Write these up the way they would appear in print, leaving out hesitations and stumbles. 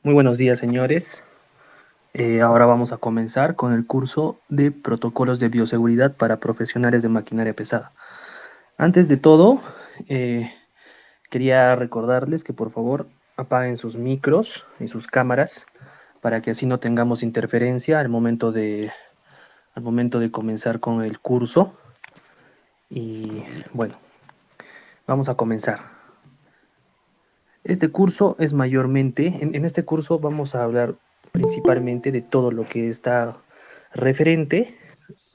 Muy buenos días, señores. Ahora vamos a comenzar con el curso de protocolos de bioseguridad para profesionales de maquinaria pesada. Antes de todo, eh, quería recordarles que por favor apaguen sus micros y sus cámaras para que así no tengamos interferencia al momento de comenzar con el curso. Y bueno, vamos a comenzar. Este curso es mayormente, en este curso vamos a hablar principalmente de todo lo que está referente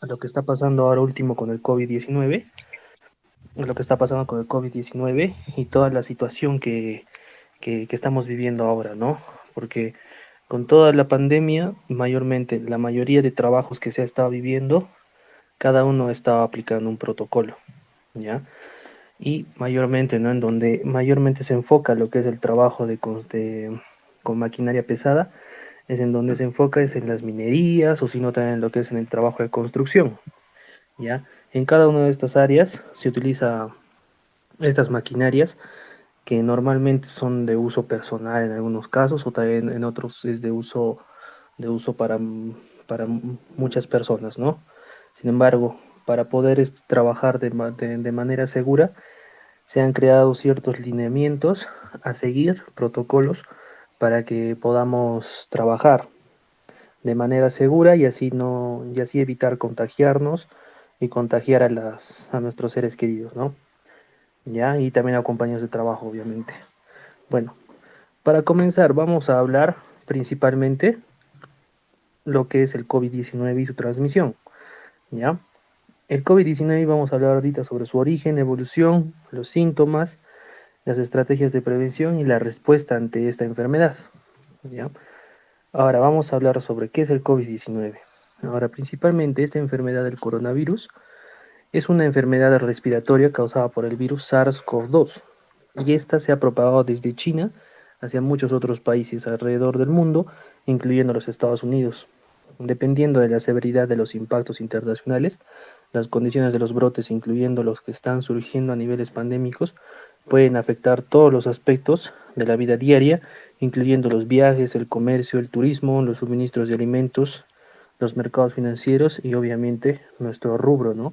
a lo que está pasando ahora último con el COVID-19, lo que está pasando con el COVID-19 y toda la situación que estamos viviendo ahora, ¿no? Porque con toda la pandemia, mayormente, la mayoría de trabajos que se ha estado viviendo, cada uno estaba aplicando un protocolo, ¿ya? Y mayormente, ¿no? En donde mayormente se enfoca lo que es el trabajo con maquinaria pesada, es en donde se enfoca es en las minerías o si no también en lo que es en el trabajo de construcción, ¿ya? En cada una de estas áreas se utiliza estas maquinarias que normalmente son de uso personal en algunos casos o también en otros es de uso para muchas personas, ¿no? Sin embargo, para poder trabajar de manera segura, se han creado ciertos lineamientos a seguir, protocolos, para que podamos trabajar de manera segura y así no, y así evitar contagiarnos y contagiar a nuestros seres queridos, ¿no? Ya, y también a compañeros de trabajo, obviamente. Bueno, para comenzar, vamos a hablar principalmente lo que es el COVID-19 y su transmisión, ¿ya? El COVID-19 vamos a hablar ahorita sobre su origen, evolución, los síntomas, las estrategias de prevención y la respuesta ante esta enfermedad, ¿ya? Ahora vamos a hablar sobre qué es el COVID-19. Ahora, principalmente esta enfermedad del coronavirus es una enfermedad respiratoria causada por el virus SARS-CoV-2 y esta se ha propagado desde China hacia muchos otros países alrededor del mundo, incluyendo los Estados Unidos. Dependiendo de la severidad de los impactos internacionales, las condiciones de los brotes, incluyendo los que están surgiendo a niveles pandémicos, pueden afectar todos los aspectos de la vida diaria, incluyendo los viajes, el comercio, el turismo, los suministros de alimentos, los mercados financieros y obviamente nuestro rubro, ¿no?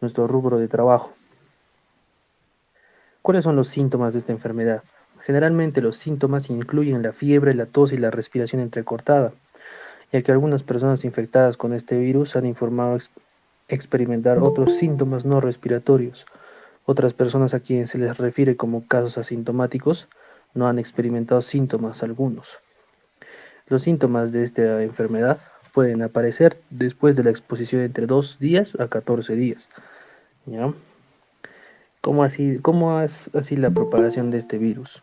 Nuestro rubro de trabajo. ¿Cuáles son los síntomas de esta enfermedad? Generalmente los síntomas incluyen la fiebre, la tos y la respiración entrecortada, ya que algunas personas infectadas con este virus han informado experimentar otros síntomas no respiratorios. Otras personas a quienes se les refiere como casos asintomáticos no han experimentado síntomas algunos. Los síntomas de esta enfermedad pueden aparecer después de la exposición entre 2 días a 14 días, ¿ya? ¿Cómo es así la propagación de este virus?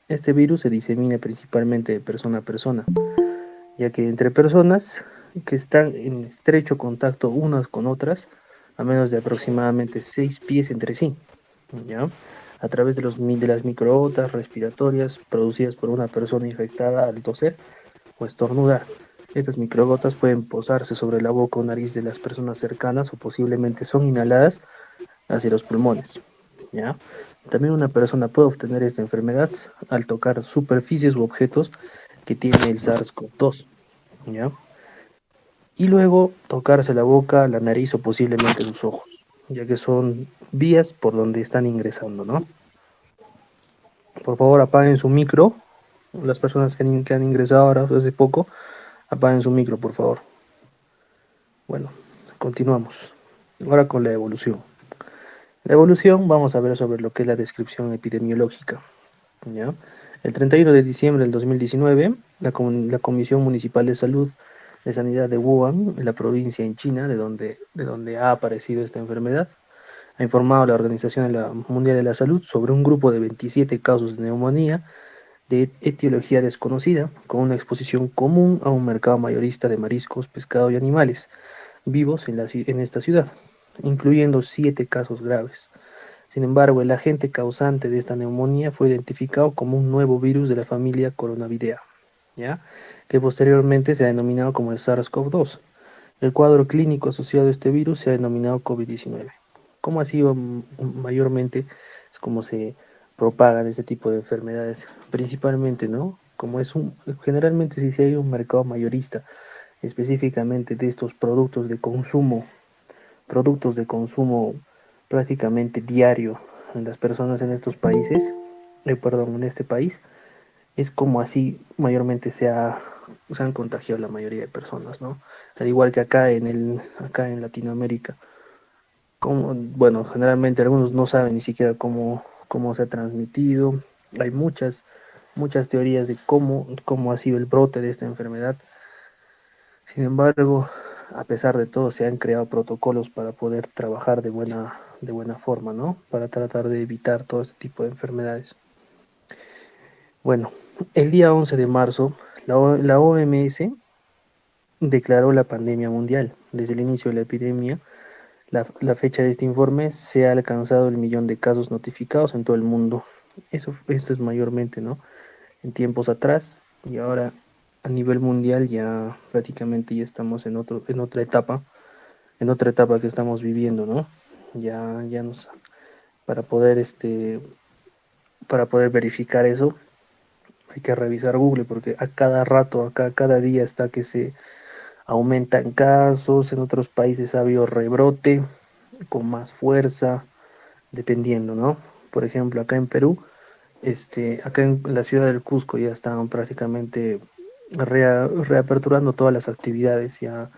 Este virus se disemina principalmente de persona a persona, ya que entre personas que están en estrecho contacto unas con otras, a menos de aproximadamente 6 pies entre sí, ¿ya? A través de las microgotas respiratorias producidas por una persona infectada al toser o estornudar. Estas microgotas pueden posarse sobre la boca o nariz de las personas cercanas o posiblemente son inhaladas hacia los pulmones, ¿ya? También una persona puede obtener esta enfermedad al tocar superficies u objetos que tiene el SARS-CoV-2, ¿ya? Y luego tocarse la boca, la nariz o posiblemente sus ojos, ya que son vías por donde están ingresando, ¿no? Por favor, apaguen su micro. Las personas que han ingresado ahora hace poco, apaguen su micro, por favor. Bueno, continuamos. Ahora con la evolución. La evolución, vamos a ver sobre lo que es la descripción epidemiológica. ¿Ya? El 31 de diciembre del 2019, la Comisión Municipal de Salud de Sanidad de Wuhan, en la provincia en China, de donde ha aparecido esta enfermedad, ha informado a la Mundial de la Salud sobre un grupo de 27 casos de neumonía de etiología desconocida, con una exposición común a un mercado mayorista de mariscos, pescado y animales vivos en esta ciudad, incluyendo 7 casos graves. Sin embargo, el agente causante de esta neumonía fue identificado como un nuevo virus de la familia Coronavirus, ¿ya? Que posteriormente se ha denominado como el SARS-CoV-2. El cuadro clínico asociado a este virus se ha denominado COVID-19. ¿Cómo ha sido mayormente? Es como se propagan este tipo de enfermedades, principalmente, ¿no? Generalmente si hay un mercado mayorista, específicamente de estos productos de consumo prácticamente diario en las personas en estos países, perdón, en este país, es como así mayormente se han contagiado la mayoría de personas, ¿no? Al igual que acá en Latinoamérica. Bueno, generalmente algunos no saben ni siquiera cómo se ha transmitido. Hay muchas teorías de cómo ha sido el brote de esta enfermedad. Sin embargo, a pesar de todo, se han creado protocolos para poder trabajar de buena forma, ¿no? Para tratar de evitar todo este tipo de enfermedades. Bueno, el día 11 de marzo, la OMS declaró la pandemia mundial. Desde el inicio de la epidemia, la fecha de este informe se ha alcanzado el millón de casos notificados en todo el mundo. Esto es mayormente, ¿no? En tiempos atrás, y ahora a nivel mundial ya prácticamente ya estamos en otra etapa que estamos viviendo, ¿no? Ya nos, para poder para poder verificar eso, hay que revisar Google porque a cada rato, acá cada día está que se aumentan casos, en otros países ha habido rebrote con más fuerza, dependiendo, ¿no? Por ejemplo, acá en Perú, acá en la ciudad del Cusco ya están prácticamente reaperturando todas las actividades, ya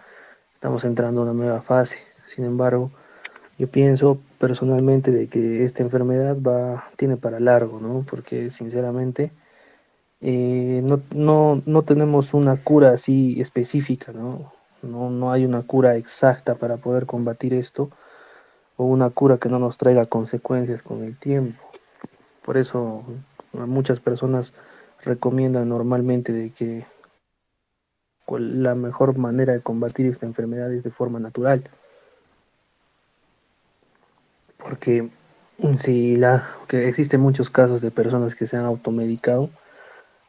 estamos entrando a una nueva fase. Sin embargo, yo pienso personalmente de que esta enfermedad tiene para largo, ¿no? Porque sinceramente no tenemos una cura así específica, ¿no? No hay una cura exacta para poder combatir esto o una cura que no nos traiga consecuencias con el tiempo. Por eso muchas personas recomiendan normalmente de que la mejor manera de combatir esta enfermedad es de forma natural, porque que existen muchos casos de personas que se han automedicado,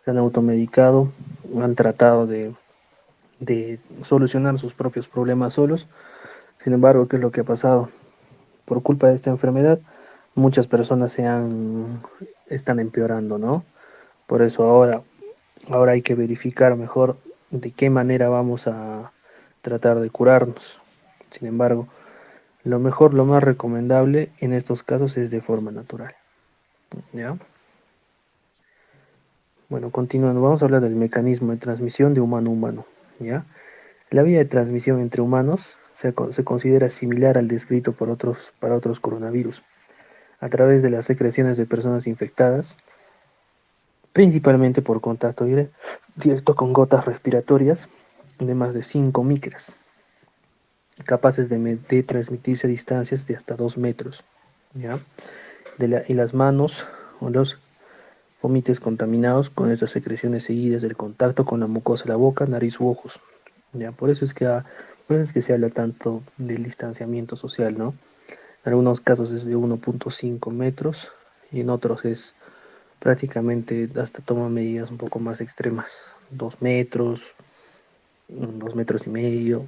han tratado de solucionar sus propios problemas solos. Sin embargo, ¿qué es lo que ha pasado? Por culpa de esta enfermedad, muchas personas están empeorando, ¿no? Por eso ahora hay que verificar mejor de qué manera vamos a tratar de curarnos. Sin embargo, lo más recomendable en estos casos es de forma natural, ¿ya? Bueno, continuando, vamos a hablar del mecanismo de transmisión de humano a humano, ¿ya? La vía de transmisión entre humanos se considera similar al descrito para otros coronavirus, a través de las secreciones de personas infectadas, principalmente por contacto directo con gotas respiratorias de más de 5 micras, capaces de transmitirse a distancias de hasta 2 metros, ¿ya? Y las manos o los pómites contaminados con estas secreciones seguidas del contacto con la mucosa de la boca, nariz u ojos. ¿Ya? Por eso es que se habla tanto del distanciamiento social, ¿no? En algunos casos es de 1,5 metros y en otros es prácticamente hasta toma medidas un poco más extremas, 2 metros, 2 metros y medio,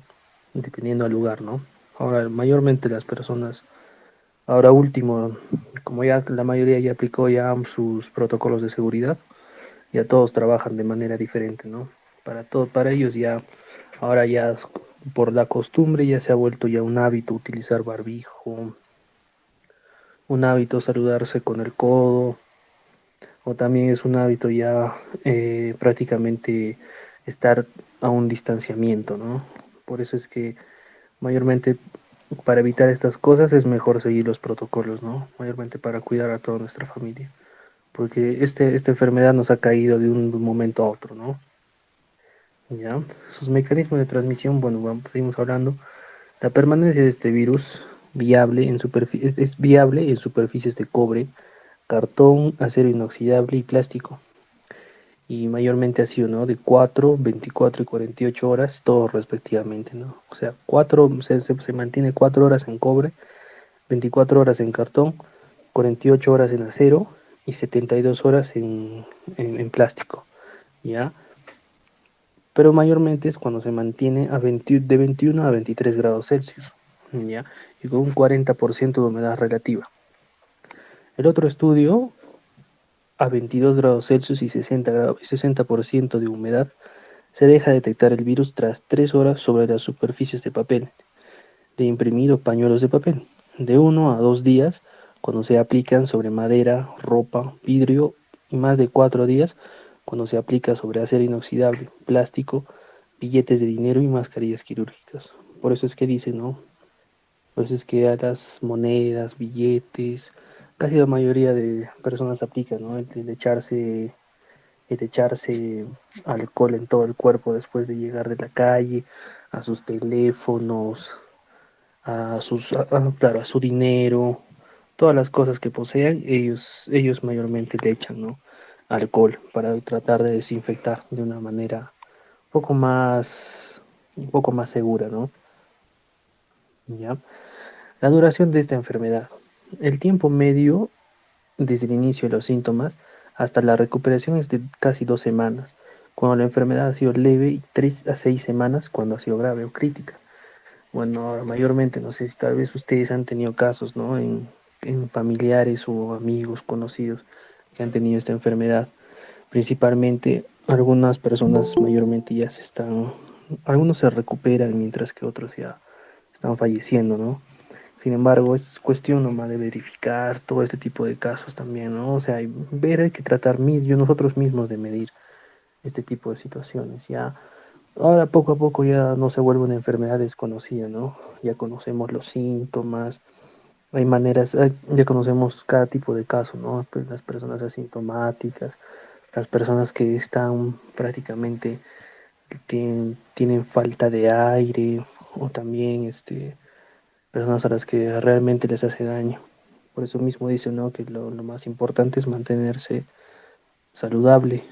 dependiendo del lugar, ¿no? Ahora, mayormente las personas, ahora último, como ya la mayoría ya aplicó ya sus protocolos de seguridad, ya todos trabajan de manera diferente, ¿no? Para ellos ya, ahora ya por la costumbre ya se ha vuelto ya un hábito utilizar barbijo, un hábito saludarse con el codo, o también es un hábito ya prácticamente estar a un distanciamiento, ¿no? Por eso es que Mayormente para evitar estas cosas es mejor seguir los protocolos, ¿no? Mayormente para cuidar a toda nuestra familia, porque esta enfermedad nos ha caído de un momento a otro, ¿no? ¿Ya? Sus mecanismos de transmisión, bueno, seguimos hablando. La permanencia de este virus viable es viable en superficies de cobre, cartón, acero inoxidable y plástico. Y mayormente ha sido, ¿no? De 4, 24 y 48 horas, todos respectivamente, ¿no? O sea, se mantiene 4 horas en cobre, 24 horas en cartón, 48 horas en acero y 72 horas en plástico, ¿ya? Pero mayormente es cuando se mantiene de 21 a 23 grados Celsius, ¿ya? Y con un 40% de humedad relativa. El otro estudio, a 22 grados Celsius y 60% de humedad, se deja detectar el virus tras 3 horas sobre las superficies de papel, de imprimir o pañuelos de papel, de 1 a 2 días cuando se aplican sobre madera, ropa, vidrio y más de 4 días cuando se aplica sobre acero inoxidable, plástico, billetes de dinero y mascarillas quirúrgicas. Por eso es que dicen, ¿no? Por eso es que a las monedas, billetes, casi la mayoría de personas aplican, ¿no? El de echarse alcohol en todo el cuerpo después de llegar de la calle, a sus teléfonos, claro, a su dinero, todas las cosas que posean, ellos mayormente le echan, ¿no? Alcohol para tratar de desinfectar de una manera poco más, un poco más segura, ¿no? ¿Ya? La duración de esta enfermedad. El tiempo medio desde el inicio de los síntomas hasta la recuperación es de casi 2 semanas, cuando la enfermedad ha sido leve, y 3 a 6 semanas cuando ha sido grave o crítica. Bueno, mayormente, no sé si tal vez ustedes han tenido casos, ¿no? En familiares o amigos conocidos que han tenido esta enfermedad. Principalmente, algunas personas mayormente algunos se recuperan mientras que otros ya están falleciendo, ¿no? Sin embargo, es cuestión nomás de verificar todo este tipo de casos también, ¿no? O sea, hay que tratar nosotros mismos de medir este tipo de situaciones. Ya, ahora poco a poco ya no se vuelve una enfermedad desconocida, ¿no? Ya conocemos los síntomas, hay maneras, ya conocemos cada tipo de caso, ¿no? Pues las personas asintomáticas, las personas que están prácticamente, tienen falta de aire, o también personas a las que realmente les hace daño. Por eso mismo dice, ¿no? Que lo más importante es mantenerse saludable,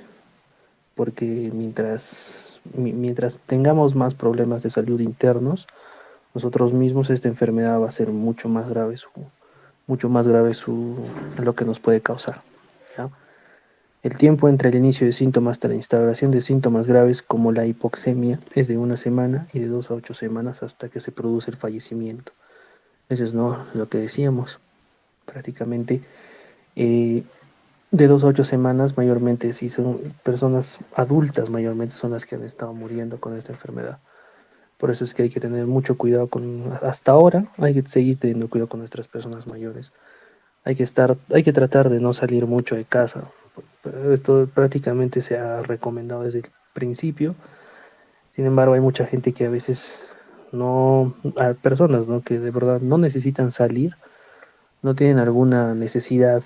porque mientras tengamos más problemas de salud internos, nosotros mismos esta enfermedad va a ser mucho más grave lo que nos puede causar, ¿ya? El tiempo entre el inicio de síntomas hasta la instauración de síntomas graves como la hipoxemia es de 1 semana y de 2 a 8 semanas hasta que se produce el fallecimiento. Eso es, ¿no? Lo que decíamos. Prácticamente, eh, de 2 a 8 semanas, mayormente si son personas adultas, mayormente son las que han estado muriendo con esta enfermedad. Por eso es que hay que tener mucho cuidado hasta ahora hay que seguir teniendo cuidado con nuestras personas mayores. Hay que tratar de no salir mucho de casa. Esto prácticamente se ha recomendado desde el principio. Sin embargo, hay mucha gente que a veces no, hay personas, ¿no? Que de verdad no necesitan salir, no tienen alguna necesidad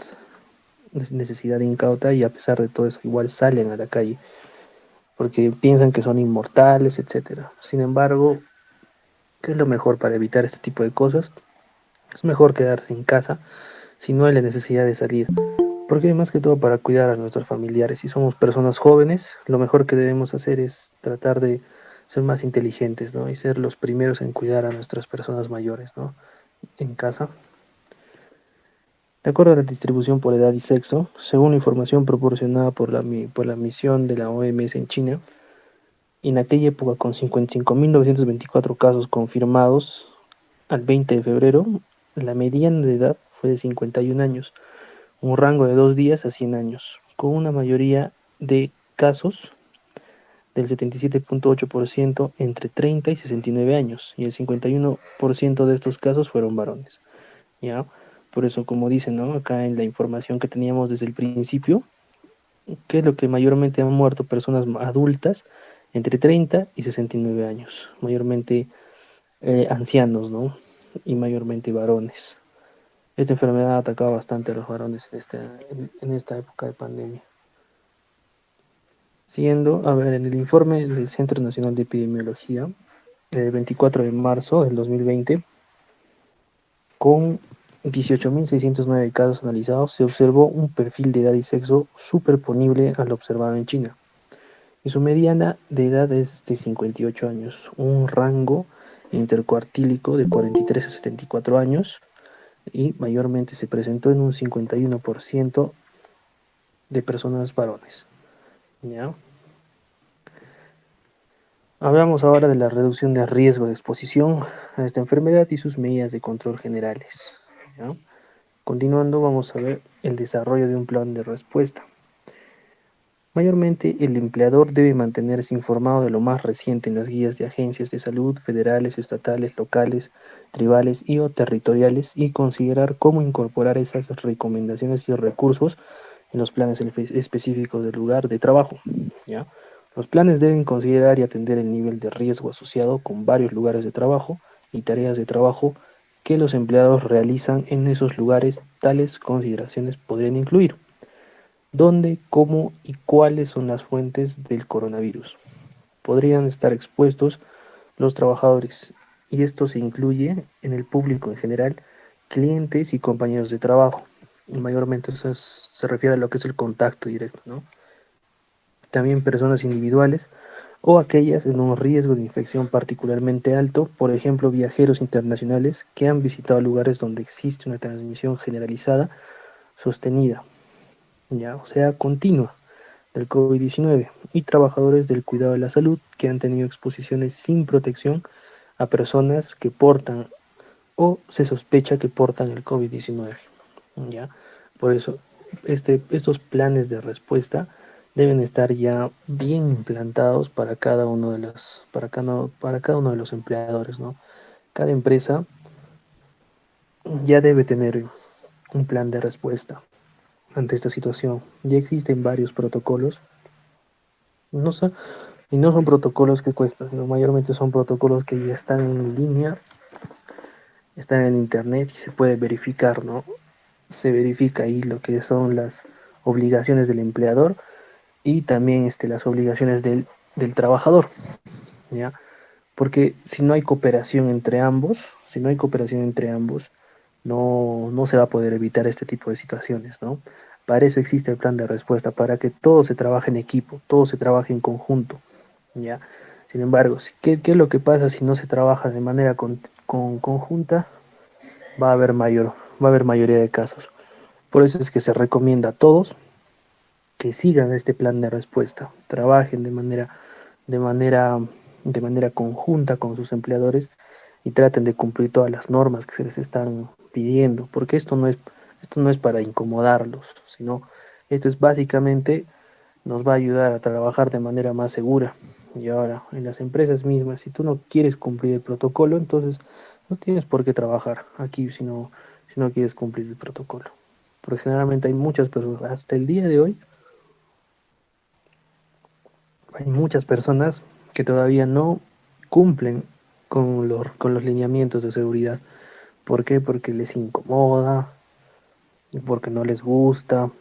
incauta, y a pesar de todo eso igual salen a la calle porque piensan que son inmortales, etcétera. Sin embargo, ¿qué es lo mejor para evitar este tipo de cosas? Es mejor quedarse en casa si no hay la necesidad de salir, porque más que todo para cuidar a nuestros familiares. Si somos personas jóvenes, lo mejor que debemos hacer es tratar de ser más inteligentes, ¿no? Y ser los primeros en cuidar a nuestras personas mayores, ¿no? En casa. De acuerdo a la distribución por edad y sexo, según la información proporcionada por la misión de la OMS en China, en aquella época, con 55.924 casos confirmados al 20 de febrero, la mediana de edad fue de 51 años, un rango de 2 días a 100 años, con una mayoría de casos del 77.8% entre 30 y 69 años, y el 51% de estos casos fueron varones, ¿ya? Por eso, como dicen, ¿no? Acá en la información que teníamos desde el principio, que es lo que mayormente han muerto personas adultas entre 30 y 69 años. Mayormente ancianos, ¿no? Y mayormente varones. Esta enfermedad ha atacado bastante a los varones en esta época de pandemia. Siguiendo, a ver, en el informe del Centro Nacional de Epidemiología, el 24 de marzo del 2020, con 18.609 casos analizados, se observó un perfil de edad y sexo superponible al observado en China. Y su mediana de edad es de 58 años, un rango intercuartílico de 43 a 74 años, y mayormente se presentó en un 51% de personas varones. ¿Ya? Hablamos ahora de la reducción de riesgo de exposición a esta enfermedad y sus medidas de control generales. ¿Ya? Continuando, vamos a ver el desarrollo de un plan de respuesta. Mayormente, el empleador debe mantenerse informado de lo más reciente en las guías de agencias de salud federales, estatales, locales, tribales y o territoriales y considerar cómo incorporar esas recomendaciones y recursos en los planes específicos del lugar de trabajo. ¿Ya? Los planes deben considerar y atender el nivel de riesgo asociado con varios lugares de trabajo y tareas de trabajo que los empleados realizan en esos lugares. Tales consideraciones podrían incluir dónde, cómo y cuáles son las fuentes del coronavirus. Podrían estar expuestos los trabajadores, y esto se incluye en el público en general, clientes y compañeros de trabajo. Y mayormente se refiere a lo que es el contacto directo, ¿no? También personas individuales o aquellas en un riesgo de infección particularmente alto, por ejemplo, viajeros internacionales que han visitado lugares donde existe una transmisión generalizada sostenida, ya, o sea, continua del COVID-19, y trabajadores del cuidado de la salud que han tenido exposiciones sin protección a personas que portan o se sospecha que portan el COVID-19. ¿Ya? Por eso, estos planes de respuesta deben estar ya bien implantados para cada uno de para cada uno de los empleadores, ¿no? Cada empresa ya debe tener un plan de respuesta ante esta situación. Ya existen varios protocolos, no son, y no son protocolos que cuestan, sino mayormente son protocolos que ya están en línea, están en internet y se puede verificar, ¿no? Se verifica ahí lo que son las obligaciones del empleador y también las obligaciones del trabajador, ¿ya? Porque si no hay cooperación entre ambos, si no hay cooperación entre ambos, no se va a poder evitar este tipo de situaciones, ¿no? Para eso existe el plan de respuesta, para que todo se trabaje en equipo, todo se trabaje en conjunto, ¿ya? Sin embargo, ¿qué es lo que pasa si no se trabaja de manera conjunta? Va a haber mayoría de casos. Por eso es que se recomienda a todos que sigan este plan de respuesta, trabajen de manera, de manera conjunta con sus empleadores y traten de cumplir todas las normas que se les están pidiendo, porque esto no es para incomodarlos, sino esto es básicamente nos va a ayudar a trabajar de manera más segura. Y ahora, en las empresas mismas, si tú no quieres cumplir el protocolo, entonces no tienes por qué trabajar aquí si no quieres cumplir el protocolo. Porque generalmente hay muchas personas, hasta el día de hoy, hay muchas personas que todavía no cumplen con los lineamientos de seguridad. ¿Por qué? Porque les incomoda, porque no les gusta.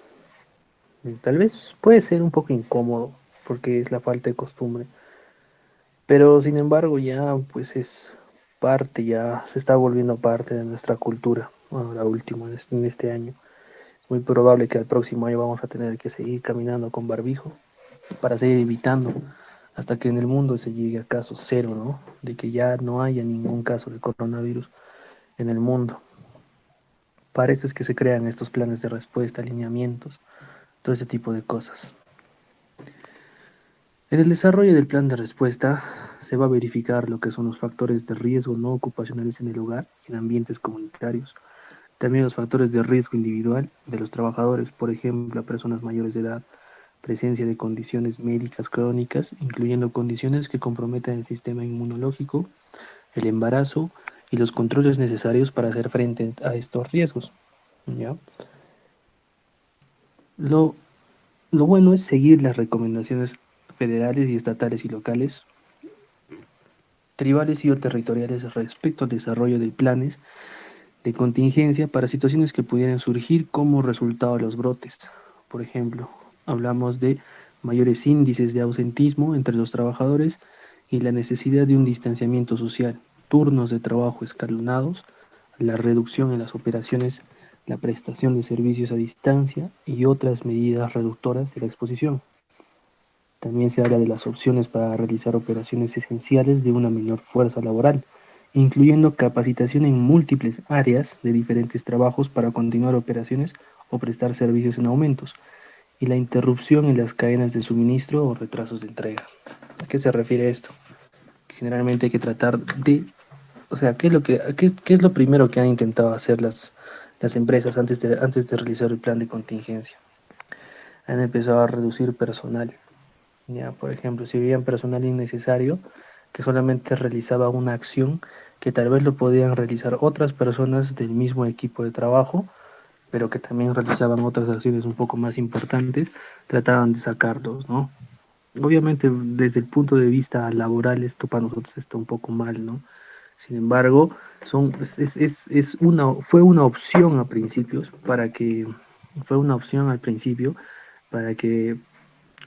Y tal vez puede ser un poco incómodo, porque es la falta de costumbre. Pero sin embargo ya pues es parte, ya se está volviendo parte de nuestra cultura. Ahora último, en este año. Es muy probable que el próximo año vamos a tener que seguir caminando con barbijo para seguir evitando hasta que en el mundo se llegue a caso cero, ¿no? De que ya no haya ningún caso de coronavirus en el mundo. Para eso es que se crean estos planes de respuesta, alineamientos, todo ese tipo de cosas. En el desarrollo del plan de respuesta se va a verificar lo que son los factores de riesgo no ocupacionales en el hogar y en ambientes comunitarios. También los factores de riesgo individual de los trabajadores, por ejemplo, a personas mayores de edad, presencia de condiciones médicas crónicas, incluyendo condiciones que comprometan el sistema inmunológico, el embarazo y los controles necesarios para hacer frente a estos riesgos. ¿Ya? Lo, lo bueno es seguir las recomendaciones federales y estatales y locales, tribales y o territoriales respecto al desarrollo de planes de contingencia para situaciones que pudieran surgir como resultado de los brotes. Por ejemplo, hablamos de mayores índices de ausentismo entre los trabajadores y la necesidad de un distanciamiento social, turnos de trabajo escalonados, la reducción en las operaciones, la prestación de servicios a distancia y otras medidas reductoras de la exposición. También se habla de las opciones para realizar operaciones esenciales de una menor fuerza laboral, incluyendo capacitación en múltiples áreas de diferentes trabajos para continuar operaciones o prestar servicios en aumentos, y la interrupción en las cadenas de suministro o retrasos de entrega. ¿A qué se refiere esto? Generalmente hay que tratar de, o sea, ¿qué es lo primero que han intentado hacer las empresas antes de realizar el plan de contingencia? Han empezado a reducir personal. Ya, por ejemplo, si veían personal innecesario que solamente realizaba una acción que tal vez lo podían realizar otras personas del mismo equipo de trabajo, pero que también realizaban otras acciones un poco más importantes, trataban de sacarlos, ¿no? Obviamente, desde el punto de vista laboral, esto para nosotros está un poco mal, ¿no? Sin embargo, fue una opción a principios fue una opción al principio para que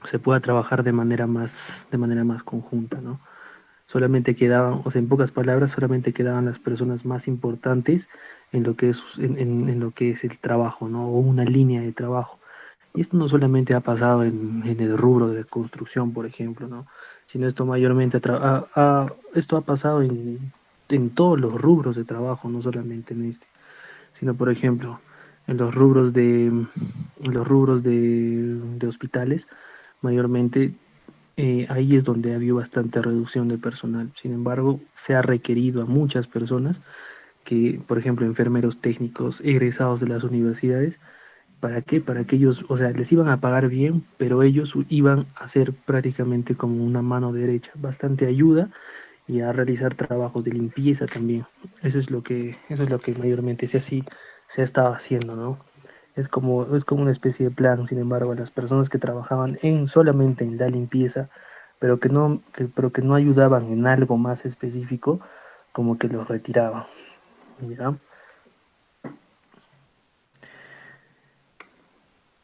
se pueda trabajar de manera más conjunta, ¿no? Solamente quedaban, o sea, en pocas palabras, solamente quedaban las personas más importantes en lo que en lo que es el trabajo, ¿no? O una línea de trabajo. Y esto no solamente ha pasado en el rubro de la construcción, por ejemplo, ¿no? Sino esto mayormente esto ha pasado en todos los rubros de trabajo, no solamente en este, sino por ejemplo en de hospitales, mayormente ahí es donde ha habido bastante reducción de personal. Sin embargo, se ha requerido a muchas personas que, por ejemplo, enfermeros técnicos egresados de las universidades. ¿Para qué? Para que ellos, o sea, les iban a pagar bien, pero ellos iban a ser prácticamente como una mano derecha, bastante ayuda y a realizar trabajos de limpieza también. Eso es lo que mayormente se ha estado haciendo, ¿no? Es como una especie de plan. Sin embargo, las personas que trabajaban solamente en la limpieza, pero que no ayudaban en algo más específico, como que los retiraban, ¿ya?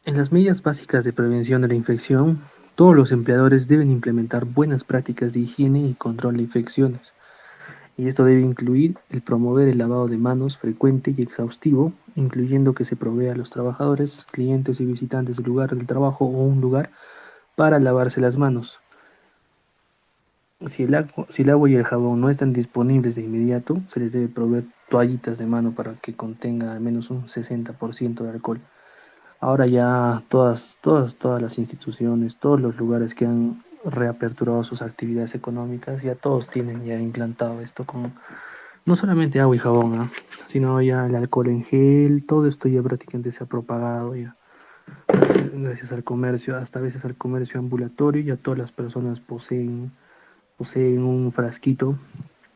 En las medidas básicas de prevención de la infección, todos los empleadores deben implementar buenas prácticas de higiene y control de infecciones. Y esto debe incluir el promover el lavado de manos frecuente y exhaustivo, incluyendo que se provea a los trabajadores, clientes y visitantes del lugar del trabajo o un lugar para lavarse las manos. Si el agua y el jabón no están disponibles de inmediato, se les debe proveer toallitas de mano para que contenga al menos un 60% de alcohol. Ahora ya todas las instituciones, todos los lugares que han reaperturado sus actividades económicas, ya todos tienen ya implantado esto con no solamente agua y jabón, ¿ah? Sino ya el alcohol en gel, todo esto ya prácticamente se ha propagado ya. Gracias al comercio, hasta a veces al comercio ambulatorio, ya todas las personas poseen un frasquito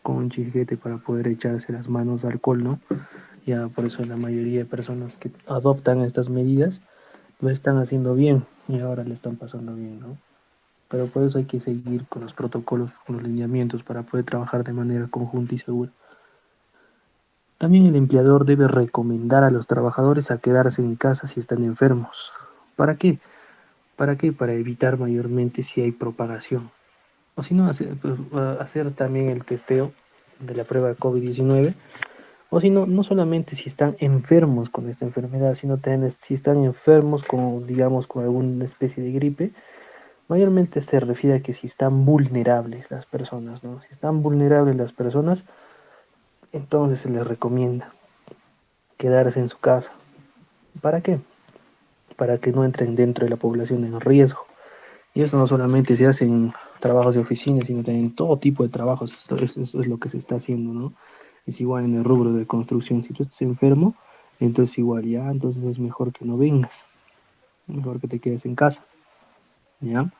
con un chisguete para poder echarse las manos de alcohol, ¿no? Ya por eso la mayoría de personas que adoptan estas medidas lo están haciendo bien y ahora le están pasando bien, ¿no? Pero por eso hay que seguir con los protocolos, con los lineamientos para poder trabajar de manera conjunta y segura. También el empleador debe recomendar a los trabajadores a quedarse en casa si están enfermos. ¿Para qué? ¿Para qué? Para evitar mayormente si hay propagación. O si no, hacer también el testeo de la prueba de COVID-19. O si no, no solamente si están enfermos con esta enfermedad, sino también si están enfermos con, digamos, con alguna especie de gripe. Mayormente se refiere a que si están vulnerables las personas, ¿no? Si están vulnerables las personas, entonces se les recomienda quedarse en su casa. ¿Para qué? Para que no entren dentro de la población en riesgo. Y eso no solamente se hace en trabajos de oficina, sino también en todo tipo de trabajos. Eso es lo que se está haciendo, ¿no? Es igual en el rubro de construcción. Si tú estás enfermo, entonces igual ya, entonces es mejor que no vengas. Mejor que te quedes en casa, ¿ya?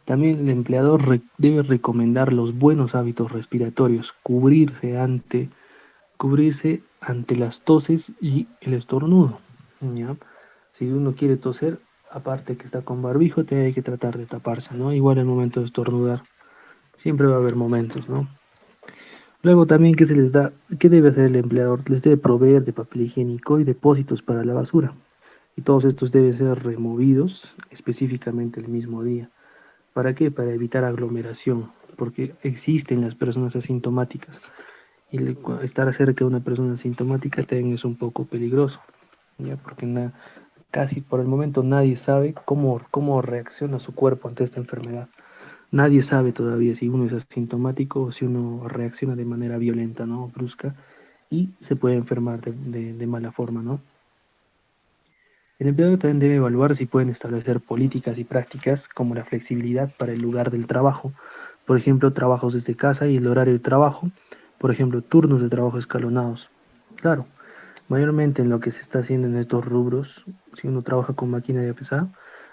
También el empleador debe recomendar los buenos hábitos respiratorios, cubrirse ante las toses y el estornudo, ¿ya? Si uno quiere toser, aparte que está con barbijo, tiene que tratar de taparse, ¿no? Igual al momento de estornudar, siempre va a haber momentos, ¿no? Luego también, ¿qué se les da? ¿Qué debe hacer el empleador? Les debe proveer de papel higiénico y depósitos para la basura. Y todos estos deben ser removidos específicamente el mismo día. ¿Para qué? Para evitar aglomeración, porque existen las personas asintomáticas. Y estar cerca de una persona asintomática también es un poco peligroso, ¿ya? Porque casi por el momento nadie sabe cómo reacciona su cuerpo ante esta enfermedad. Nadie sabe todavía si uno es asintomático o si uno reacciona de manera violenta, ¿no? Brusca, y se puede enfermar de mala forma, ¿no? El empleador también debe evaluar si pueden establecer políticas y prácticas como la flexibilidad para el lugar del trabajo, por ejemplo, trabajos desde casa y el horario de trabajo, por ejemplo, turnos de trabajo escalonados. Claro, mayormente en lo que se está haciendo en estos rubros, si uno trabaja con maquinaria pesada,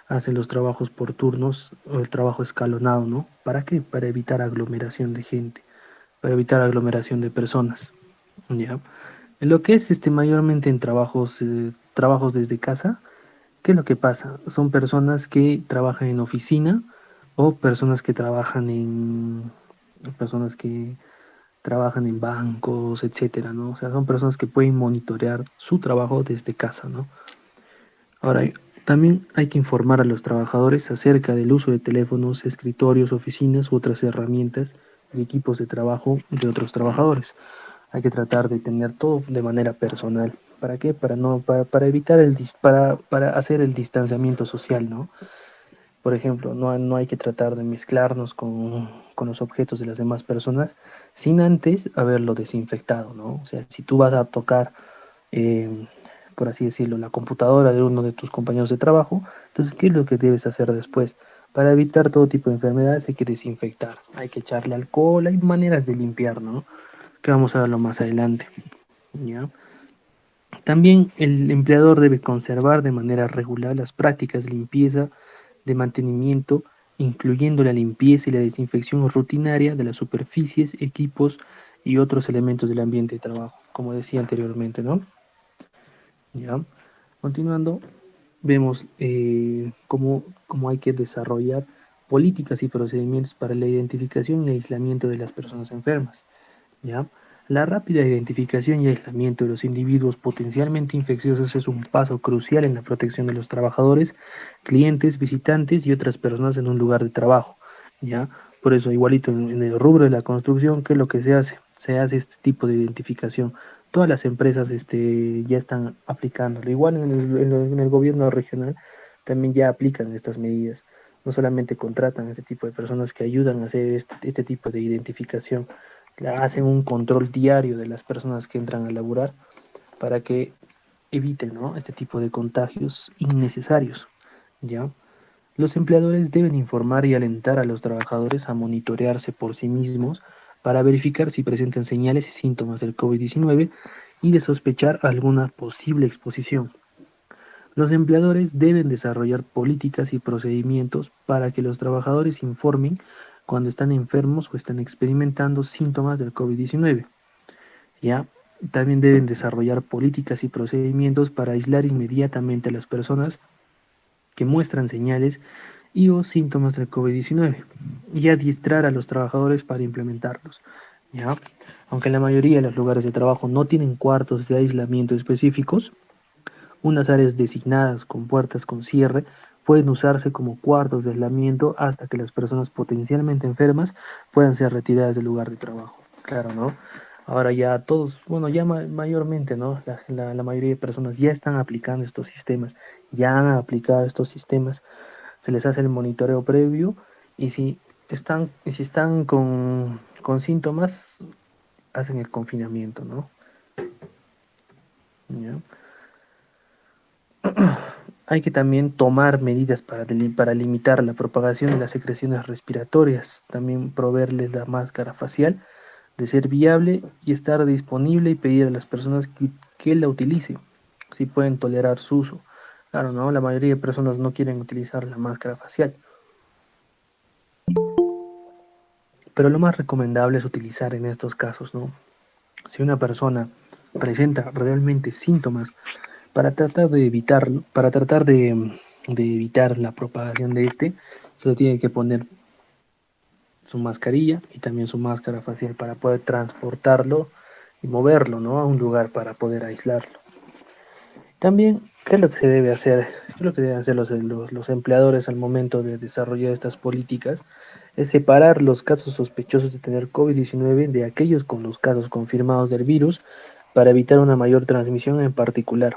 hacen los trabajos por turnos o el trabajo escalonado, ¿no? ¿Para qué? Para evitar aglomeración de gente, para evitar aglomeración de personas, ¿ya? En lo que es mayormente en trabajos desde casa, ¿qué es lo que pasa? Son personas que trabajan en oficina o personas que trabajan en bancos, etcétera, ¿no? O sea, son personas que pueden monitorear su trabajo desde casa, ¿no? Ahora, también hay que informar a los trabajadores acerca del uso de teléfonos, escritorios, oficinas u otras herramientas y equipos de trabajo de otros trabajadores. Hay que tratar de tener todo de manera personal. ¿Para qué? Para evitar para hacer el distanciamiento social, ¿no? Por ejemplo, no hay que tratar de mezclarnos con los objetos de las demás personas sin antes haberlo desinfectado, ¿no? O sea, si tú vas a tocar, eh, por así decirlo, la computadora de uno de tus compañeros de trabajo, entonces, ¿qué es lo que debes hacer después? Para evitar todo tipo de enfermedades hay que desinfectar, hay que echarle alcohol, hay maneras de limpiar, ¿no? Que vamos a verlo más adelante, ¿ya? También el empleador debe conservar de manera regular las prácticas de limpieza, de mantenimiento, incluyendo la limpieza y la desinfección rutinaria de las superficies, equipos y otros elementos del ambiente de trabajo, como decía anteriormente, ¿no? ¿Ya? Continuando, vemos cómo hay que desarrollar políticas y procedimientos para la identificación y aislamiento de las personas enfermas. ¿Ya? La rápida identificación y aislamiento de los individuos potencialmente infecciosos es un paso crucial en la protección de los trabajadores, clientes, visitantes y otras personas en un lugar de trabajo. ¿Ya? Por eso, igualito en el rubro de la construcción, ¿qué es lo que se hace? Se hace este tipo de identificación. Todas las empresas ya están aplicándolo. Igual en el gobierno regional también ya aplican estas medidas. No solamente contratan a este tipo de personas que ayudan a hacer este tipo de identificación, hacen un control diario de las personas que entran a laburar para que eviten, ¿no? Este tipo de contagios innecesarios, ¿ya? Los empleadores deben informar y alentar a los trabajadores a monitorearse por sí mismos para verificar si presentan señales y síntomas del COVID-19 y de sospechar alguna posible exposición. Los empleadores deben desarrollar políticas y procedimientos para que los trabajadores informen cuando están enfermos o están experimentando síntomas del COVID-19. ¿Ya? También deben desarrollar políticas y procedimientos para aislar inmediatamente a las personas que muestran señales y o síntomas del COVID-19 y adiestrar a los trabajadores para implementarlos. ¿Ya? Aunque la mayoría de los lugares de trabajo no tienen cuartos de aislamiento específicos, unas áreas designadas con puertas con cierre pueden usarse como cuartos de aislamiento hasta que las personas potencialmente enfermas puedan ser retiradas del lugar de trabajo. Claro, ¿no? Ahora ya todos, bueno, ya mayormente, ¿no? La mayoría de personas ya están aplicando estos sistemas, ya han aplicado estos sistemas, se les hace el monitoreo previo y si están con síntomas, hacen el confinamiento, ¿no? ¿Ya? Hay que también tomar medidas para limitar la propagación de las secreciones respiratorias, también proveerles la máscara facial, de ser viable y estar disponible y pedir a las personas que la utilicen, si pueden tolerar su uso. Claro, ¿no? La mayoría de personas no quieren utilizar la máscara facial, pero lo más recomendable es utilizar en estos casos, ¿no? Si una persona presenta realmente síntomas para tratar de evitar la propagación de se le tiene que poner su mascarilla y también su máscara facial para poder transportarlo y moverlo, ¿no? A un lugar para poder aislarlo. También, ¿qué es lo que se debe hacer? ¿Qué es lo que deben hacer los empleadores al momento de desarrollar estas políticas? Es separar los casos sospechosos de tener COVID-19 de aquellos con los casos confirmados del virus para evitar una mayor transmisión, en particular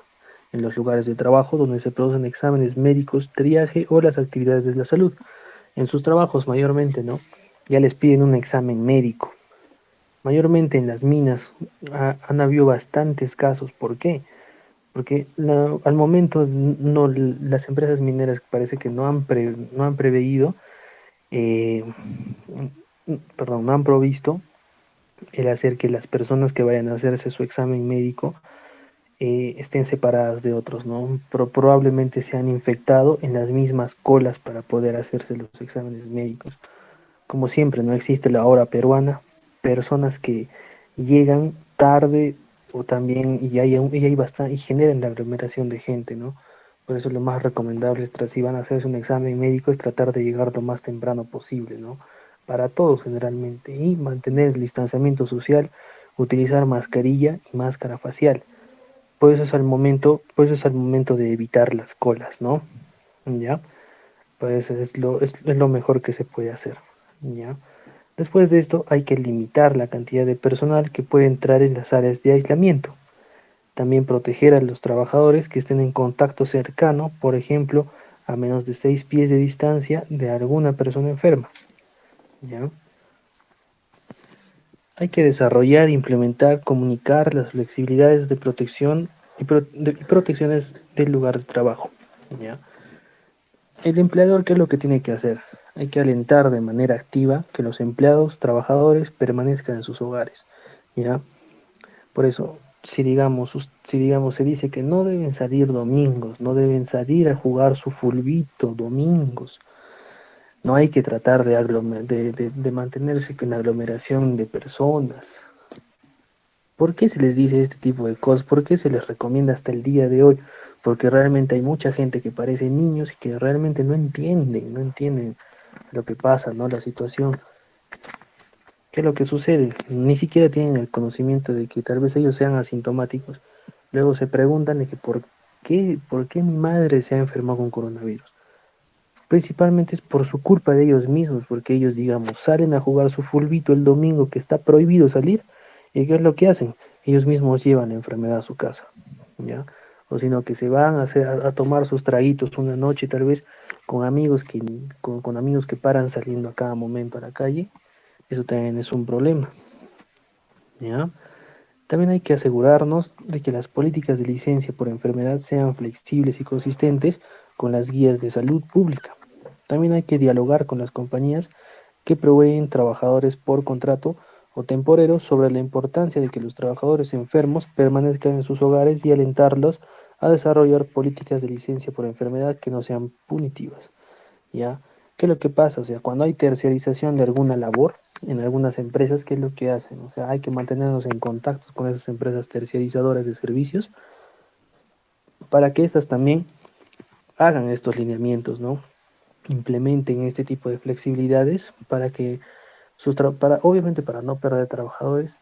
en los lugares de trabajo donde se producen exámenes médicos, triaje o las actividades de la salud. En sus trabajos mayormente, ¿no? Ya les piden un examen médico. Mayormente en las minas han habido bastantes casos. ¿Por qué? Porque al momento no, las empresas mineras parece que no han preveído, eh, perdón, no han provisto el hacer que las personas que vayan a hacerse su examen médico estén separadas de otros, ¿no? Probablemente se han infectado en las mismas colas para poder hacerse los exámenes médicos. Como siempre, no existe la hora peruana, personas que llegan tarde o también y hay bastante y generan la aglomeración de gente, ¿no? Por eso lo más recomendable es si van a hacerse un examen médico es tratar de llegar lo más temprano posible, ¿no? Para todos generalmente y mantener el distanciamiento social, utilizar mascarilla y máscara facial. Pues es al momento de evitar las colas, ¿no? ¿Ya? Pues es lo mejor que se puede hacer, ¿ya? Después de esto hay que limitar la cantidad de personal que puede entrar en las áreas de aislamiento. También proteger a los trabajadores que estén en contacto cercano, por ejemplo, a menos de 6 pies de distancia de alguna persona enferma, ¿ya? Hay que desarrollar, implementar, comunicar las flexibilidades de protección y protecciones del lugar de trabajo, ¿ya? El empleador, ¿qué es lo que tiene que hacer? Hay que alentar de manera activa que los empleados, trabajadores permanezcan en sus hogares, ¿ya? Por eso, si digamos se dice que no deben salir domingos, no deben salir a jugar su fulbito domingos, no hay que tratar de mantenerse con aglomeración de personas. ¿Por qué se les dice este tipo de cosas? ¿Por qué se les recomienda hasta el día de hoy? Porque realmente hay mucha gente que parece niños y que realmente no entienden lo que pasa, ¿no? La situación. ¿Qué es lo que sucede? Ni siquiera tienen el conocimiento de que tal vez ellos sean asintomáticos. Luego se preguntan de que por qué mi madre se ha enfermado con coronavirus. Principalmente es por su culpa de ellos mismos, porque ellos, digamos, salen a jugar su fulbito el domingo que está prohibido salir, y ¿qué es lo que hacen? Ellos mismos llevan la enfermedad a su casa, ¿ya? O sino que se van a tomar sus traguitos una noche, tal vez, con amigos que paran saliendo a cada momento a la calle. Eso también es un problema, ¿ya? También hay que asegurarnos de que las políticas de licencia por enfermedad sean flexibles y consistentes con las guías de salud pública. También hay que dialogar con las compañías que proveen trabajadores por contrato o temporeros sobre la importancia de que los trabajadores enfermos permanezcan en sus hogares y alentarlos a desarrollar políticas de licencia por enfermedad que no sean punitivas. ¿Ya? ¿Qué es lo que pasa? O sea, cuando hay terciarización de alguna labor en algunas empresas, ¿qué es lo que hacen? O sea, hay que mantenernos en contacto con esas empresas terciarizadoras de servicios para que éstas también hagan estos lineamientos, ¿no? Implementen este tipo de flexibilidades para que obviamente para no perder trabajadores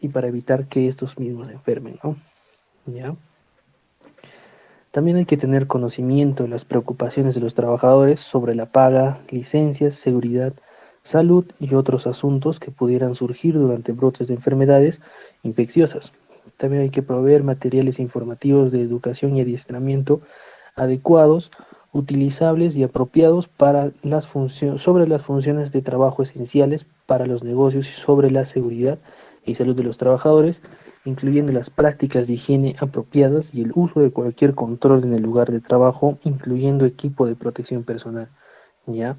y para evitar que estos mismos se enfermen, ¿no? ¿Ya? También hay que tener conocimiento de las preocupaciones de los trabajadores sobre la paga, licencias, seguridad, salud y otros asuntos que pudieran surgir durante brotes de enfermedades infecciosas. También hay que proveer materiales informativos de educación y adiestramiento adecuados, utilizables y apropiados para sobre las funciones de trabajo esenciales para los negocios y sobre la seguridad y salud de los trabajadores, incluyendo las prácticas de higiene apropiadas y el uso de cualquier control en el lugar de trabajo, incluyendo equipo de protección personal. ¿Ya?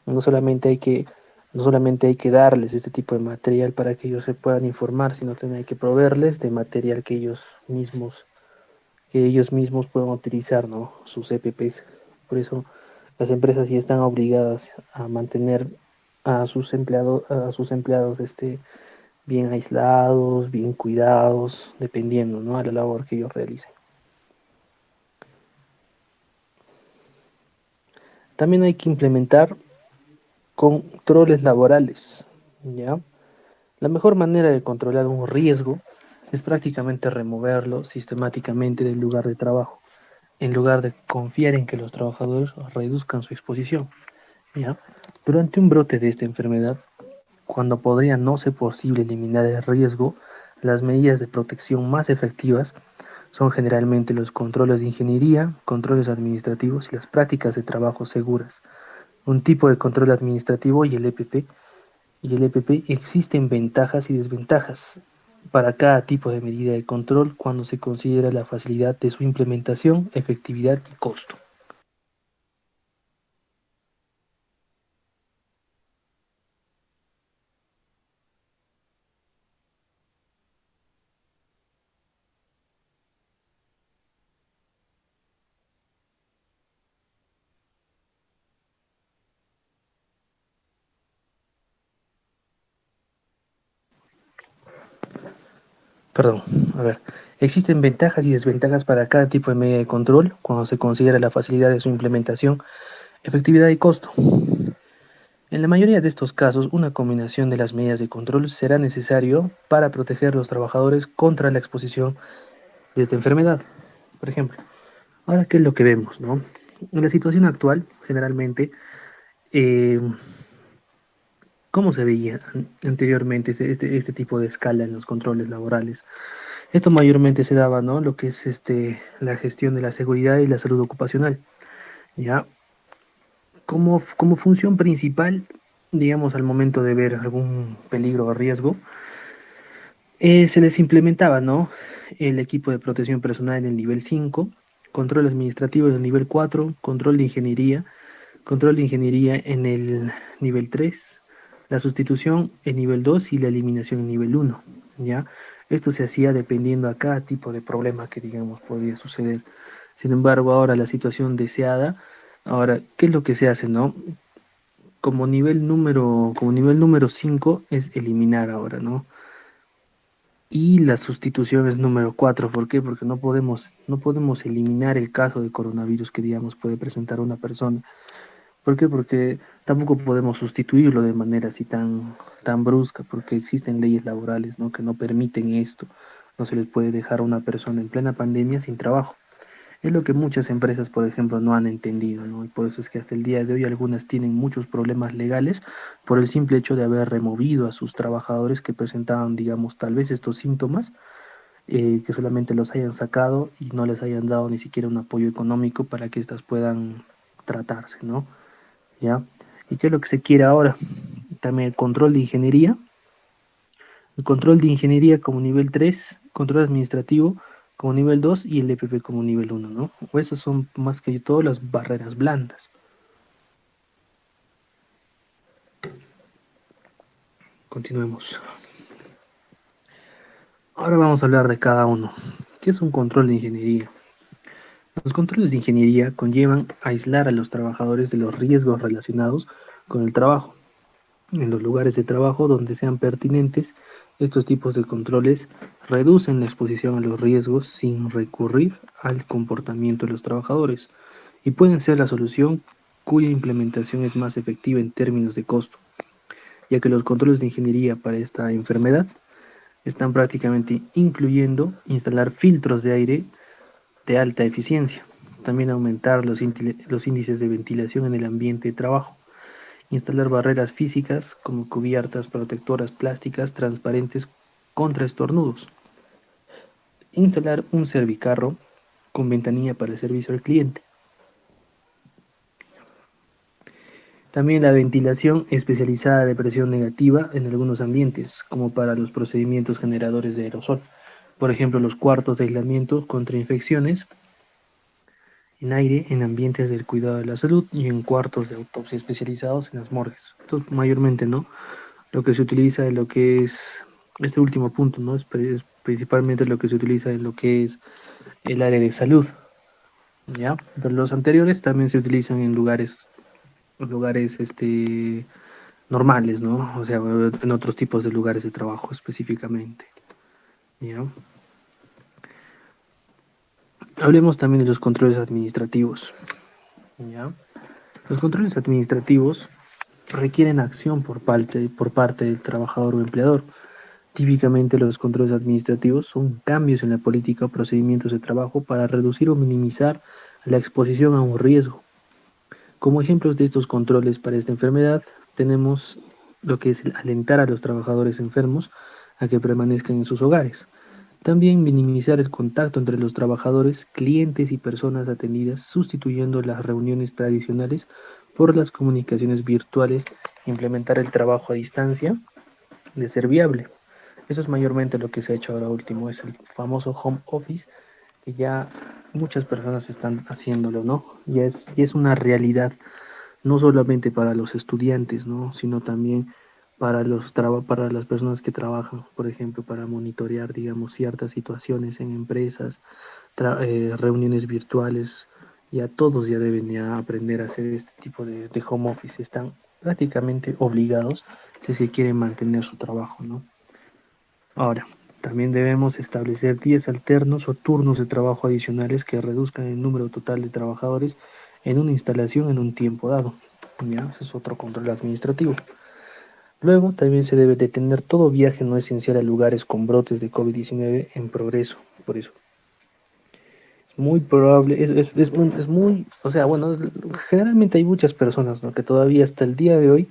No solamente hay que, no solamente hay que darles este tipo de material para que ellos se puedan informar, sino también hay que proveerles de material que ellos mismos puedan utilizar, ¿no? Sus EPPs. Por eso las empresas sí están obligadas a mantener a sus empleados bien aislados, bien cuidados, dependiendo, ¿no? A la labor que ellos realicen. También hay que implementar controles laborales, ¿ya? La mejor manera de controlar un riesgo es prácticamente removerlo sistemáticamente del lugar de trabajo, en lugar de confiar en que los trabajadores reduzcan su exposición, ¿ya? Durante un brote de esta enfermedad, cuando podría no ser posible eliminar el riesgo, las medidas de protección más efectivas son generalmente los controles de ingeniería, controles administrativos y las prácticas de trabajo seguras. Un tipo de control administrativo y el EPP existen ventajas y desventajas para cada tipo de medida de control cuando se considera la facilidad de su implementación, efectividad y costo. Perdón, a ver. Existen ventajas y desventajas para cada tipo de medida de control cuando se considera la facilidad de su implementación, efectividad y costo. En la mayoría de estos casos, una combinación de las medidas de control será necesario para proteger a los trabajadores contra la exposición de esta enfermedad. Por ejemplo, ahora, ¿qué es lo que vemos, no? En la situación actual, generalmente, eh, ¿cómo se veía anteriormente este tipo de escala en los controles laborales? Esto mayormente se daba, ¿no? Lo que es la gestión de la seguridad y la salud ocupacional, ¿ya? Como función principal, digamos, al momento de ver algún peligro o riesgo, se les implementaba, ¿no? El equipo de protección personal en el nivel 5, control administrativo en el nivel 4, control de ingeniería en el nivel 3, la sustitución en nivel 2 y la eliminación en nivel 1, ¿ya? Esto se hacía dependiendo a cada tipo de problema que, digamos, podía suceder. Sin embargo, ahora la situación deseada, ahora, ¿qué es lo que se hace, no? Como nivel número 5 es eliminar ahora, ¿no? Y la sustitución es número 4. ¿Por qué? Porque no podemos eliminar el caso de coronavirus que, digamos, puede presentar una persona. ¿Por qué? Porque tampoco podemos sustituirlo de manera así tan brusca, porque existen leyes laborales, ¿no? Que no permiten esto. No se les puede dejar a una persona en plena pandemia sin trabajo. Es lo que muchas empresas, por ejemplo, no han entendido, ¿no? Y por eso es que hasta el día de hoy algunas tienen muchos problemas legales por el simple hecho de haber removido a sus trabajadores que presentaban, digamos, tal vez estos síntomas, que solamente los hayan sacado y no les hayan dado ni siquiera un apoyo económico para que éstas puedan tratarse, ¿no? ¿Ya? ¿Y qué es lo que se quiere ahora? También el control de ingeniería como nivel 3, control administrativo como nivel 2 y el EPP como nivel 1, ¿no? O esos son más que todo las barreras blandas. Continuemos. Ahora vamos a hablar de cada uno. ¿Qué es un control de ingeniería? Los controles de ingeniería conllevan aislar a los trabajadores de los riesgos relacionados con el trabajo. En los lugares de trabajo donde sean pertinentes, estos tipos de controles reducen la exposición a los riesgos sin recurrir al comportamiento de los trabajadores y pueden ser la solución cuya implementación es más efectiva en términos de costo, ya que los controles de ingeniería para esta enfermedad están prácticamente incluyendo instalar filtros de aire de alta eficiencia, también aumentar los índices de ventilación en el ambiente de trabajo, instalar barreras físicas como cubiertas protectoras plásticas transparentes contra estornudos, instalar un servicarro con ventanilla para el servicio al cliente. También la ventilación especializada de presión negativa en algunos ambientes, como para los procedimientos generadores de aerosol. Por ejemplo, los cuartos de aislamiento contra infecciones en aire en ambientes del cuidado de la salud y en cuartos de autopsia especializados en las morgues. Esto mayormente, ¿no? Lo que se utiliza en lo que es este último punto, ¿no? Es principalmente lo que se utiliza en lo que es el área de salud, ¿ya? Pero los anteriores también se utilizan en lugares normales, ¿no? O sea, en otros tipos de lugares de trabajo específicamente, ¿ya? Hablemos también de los controles administrativos, ¿ya? Los controles administrativos requieren acción por parte del trabajador o empleador. Típicamente los controles administrativos son cambios en la política o procedimientos de trabajo para reducir o minimizar la exposición a un riesgo. Como ejemplos de estos controles para esta enfermedad, tenemos lo que es el alentar a los trabajadores enfermos a que permanezcan en sus hogares. También minimizar el contacto entre los trabajadores, clientes y personas atendidas, sustituyendo las reuniones tradicionales por las comunicaciones virtuales, implementar el trabajo a distancia de ser viable. Eso es mayormente lo que se ha hecho ahora último, es el famoso home office, que ya muchas personas están haciéndolo, ¿no? Ya es una realidad, no solamente para los estudiantes, ¿no? Sino también para las personas que trabajan, por ejemplo, para monitorear, digamos, ciertas situaciones en empresas, reuniones virtuales. Ya todos ya deben ya aprender a hacer este tipo de home office. Están prácticamente obligados si se quieren mantener su trabajo, ¿no? Ahora, también debemos establecer días alternos o turnos de trabajo adicionales que reduzcan el número total de trabajadores en una instalación en un tiempo dado. ¿Ya? Ese es otro control administrativo. Luego, también se debe detener todo viaje no esencial a lugares con brotes de COVID-19 en progreso. Por eso, es muy probable, es muy, o sea, bueno, generalmente hay muchas personas, ¿no?, que todavía hasta el día de hoy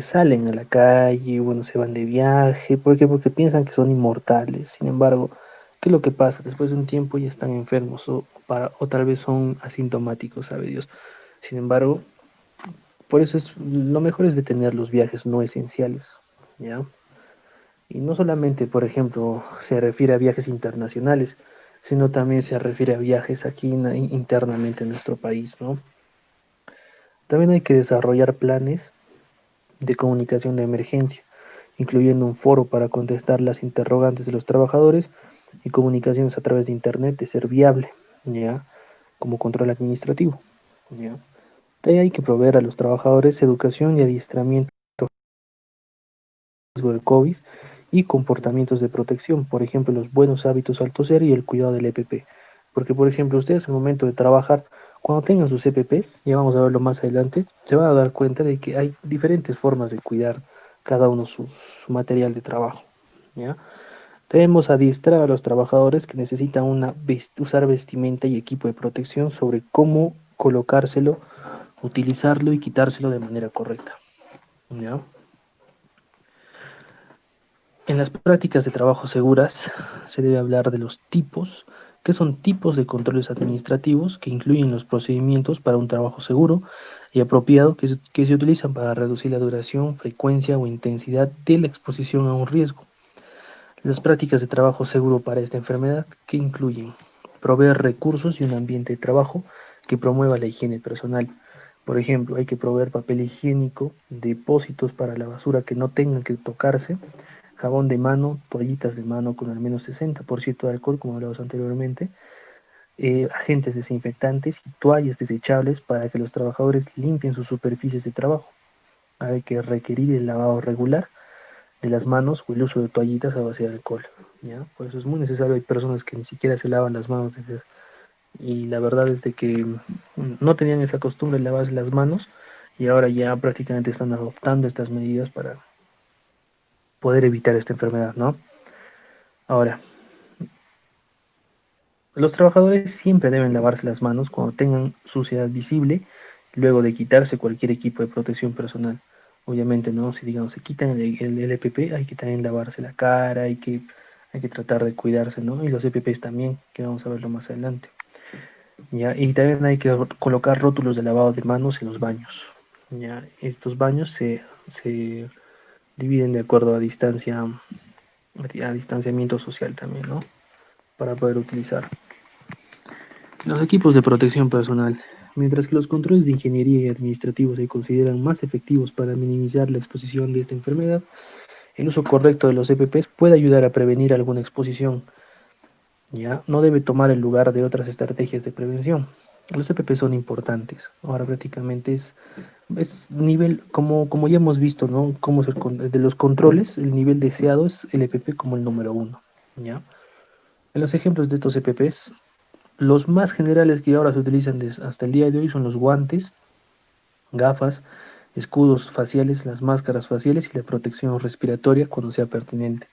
salen a la calle, bueno, se van de viaje, ¿por qué? Porque piensan que son inmortales. Sin embargo, ¿qué es lo que pasa? Después de un tiempo ya están enfermos o tal vez son asintomáticos, sabe Dios. Sin embargo, por eso lo mejor es detener los viajes no esenciales, ¿ya? Y no solamente, por ejemplo, se refiere a viajes internacionales, sino también se refiere a viajes aquí internamente en nuestro país, ¿no? También hay que desarrollar planes de comunicación de emergencia, incluyendo un foro para contestar las interrogantes de los trabajadores y comunicaciones a través de Internet de ser viable, ¿ya? Como control administrativo, ¿ya? De ahí hay que proveer a los trabajadores educación y adiestramiento del COVID y comportamientos de protección, por ejemplo, los buenos hábitos al toser y el cuidado del EPP. Porque, por ejemplo, ustedes al momento de trabajar, cuando tengan sus EPPs, ya vamos a verlo más adelante, se van a dar cuenta de que hay diferentes formas de cuidar cada uno su material de trabajo, ¿ya? Debemos adiestrar a los trabajadores que necesitan usar vestimenta y equipo de protección sobre cómo colocárselo, utilizarlo y quitárselo de manera correcta, ¿ya? En las prácticas de trabajo seguras se debe hablar de los tipos, que son tipos de controles administrativos que incluyen los procedimientos para un trabajo seguro y apropiado que se utilizan para reducir la duración, frecuencia o intensidad de la exposición a un riesgo. Las prácticas de trabajo seguro para esta enfermedad, que incluyen proveer recursos y un ambiente de trabajo que promueva la higiene personal. Por ejemplo, hay que proveer papel higiénico, depósitos para la basura que no tengan que tocarse, jabón de mano, toallitas de mano con al menos 60% de alcohol, como hablamos anteriormente, agentes desinfectantes y toallas desechables para que los trabajadores limpien sus superficies de trabajo. Hay que requerir el lavado regular de las manos o el uso de toallitas a base de alcohol, ¿ya? Por eso es muy necesario. Hay personas que ni siquiera se lavan las manos y la verdad es de que no tenían esa costumbre de lavarse las manos y ahora ya prácticamente están adoptando estas medidas para poder evitar esta enfermedad, ¿no? Ahora, los trabajadores siempre deben lavarse las manos cuando tengan suciedad visible, luego de quitarse cualquier equipo de protección personal. Obviamente, ¿no? Si digamos se quitan el EPP, hay que también lavarse la cara, hay que tratar de cuidarse, ¿no? Y los EPPs también, que vamos a verlo más adelante. ¿Ya? Y también hay que colocar rótulos de lavado de manos en los baños. ¿Ya? Estos baños se dividen de acuerdo a distanciamiento social también, ¿no? Para poder utilizar. Los equipos de protección personal. Mientras que los controles de ingeniería y administrativos se consideran más efectivos para minimizar la exposición de esta enfermedad, el uso correcto de los EPPs puede ayudar a prevenir alguna exposición. Ya no debe tomar el lugar de otras estrategias de prevención. Los EPPs son importantes. Ahora prácticamente es nivel, como ya hemos visto, ¿no? Como es de los controles, el nivel deseado es el EPP como el número uno. ¿Ya? En los ejemplos de estos EPPs, los más generales que ahora se utilizan hasta el día de hoy son los guantes, gafas, escudos faciales, las máscaras faciales y la protección respiratoria cuando sea pertinente.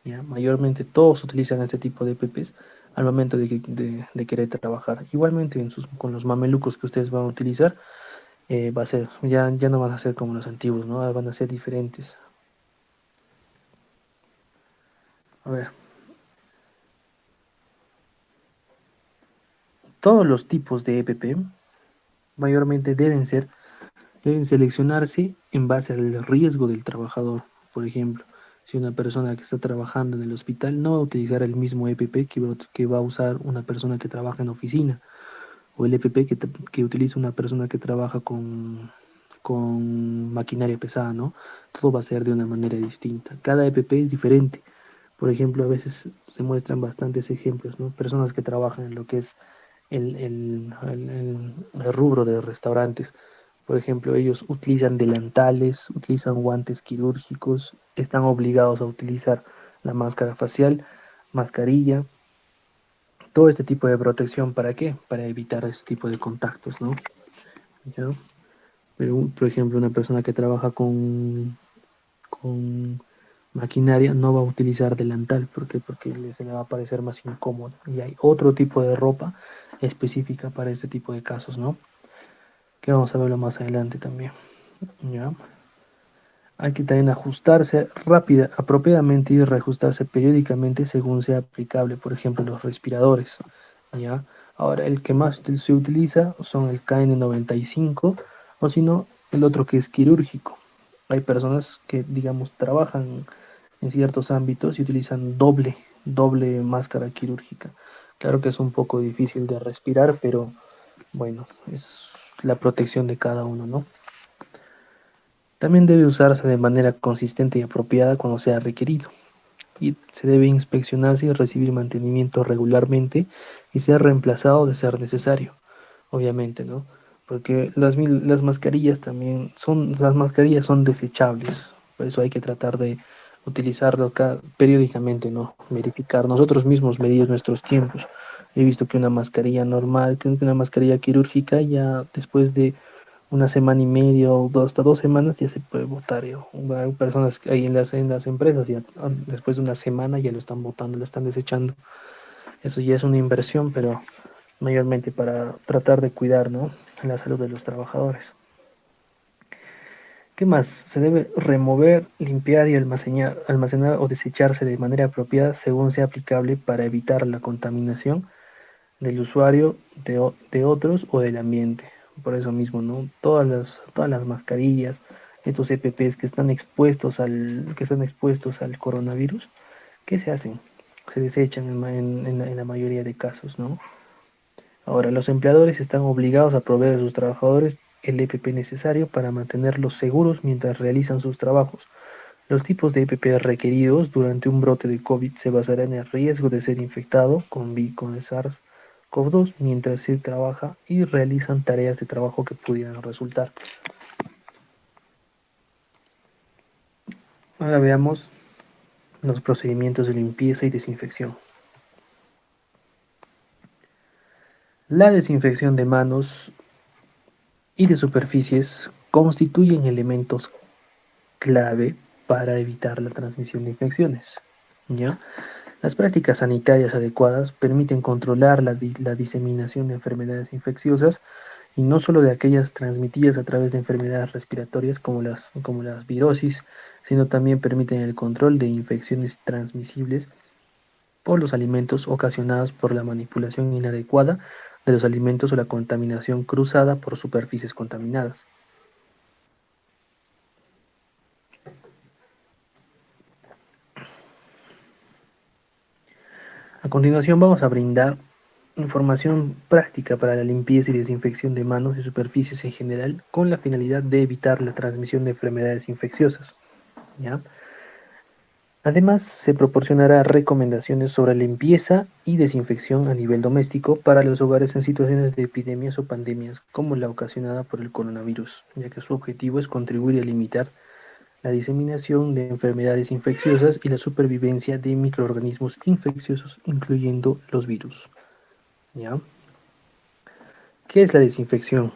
¿Ya? Mayormente todos utilizan este tipo de EPPs al momento de querer trabajar. Igualmente con los mamelucos que ustedes van a utilizar, va a ser, ya no van a ser como los antiguos, ¿no? Van a ser diferentes. A ver, todos los tipos de EPP mayormente deben seleccionarse en base al riesgo del trabajador. Por ejemplo, si una persona que está trabajando en el hospital no va a utilizar el mismo EPP que va a usar una persona que trabaja en oficina, o el EPP que utiliza una persona que trabaja con maquinaria pesada, ¿no? Todo va a ser de una manera distinta. Cada EPP es diferente. Por ejemplo, a veces se muestran bastantes ejemplos, ¿no? Personas que trabajan en lo que es el rubro de restaurantes. Por ejemplo, ellos utilizan delantales, utilizan guantes quirúrgicos, están obligados a utilizar la máscara facial, mascarilla, todo este tipo de protección. ¿Para qué? Para evitar este tipo de contactos, ¿no? ¿Ya? Pero, por ejemplo, una persona que trabaja con maquinaria no va a utilizar delantal. ¿Por qué? Porque se le va a parecer más incómodo. Y hay otro tipo de ropa específica para este tipo de casos, ¿no? Que vamos a verlo más adelante también. ¿Ya? Hay que también ajustarse rápida, apropiadamente y reajustarse periódicamente según sea aplicable, por ejemplo, los respiradores. ¿Ya? Ahora, el que más se utiliza son el KN95 o si no, el otro que es quirúrgico. Hay personas que, digamos, trabajan en ciertos ámbitos y utilizan doble máscara quirúrgica. Claro que es un poco difícil de respirar, pero bueno, es la protección de cada uno, ¿no? También debe usarse de manera consistente y apropiada cuando sea requerido, y se debe inspeccionarse y recibir mantenimiento regularmente y ser reemplazado de ser necesario, obviamente, ¿no? Porque las mascarillas las mascarillas son desechables, por eso hay que tratar de utilizarlo periódicamente, ¿no? Verificar, nosotros mismos medir nuestros tiempos. He visto que una mascarilla normal, que una mascarilla quirúrgica ya después de una semana y media o hasta 2 semanas ya se puede votar. Hay personas ahí en las empresas ya después de una semana ya lo están votando, lo están desechando. Eso ya es una inversión, pero mayormente para tratar de cuidar, ¿no?, la salud de los trabajadores. ¿Qué más? Se debe remover, limpiar y almacenar o desecharse de manera apropiada según sea aplicable para evitar la contaminación del usuario, de otros o del ambiente. Por eso mismo, ¿no? Todas las mascarillas, estos EPPs que están expuestos al coronavirus, ¿qué se hacen? Se desechan en la mayoría de casos, ¿no? Ahora, los empleadores están obligados a proveer a sus trabajadores el EPP necesario para mantenerlos seguros mientras realizan sus trabajos. Los tipos de EPP requeridos durante un brote de COVID se basarán en el riesgo de ser infectado con el SARS-CoV-2 mientras se trabaja y realizan tareas de trabajo que pudieran resultar. Ahora veamos los procedimientos de limpieza y desinfección. La desinfección de manos y de superficies constituyen elementos clave para evitar la transmisión de infecciones. ¿Ya? Las prácticas sanitarias adecuadas permiten controlar la diseminación de enfermedades infecciosas y no solo de aquellas transmitidas a través de enfermedades respiratorias como las virosis, sino también permiten el control de infecciones transmisibles por los alimentos ocasionados por la manipulación inadecuada de los alimentos o la contaminación cruzada por superficies contaminadas. A continuación vamos a brindar información práctica para la limpieza y desinfección de manos y superficies en general con la finalidad de evitar la transmisión de enfermedades infecciosas. ¿Ya? Además, se proporcionará recomendaciones sobre limpieza y desinfección a nivel doméstico para los hogares en situaciones de epidemias o pandemias como la ocasionada por el coronavirus, ya que su objetivo es contribuir a limitar la diseminación de enfermedades infecciosas y la supervivencia de microorganismos infecciosos, incluyendo los virus. ¿Ya? ¿Qué es la desinfección?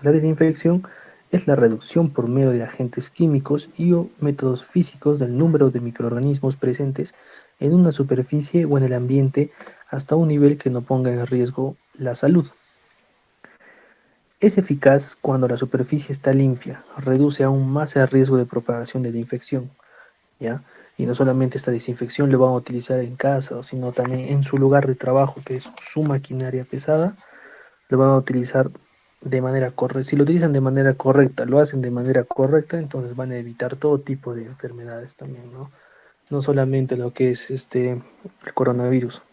La desinfección es la reducción por medio de agentes químicos y o métodos físicos del número de microorganismos presentes en una superficie o en el ambiente hasta un nivel que no ponga en riesgo la salud. Es eficaz cuando la superficie está limpia, reduce aún más el riesgo de propagación de la infección, ¿ya? Y no solamente esta desinfección lo van a utilizar en casa, sino también en su lugar de trabajo, que es su maquinaria pesada, lo van a utilizar de manera correcta. Si lo utilizan de manera correcta, lo hacen de manera correcta, entonces van a evitar todo tipo de enfermedades también, ¿no? No solamente lo que es el coronavirus.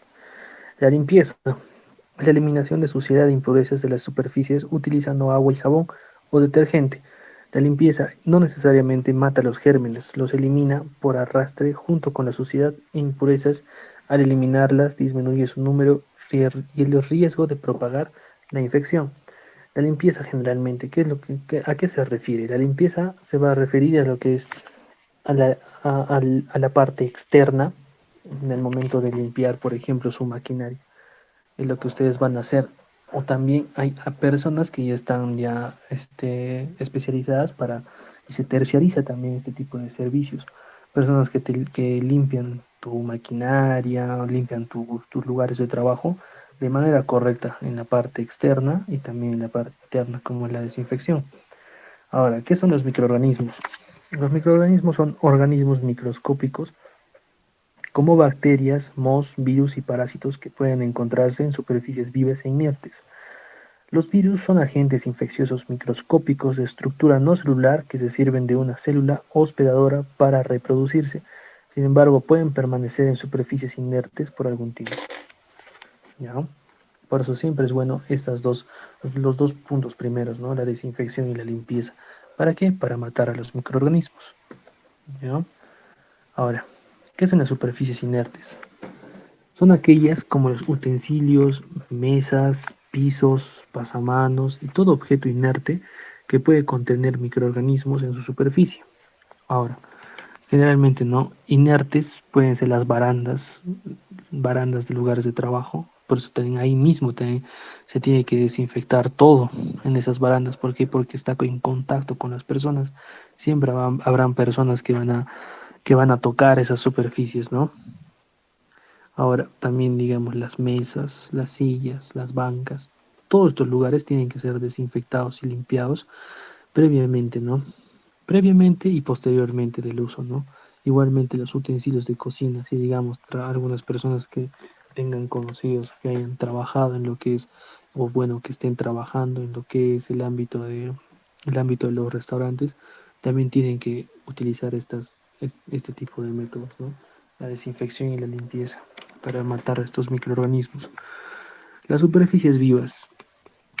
La limpieza, la eliminación de suciedad e impurezas de las superficies utilizando agua y jabón o detergente. La limpieza no necesariamente mata los gérmenes, los elimina por arrastre junto con la suciedad e impurezas. Al eliminarlas disminuye su número y el riesgo de propagar la infección. La limpieza generalmente, ¿a qué se refiere? La limpieza se va a referir a lo que es a la parte externa en el momento de limpiar, por ejemplo, su maquinaria. Es lo que ustedes van a hacer. O también hay a personas que ya están ya especializadas y se terciariza también este tipo de servicios. Personas que limpian tu maquinaria, limpian tus lugares de trabajo de manera correcta en la parte externa y también en la parte interna, como la desinfección. Ahora, ¿qué son los microorganismos? Los microorganismos son organismos microscópicos como bacterias, mohos, virus y parásitos que pueden encontrarse en superficies vivas e inertes. Los virus son agentes infecciosos microscópicos de estructura no celular que se sirven de una célula hospedadora para reproducirse. Sin embargo, pueden permanecer en superficies inertes por algún tiempo. ¿Ya? Por eso siempre es bueno los dos puntos primeros, ¿no? La desinfección y la limpieza. ¿Para qué? Para matar a los microorganismos. ¿Ya? Ahora, ¿qué son las superficies inertes? Son aquellas como los utensilios, mesas, pisos, pasamanos y todo objeto inerte que puede contener microorganismos en su superficie. Ahora, generalmente no inertes pueden ser las barandas de lugares de trabajo. Por eso también ahí mismo se tiene que desinfectar todo en esas barandas. ¿Por qué? Porque está en contacto con las personas. Siempre habrán personas que van a tocar esas superficies, ¿no? Ahora, también digamos las mesas, las sillas, las bancas, todos estos lugares tienen que ser desinfectados y limpiados previamente, ¿no? Previamente y posteriormente del uso, ¿no? Igualmente los utensilios de cocina, si digamos algunas personas que tengan conocidos que hayan trabajado en lo que es, o bueno, que estén trabajando en lo que es el ámbito de los restaurantes, también tienen que utilizar este tipo de métodos, ¿no? La desinfección y la limpieza para matar a estos microorganismos. Las superficies vivas.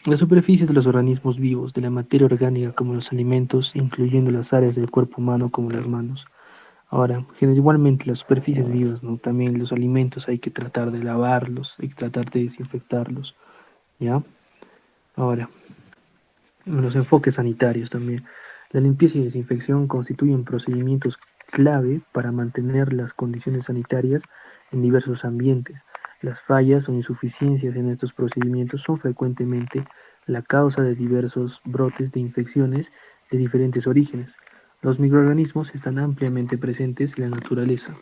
Las superficies de los organismos vivos, de la materia orgánica como los alimentos, incluyendo las áreas del cuerpo humano como las manos. Ahora, igualmente las superficies vivas, ¿no? También los alimentos hay que tratar de lavarlos, hay que tratar de desinfectarlos, ¿ya? Ahora, los enfoques sanitarios también. La limpieza y desinfección constituyen procedimientos clave para mantener las condiciones sanitarias en diversos ambientes. Las fallas o insuficiencias en estos procedimientos son frecuentemente la causa de diversos brotes de infecciones de diferentes orígenes. Los microorganismos están ampliamente presentes en la naturaleza,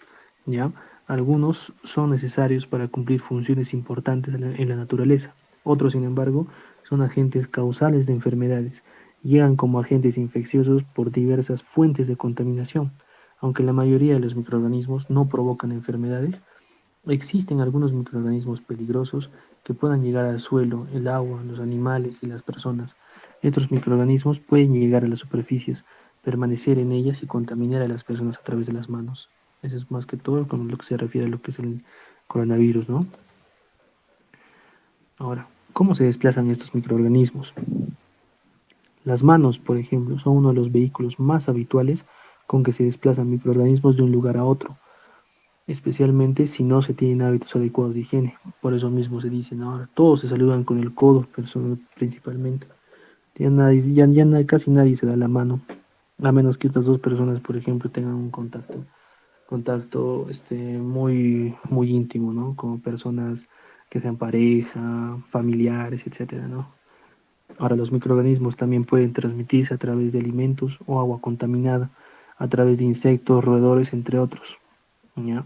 ¿ya? Algunos son necesarios para cumplir funciones importantes en la naturaleza. Otros, sin embargo, son agentes causales de enfermedades. Llegan como agentes infecciosos por diversas fuentes de contaminación. Aunque la mayoría de los microorganismos no provocan enfermedades, existen algunos microorganismos peligrosos que puedan llegar al suelo, el agua, los animales y las personas. Estos microorganismos pueden llegar a las superficies, permanecer en ellas y contaminar a las personas a través de las manos. Eso es más que todo con lo que se refiere a lo que es el coronavirus, ¿no? Ahora, ¿cómo se desplazan estos microorganismos? Las manos, por ejemplo, son uno de los vehículos más habituales con que se desplazan microorganismos de un lugar a otro, especialmente si no se tienen hábitos adecuados de higiene. Por eso mismo se dice, ¿no? Ahora todos se saludan con el codo, principalmente. Casi nadie se da la mano, a menos que estas dos personas, por ejemplo, tengan un contacto muy íntimo, ¿no? Como personas que sean pareja, familiares, etcétera, ¿no? Ahora, los microorganismos también pueden transmitirse a través de alimentos o agua contaminada, a través de insectos, roedores, entre otros. ¿Ya?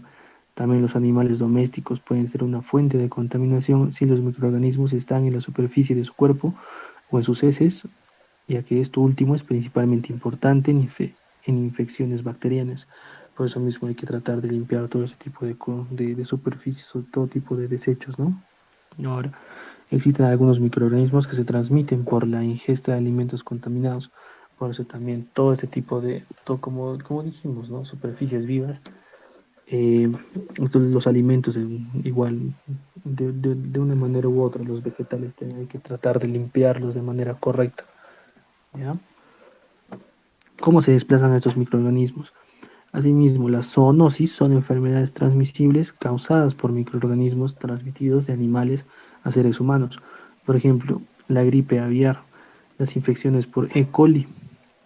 También los animales domésticos pueden ser una fuente de contaminación si los microorganismos están en la superficie de su cuerpo o en sus heces, ya que esto último es principalmente importante en infecciones bacterianas. Por eso mismo hay que tratar de limpiar todo ese tipo de superficies o todo tipo de desechos, ¿no? Ahora, existen algunos microorganismos que se transmiten por la ingesta de alimentos contaminados. Por eso también todo este tipo todo como dijimos, ¿no? Superficies vivas, eh, los alimentos igual, de una manera u otra, los vegetales hay que tratar de limpiarlos de manera correcta. ¿Ya? ¿Cómo se desplazan estos microorganismos? Asimismo, las zoonosis son enfermedades transmisibles causadas por microorganismos transmitidos de animales a seres humanos. Por ejemplo, la gripe aviar, las infecciones por E. coli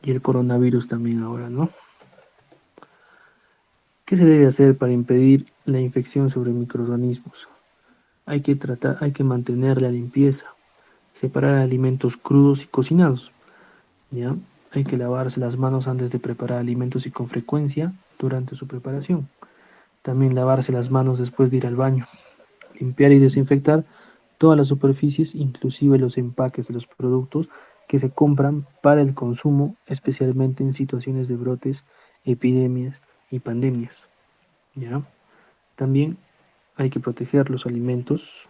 y el coronavirus también ahora, ¿no? ¿Qué se debe hacer para impedir la infección sobre microorganismos? Hay que mantener la limpieza, separar alimentos crudos y cocinados, ¿ya? Hay que lavarse las manos antes de preparar alimentos y con frecuencia durante su preparación. También lavarse las manos después de ir al baño. Limpiar y desinfectar todas las superficies, inclusive los empaques de los productos que se compran para el consumo, especialmente en situaciones de brotes, epidemias y pandemias. ¿Ya? También hay que proteger los alimentos.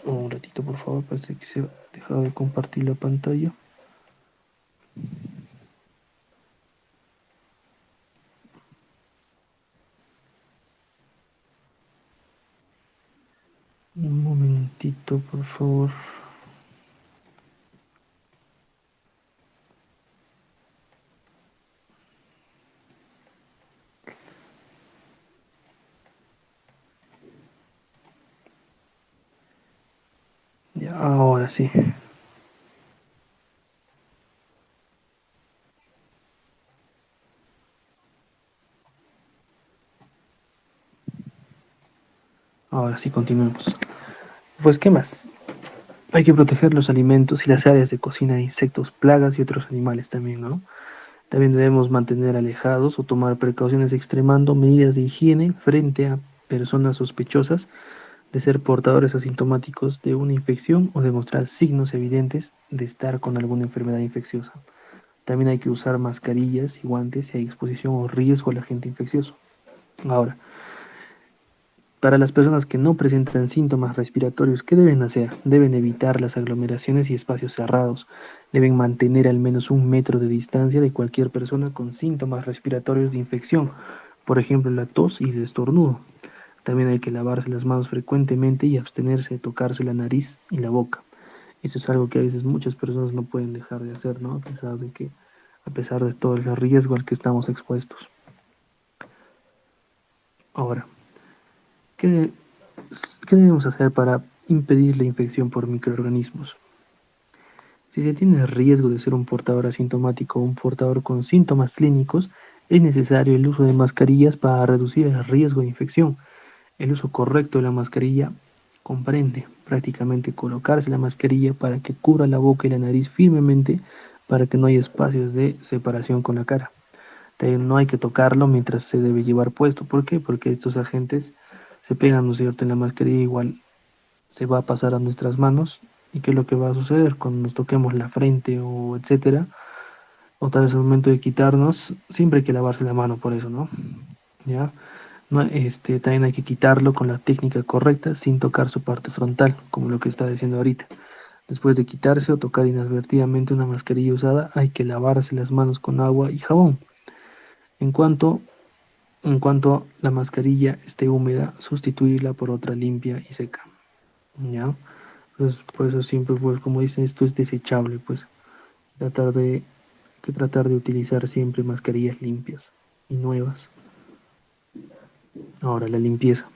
Un ratito, por favor, parece que se ha dejado de compartir la pantalla. Un momentito, por favor. Ya, ahora sí. Ahora sí, continuemos. Pues, ¿qué más? Hay que proteger los alimentos y las áreas de cocina de insectos, plagas y otros animales también, ¿no? También debemos mantener alejados o tomar precauciones extremando medidas de higiene frente a personas sospechosas de ser portadores asintomáticos de una infección o de mostrar signos evidentes de estar con alguna enfermedad infecciosa. También hay que usar mascarillas y guantes si hay exposición o riesgo al agente infeccioso. Ahora, para las personas que no presentan síntomas respiratorios, ¿qué deben hacer? Deben evitar las aglomeraciones y espacios cerrados. Deben mantener al menos 1 metro de distancia de cualquier persona con síntomas respiratorios de infección, por ejemplo, la tos y el estornudo. También hay que lavarse las manos frecuentemente y abstenerse de tocarse la nariz y la boca. Eso es algo que a veces muchas personas no pueden dejar de hacer, ¿no? A pesar de todo el riesgo al que estamos expuestos. Ahora, ¿qué, ¿qué debemos hacer para impedir la infección por microorganismos? Si se tiene el riesgo de ser un portador asintomático o un portador con síntomas clínicos, es necesario el uso de mascarillas para reducir el riesgo de infección. El uso correcto de la mascarilla comprende prácticamente colocarse la mascarilla para que cubra la boca y la nariz firmemente para que no haya espacios de separación con la cara. No hay que tocarlo mientras se debe llevar puesto. ¿Por qué? Porque estos agentes se pegan, ¿no es cierto?, en la mascarilla, igual se va a pasar a nuestras manos. ¿Y qué es lo que va a suceder cuando nos toquemos la frente o etcétera? O tal vez al momento de quitarnos, siempre hay que lavarse la mano por eso, ¿no? ¿Ya? No, también hay que quitarlo con la técnica correcta sin tocar su parte frontal, como lo que está diciendo ahorita. Después de quitarse o tocar inadvertidamente una mascarilla usada, hay que lavarse las manos con agua y jabón. En cuanto, en cuanto la mascarilla esté húmeda, sustituirla por otra limpia y seca. ¿Ya? Entonces, por eso siempre, pues, como dicen, esto es desechable, pues. Tratar de, que tratar de utilizar siempre mascarillas limpias y nuevas. Ahora, la limpieza.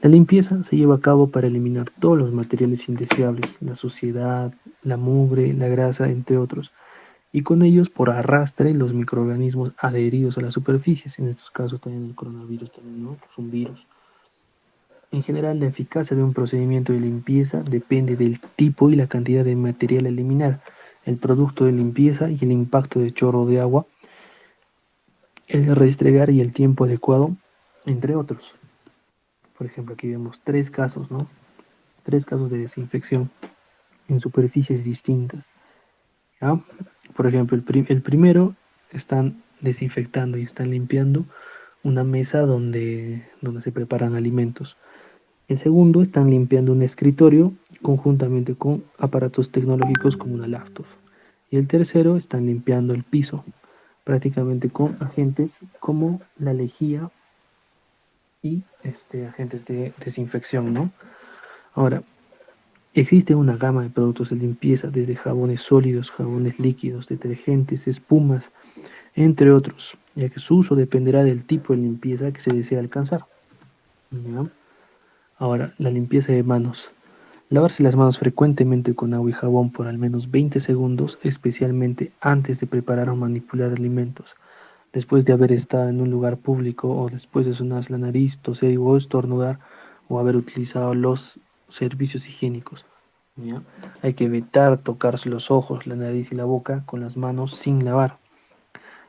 La limpieza se lleva a cabo para eliminar todos los materiales indeseables, la suciedad, la mugre, la grasa, entre otros, y con ellos por arrastre los microorganismos adheridos a las superficies, en estos casos también el coronavirus también, ¿no? Es un virus. En general, la eficacia de un procedimiento de limpieza depende del tipo y la cantidad de material a eliminar, el producto de limpieza y el impacto de chorro de agua, el restregar y el tiempo adecuado, entre otros. Por ejemplo, aquí vemos tres casos, ¿no? Tres casos de desinfección en superficies distintas. ¿Ya? Por ejemplo, el primero están desinfectando y están limpiando una mesa donde se preparan alimentos. El segundo están limpiando un escritorio conjuntamente con aparatos tecnológicos como una laptop. Y el tercero están limpiando el piso, prácticamente con agentes como la lejía y agentes de desinfección, ¿no? Ahora, existe una gama de productos de limpieza, desde jabones sólidos, jabones líquidos, detergentes, espumas, entre otros, ya que su uso dependerá del tipo de limpieza que se desea alcanzar. ¿Ya? Ahora, la limpieza de manos. Lavarse las manos frecuentemente con agua y jabón por al menos 20 segundos, especialmente antes de preparar o manipular alimentos, después de haber estado en un lugar público o después de sonarse la nariz, toser o estornudar o haber utilizado los servicios higiénicos. ¿Ya? Hay que evitar tocarse los ojos, la nariz y la boca con las manos sin lavar.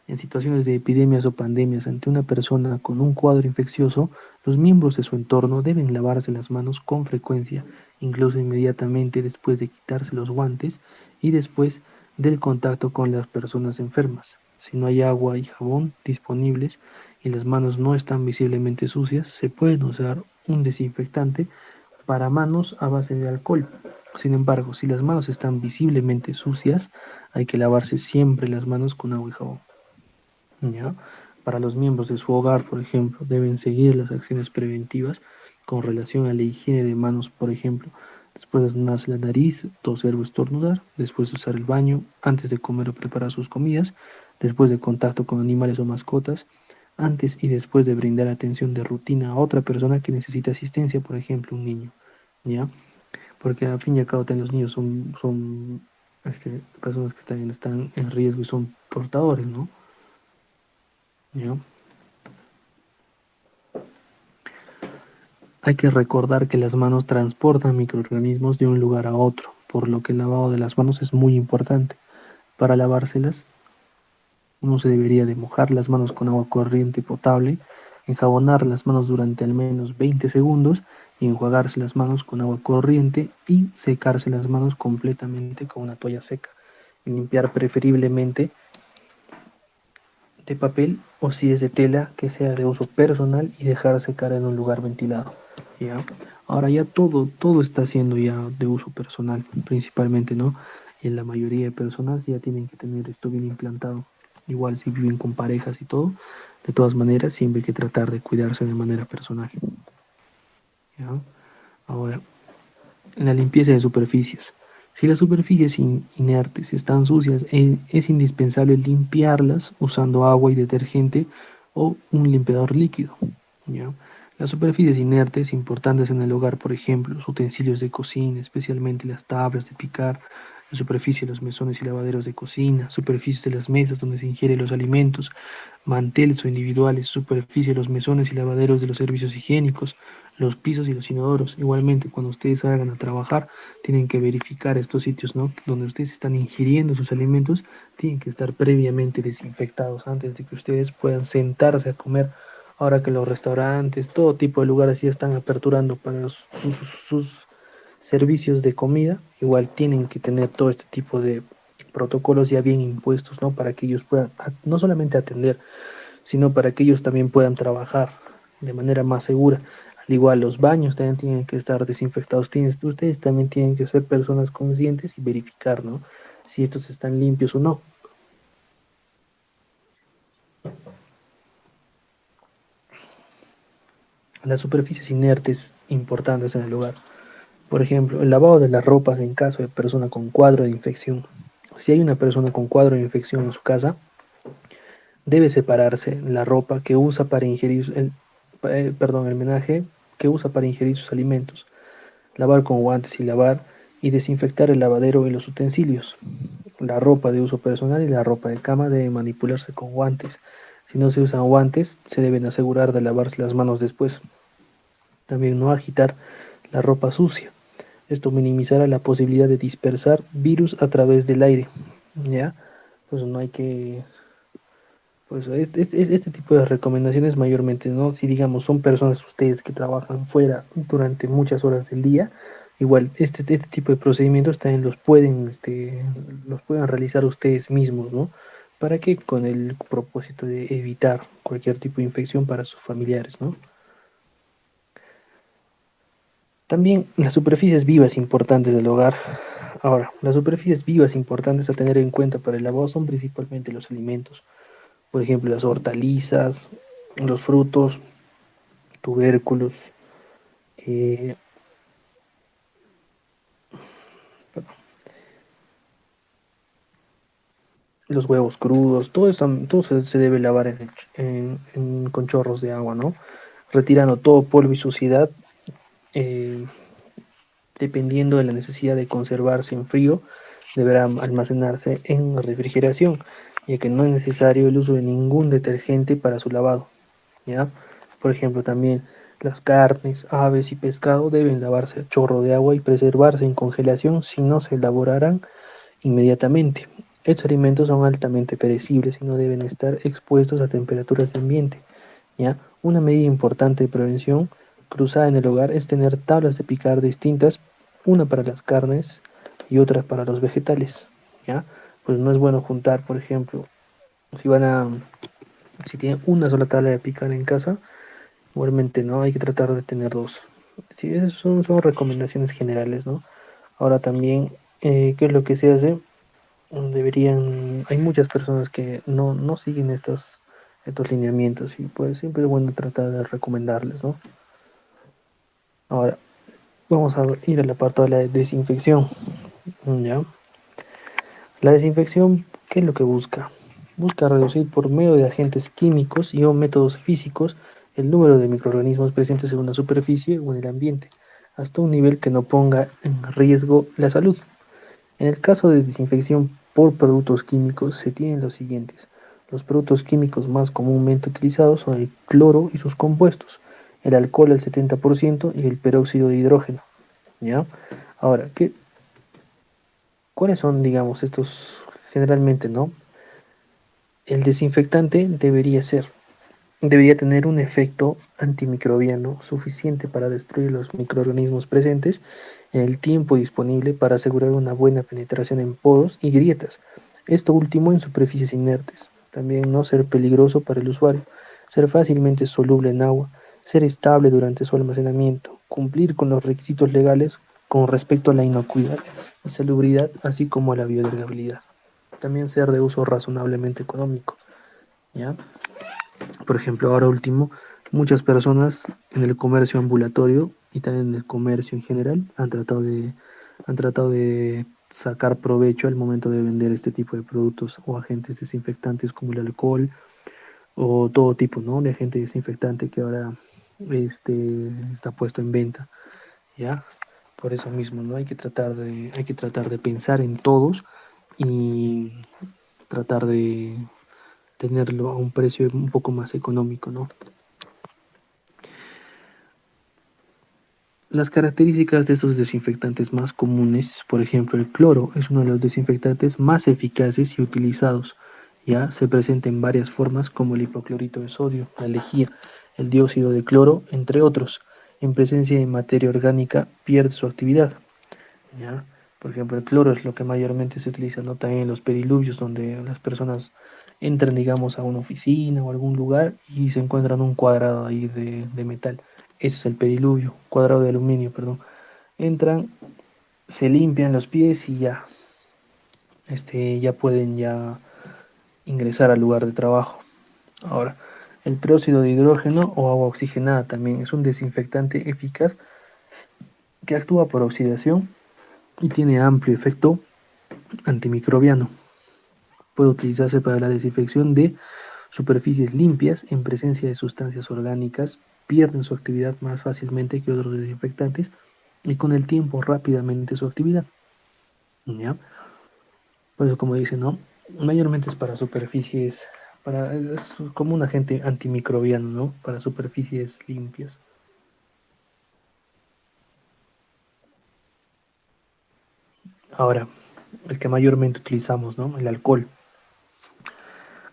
En situaciones de epidemias o pandemias ante una persona con un cuadro infeccioso, los miembros de su entorno deben lavarse las manos con frecuencia, incluso inmediatamente después de quitarse los guantes y después del contacto con las personas enfermas. Si no hay agua y jabón disponibles y las manos no están visiblemente sucias, se puede usar un desinfectante para manos a base de alcohol. Sin embargo, si las manos están visiblemente sucias, hay que lavarse siempre las manos con agua y jabón. ¿Ya? Para los miembros de su hogar, por ejemplo, deben seguir las acciones preventivas con relación a la higiene de manos, por ejemplo, después de sonarse la nariz, toser o estornudar, después de usar el baño, antes de comer o preparar sus comidas, después de contacto con animales o mascotas, antes y después de brindar atención de rutina a otra persona que necesita asistencia, por ejemplo, un niño, ¿ya? Porque al fin y al cabo también los niños son personas que están en riesgo y son portadores, ¿no? ¿Ya? Hay que recordar que las manos transportan microorganismos de un lugar a otro, por lo que el lavado de las manos es muy importante. Para lavárselas, uno se debería de mojar las manos con agua corriente potable, enjabonar las manos durante al menos 20 segundos y enjuagarse las manos con agua corriente y secarse las manos completamente con una toalla seca. Y limpiar preferiblemente de papel o si es de tela que sea de uso personal y dejar secar en un lugar ventilado. ¿Ya? Ahora ya todo está siendo ya de uso personal, principalmente, ¿no? Y la mayoría de personas ya tienen que tener esto bien implantado. Igual si viven con parejas y todo, de todas maneras siempre hay que tratar de cuidarse de manera personal. ¿Ya? Ahora, la limpieza de superficies. Si las superficies inertes están sucias, es indispensable limpiarlas usando agua y detergente o un limpiador líquido. ¿Ya? Las superficies inertes importantes en el hogar, por ejemplo, los utensilios de cocina, especialmente las tablas de picar, la superficie de los mesones y lavaderos de cocina, superficies de las mesas donde se ingieren los alimentos, manteles o individuales, superficie de los mesones y lavaderos de los servicios higiénicos, los pisos y los inodoros. Igualmente, cuando ustedes salgan a trabajar, tienen que verificar estos sitios, ¿no? Donde ustedes están ingiriendo sus alimentos, tienen que estar previamente desinfectados antes de que ustedes puedan sentarse a comer. Ahora que los restaurantes, todo tipo de lugares ya están aperturando para sus servicios de comida, igual tienen que tener todo este tipo de protocolos ya bien impuestos, ¿no? Para que ellos puedan no solamente atender, sino para que ellos también puedan trabajar de manera más segura. Al igual, los baños también tienen que estar desinfectados. Ustedes también tienen que ser personas conscientes y verificar, ¿no? Si estos están limpios o no. Las superficies inertes importantes en el hogar. Por ejemplo, el lavado de las ropas en caso de persona con cuadro de infección. Si hay una persona con cuadro de infección en su casa, debe separarse la ropa que usa para ingerir el menaje que usa para ingerir sus alimentos, lavar con guantes y lavar y desinfectar el lavadero y los utensilios. La ropa de uso personal y la ropa de cama debe manipularse con guantes. Si no se usan guantes, se deben asegurar de lavarse las manos después. También no agitar la ropa sucia. Esto minimizará la posibilidad de dispersar virus a través del aire. ¿Ya? Pues no hay que... Pues este tipo de recomendaciones mayormente, ¿no? Si digamos son personas ustedes que trabajan fuera durante muchas horas del día, igual este tipo de procedimientos también los pueden realizar ustedes mismos, ¿no? Para que con el propósito de evitar cualquier tipo de infección para sus familiares, ¿no? También las superficies vivas importantes del hogar. Ahora, las superficies vivas importantes a tener en cuenta para el lavado son principalmente los alimentos, por ejemplo, las hortalizas, los frutos, tubérculos, eh, los huevos crudos, todo se debe lavar con chorros de agua, ¿no? Retirando todo polvo y suciedad, eh, dependiendo de la necesidad de conservarse en frío, deberá almacenarse en refrigeración, ya que no es necesario el uso de ningún detergente para su lavado, ¿ya? Por ejemplo, también las carnes, aves y pescado deben lavarse a chorro de agua y preservarse en congelación si no se elaborarán inmediatamente. Estos alimentos son altamente perecibles y no deben estar expuestos a temperaturas de ambiente. ¿Ya? Una medida importante de prevención cruzada en el hogar es tener tablas de picar distintas, una para las carnes y otra para los vegetales. ¿Ya? Pues no es bueno juntar, por ejemplo, si van a, si tienen una sola tabla de picar en casa, igualmente no hay que tratar de tener dos. Sí, esas son recomendaciones generales, ¿no? Ahora también, ¿qué es lo que se hace? Hay muchas personas que no siguen estos lineamientos y pues siempre es bueno tratar de recomendarles, ¿no? Ahora, vamos a ir a la parte de la desinfección, ¿ya? La desinfección, ¿qué es lo que busca? Busca reducir por medio de agentes químicos y o métodos físicos el número de microorganismos presentes en una superficie o en el ambiente, hasta un nivel que no ponga en riesgo la salud. En el caso de desinfección por productos químicos se tienen los siguientes. Los productos químicos más comúnmente utilizados son el cloro y sus compuestos, el alcohol al 70% y el peróxido de hidrógeno. ¿Ya? Ahora, ¿cuáles son, digamos, estos generalmente, no? El desinfectante debería tener un efecto antimicrobiano suficiente para destruir los microorganismos presentes en el tiempo disponible para asegurar una buena penetración en poros y grietas. Esto último en superficies inertes. También no ser peligroso para el usuario, ser fácilmente soluble en agua, ser estable durante su almacenamiento, cumplir con los requisitos legales con respecto a la inocuidad y salubridad, así como a la biodegradabilidad. También ser de uso razonablemente económico, ¿ya? Por ejemplo, ahora último, muchas personas en el comercio ambulatorio y también en el comercio en general han tratado de sacar provecho al momento de vender este tipo de productos o agentes desinfectantes como el alcohol o todo tipo, ¿no? De agente desinfectante que ahora está puesto en venta, ¿ya? Por eso mismo, ¿no? Hay que tratar de pensar en todos y tratar de tenerlo a un precio un poco más económico, ¿no? Las características de estos desinfectantes más comunes, por ejemplo, el cloro es uno de los desinfectantes más eficaces y utilizados. Ya se presenta en varias formas como el hipoclorito de sodio, la lejía, el dióxido de cloro, entre otros. En presencia de materia orgánica pierde su actividad. ¿Ya? Por ejemplo, el cloro es lo que mayormente se utiliza, ¿no? También en los pediluvios, donde las personas entran, digamos, a una oficina o algún lugar y se encuentran un cuadrado ahí de metal. Ese es el pediluvio, cuadrado de aluminio, perdón. Entran, se limpian los pies y ya pueden ya ingresar al lugar de trabajo. Ahora, el peróxido de hidrógeno o agua oxigenada también es un desinfectante eficaz que actúa por oxidación y tiene amplio efecto antimicrobiano. Puede utilizarse para la desinfección de superficies limpias en presencia de sustancias orgánicas, pierden su actividad más fácilmente que otros desinfectantes y con el tiempo rápidamente su actividad. ¿Ya? Por eso, como dice, ¿no? Mayormente es para superficies, es como un agente antimicrobiano, ¿no? Para superficies limpias. Ahora, el que mayormente utilizamos, ¿no? El alcohol.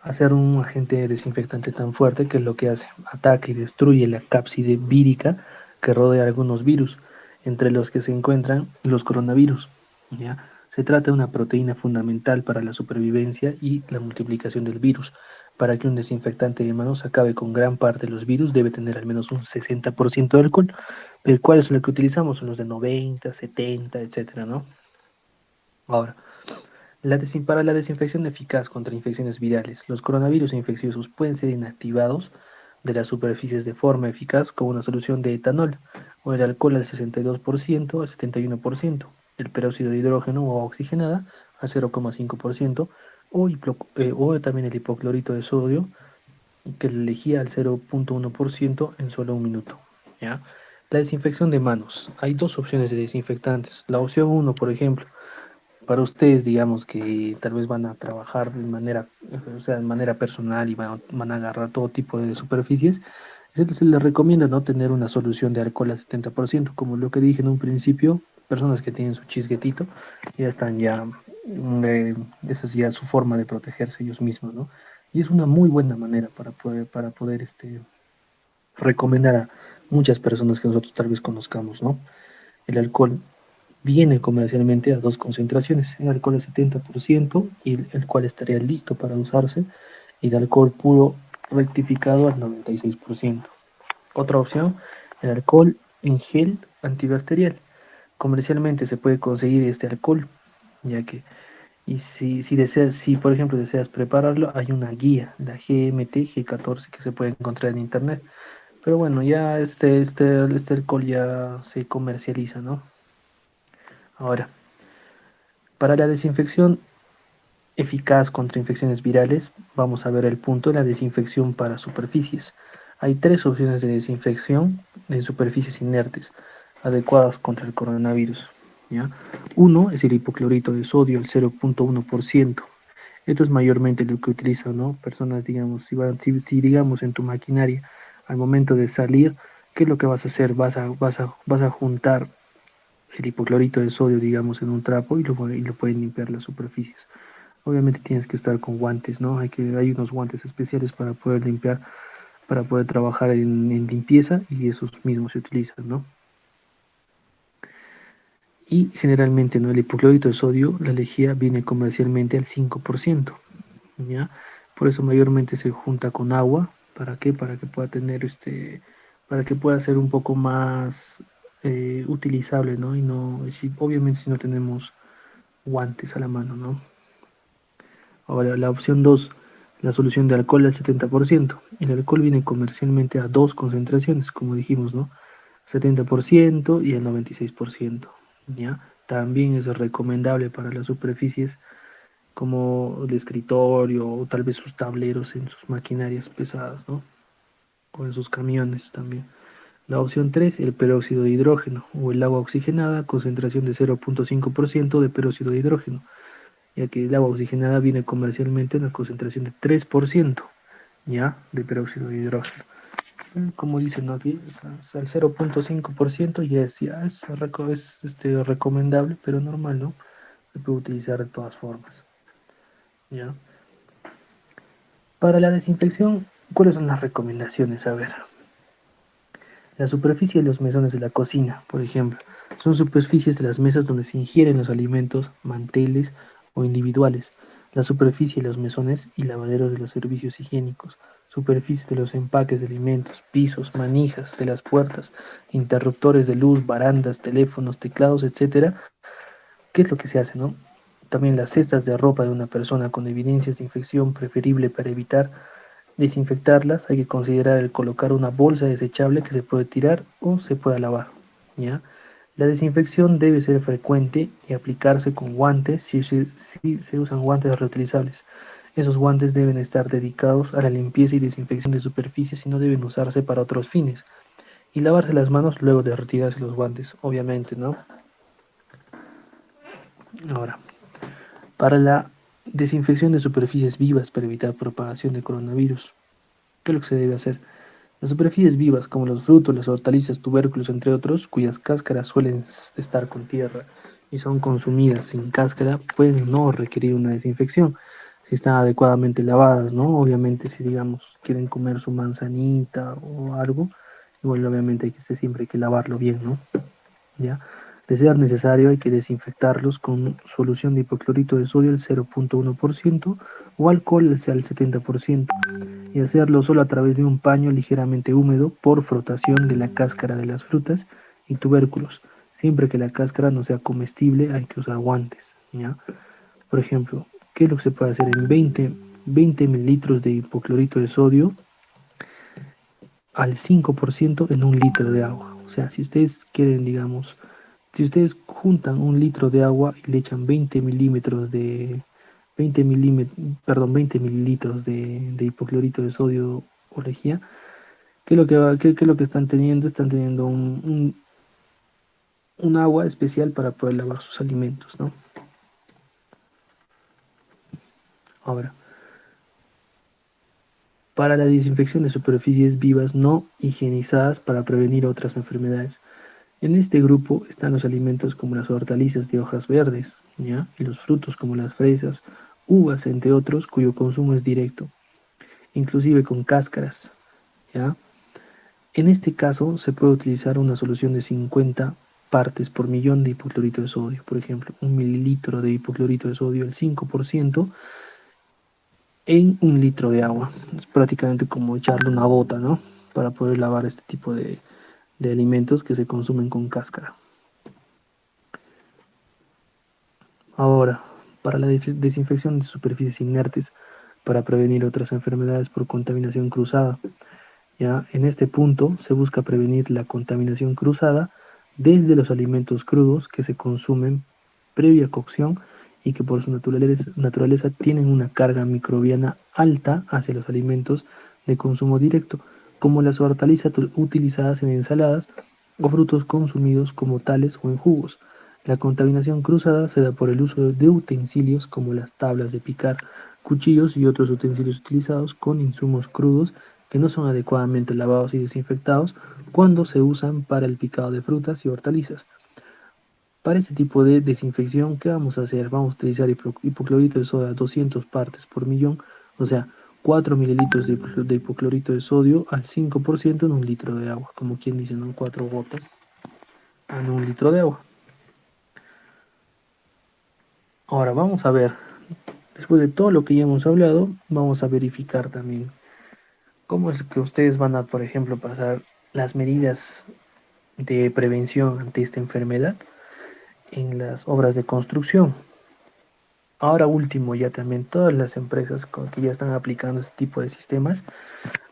Hacer un agente desinfectante tan fuerte que es lo que hace, ataca y destruye la cápside vírica que rodea algunos virus, entre los que se encuentran los coronavirus. ¿Ya? Se trata de una proteína fundamental para la supervivencia y la multiplicación del virus. Para que un desinfectante de manos acabe con gran parte de los virus, debe tener al menos un 60% de alcohol. Pero ¿cuáles son los que utilizamos? Son los de 90, 70, etcétera, ¿no? Ahora, para la desinfección eficaz contra infecciones virales, los coronavirus infecciosos pueden ser inactivados de las superficies de forma eficaz con una solución de etanol o el alcohol al 62% al 71%, el peróxido de hidrógeno o oxigenada al 0,5% o también el hipoclorito de sodio que le elegía al 0,1% en solo un minuto. ¿Ya? La desinfección de manos. Hay dos opciones de desinfectantes. La opción uno, por ejemplo, para ustedes, digamos que tal vez van a trabajar de manera, o sea, de manera personal y van a agarrar todo tipo de superficies, se les recomienda no tener una solución de alcohol al 70%, como lo que dije en un principio, personas que tienen su chisguetito ya están ya, esa es ya su forma de protegerse ellos mismos, ¿no? Y es una muy buena manera para poder recomendar a muchas personas que nosotros tal vez conozcamos, ¿no? El alcohol viene comercialmente a dos concentraciones, el alcohol al 70% y el cual estaría listo para usarse, y el alcohol puro rectificado al 96%. Otra opción, el alcohol en gel antibacterial. Comercialmente se puede conseguir este alcohol, ya que, y si por ejemplo deseas prepararlo, hay una guía, la GMT G14, que se puede encontrar en internet. Pero bueno, ya este alcohol ya se comercializa, ¿no? Ahora, para la desinfección eficaz contra infecciones virales, vamos a ver el punto de la desinfección para superficies. Hay tres opciones de desinfección en superficies inertes, adecuadas contra el coronavirus. ¿Ya? Uno es el hipoclorito de sodio, el 0,1%. Esto es mayormente lo que utilizan, ¿no? Personas, digamos, si digamos en tu maquinaria, al momento de salir, ¿qué es lo que vas a hacer? Vas a juntar el hipoclorito de sodio, digamos, en un trapo y lo pueden limpiar las superficies. Obviamente tienes que estar con guantes, ¿no? Hay unos guantes especiales para poder limpiar, para poder trabajar en limpieza y esos mismos se utilizan, ¿no? Y generalmente, ¿no? El hipoclorito de sodio, la lejía viene comercialmente al 5%, ¿ya? Por eso mayormente se junta con agua. ¿Para qué? Para que pueda tener para que pueda ser un poco más utilizable, ¿no? Y obviamente si no tenemos guantes a la mano, ¿no? Ahora, la opción 2, la solución de alcohol al 70%. El alcohol viene comercialmente a dos concentraciones, como dijimos, ¿no? 70% y el 96%, ¿ya? También es recomendable para las superficies como el escritorio o tal vez sus tableros en sus maquinarias pesadas, ¿no? O en sus camiones también. La opción 3, el peróxido de hidrógeno o el agua oxigenada, concentración de 0,5% de peróxido de hidrógeno, ya que el agua oxigenada viene comercialmente en una concentración de 3%, ¿ya? De peróxido de hidrógeno. Como dicen, ¿no? Aquí es al 0,5% es recomendable, pero normal, ¿no? Se puede utilizar de todas formas, ¿ya? Para la desinfección, ¿cuáles son las recomendaciones? A ver, la superficie de los mesones de la cocina, por ejemplo, son superficies de las mesas donde se ingieren los alimentos, manteles o individuales. La superficie de los mesones y lavaderos de los servicios higiénicos, superficies de los empaques de alimentos, pisos, manijas de las puertas, interruptores de luz, barandas, teléfonos, teclados, etcétera. ¿Qué es lo que se hace, no? También las cestas de ropa de una persona con evidencias de infección, preferible para evitar desinfectarlas, hay que considerar el colocar una bolsa desechable que se puede tirar o se pueda lavar, ¿ya? La desinfección debe ser frecuente y aplicarse con guantes si se usan guantes reutilizables. Esos guantes deben estar dedicados a la limpieza y desinfección de superficies y no deben usarse para otros fines. Y lavarse las manos luego de retirarse los guantes, obviamente, ¿no? Ahora, para la desinfección de superficies vivas para evitar propagación de coronavirus, ¿qué es lo que se debe hacer? Las superficies vivas, como los frutos, las hortalizas, tubérculos, entre otros, cuyas cáscaras suelen estar con tierra y son consumidas sin cáscara, pueden no requerir una desinfección si están adecuadamente lavadas, ¿no? Obviamente si, digamos, quieren comer su manzanita o algo, igual obviamente siempre hay que lavarlo bien, ¿no? ¿Ya? De ser necesario, hay que desinfectarlos con solución de hipoclorito de sodio al 0,1% o alcohol al 70%, y hacerlo solo a través de un paño ligeramente húmedo por frotación de la cáscara de las frutas y tubérculos. Siempre que la cáscara no sea comestible, hay que usar guantes, ¿ya? Por ejemplo, ¿qué es lo que se puede hacer en 20 mililitros de hipoclorito de sodio al 5% en un litro de agua? O sea, si ustedes quieren, digamos, si ustedes juntan un litro de agua y le echan 20 mililitros de hipoclorito de sodio o lejía, ¿qué es lo que están teniendo? Están teniendo un agua especial para poder lavar sus alimentos, ¿no? Ahora, para la desinfección de superficies vivas no higienizadas para prevenir otras enfermedades. En este grupo están los alimentos como las hortalizas de hojas verdes, ¿ya? Y los frutos como las fresas, uvas, entre otros, cuyo consumo es directo, inclusive con cáscaras, ¿ya? En este caso se puede utilizar una solución de 50 partes por millón de hipoclorito de sodio. Por ejemplo, un mililitro de hipoclorito de sodio, el 5%, en un litro de agua. Es prácticamente como echarle una gota, ¿no? Para poder lavar este tipo de alimentos que se consumen con cáscara. Ahora, para la desinfección de superficies inertes, para prevenir otras enfermedades por contaminación cruzada. ¿Ya? En este punto se busca prevenir la contaminación cruzada desde los alimentos crudos que se consumen previa cocción y que por su naturaleza tienen una carga microbiana alta hacia los alimentos de consumo directo, como las hortalizas utilizadas en ensaladas o frutos consumidos como tales o en jugos. La contaminación cruzada se da por el uso de utensilios como las tablas de picar, cuchillos y otros utensilios utilizados con insumos crudos que no son adecuadamente lavados y desinfectados cuando se usan para el picado de frutas y hortalizas. Para este tipo de desinfección, ¿qué vamos a hacer? Vamos a utilizar hipoclorito de sodio a 200 partes por millón, o sea, 4 mililitros de hipoclorito de sodio al 5% en un litro de agua, como quien dice, ¿no? 4 gotas en un litro de agua. Ahora vamos a ver, después de todo lo que ya hemos hablado, vamos a verificar también cómo es que ustedes van a, por ejemplo, pasar las medidas de prevención ante esta enfermedad en las obras de construcción. Ahora último, ya también todas las empresas que ya están aplicando este tipo de sistemas,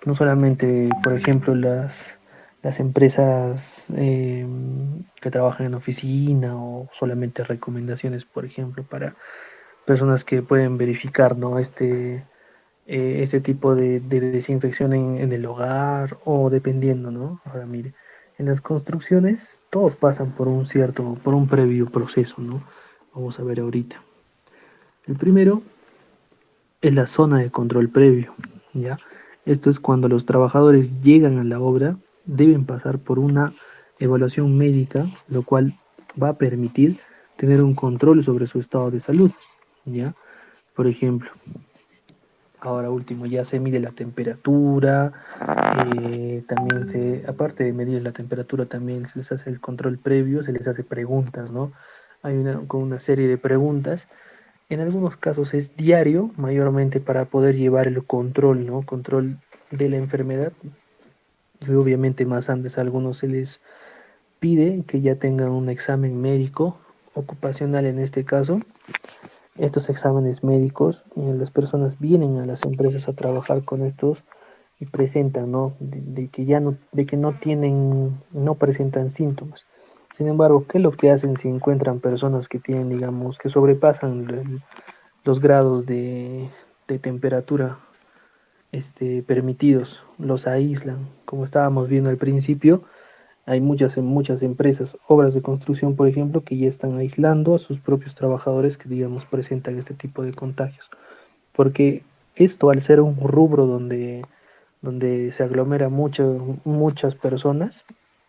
no solamente, por ejemplo, las empresas que trabajan en oficina o solamente recomendaciones, por ejemplo, para personas que pueden verificar, ¿no? Este tipo de desinfección en el hogar o dependiendo, ¿no? Ahora mire, en las construcciones todos pasan por un previo proceso, ¿no? Vamos a ver ahorita. El primero es la zona de control previo, ¿ya? Esto es cuando los trabajadores llegan a la obra, deben pasar por una evaluación médica, lo cual va a permitir tener un control sobre su estado de salud, ¿ya? Por ejemplo, ahora último, ya se mide la temperatura, también aparte de medir la temperatura, también se les hace el control previo, se les hace preguntas, ¿no? Hay con una serie de preguntas. En algunos casos es diario, mayormente para poder llevar el control, ¿no? Control de la enfermedad. Y obviamente más antes a algunos se les pide que ya tengan un examen médico, ocupacional en este caso. Estos exámenes médicos, las personas vienen a las empresas a trabajar con estos y presentan, ¿no? De que ya no, de que no tienen, no presentan síntomas. Sin embargo, ¿qué es lo que hacen si encuentran personas que tienen, digamos, que sobrepasan los grados de temperatura permitidos? Los aíslan. Como estábamos viendo al principio, hay muchas empresas, obras de construcción, por ejemplo, que ya están aislando a sus propios trabajadores que, digamos, presentan este tipo de contagios. Porque esto, al ser un rubro donde se aglomera muchas personas,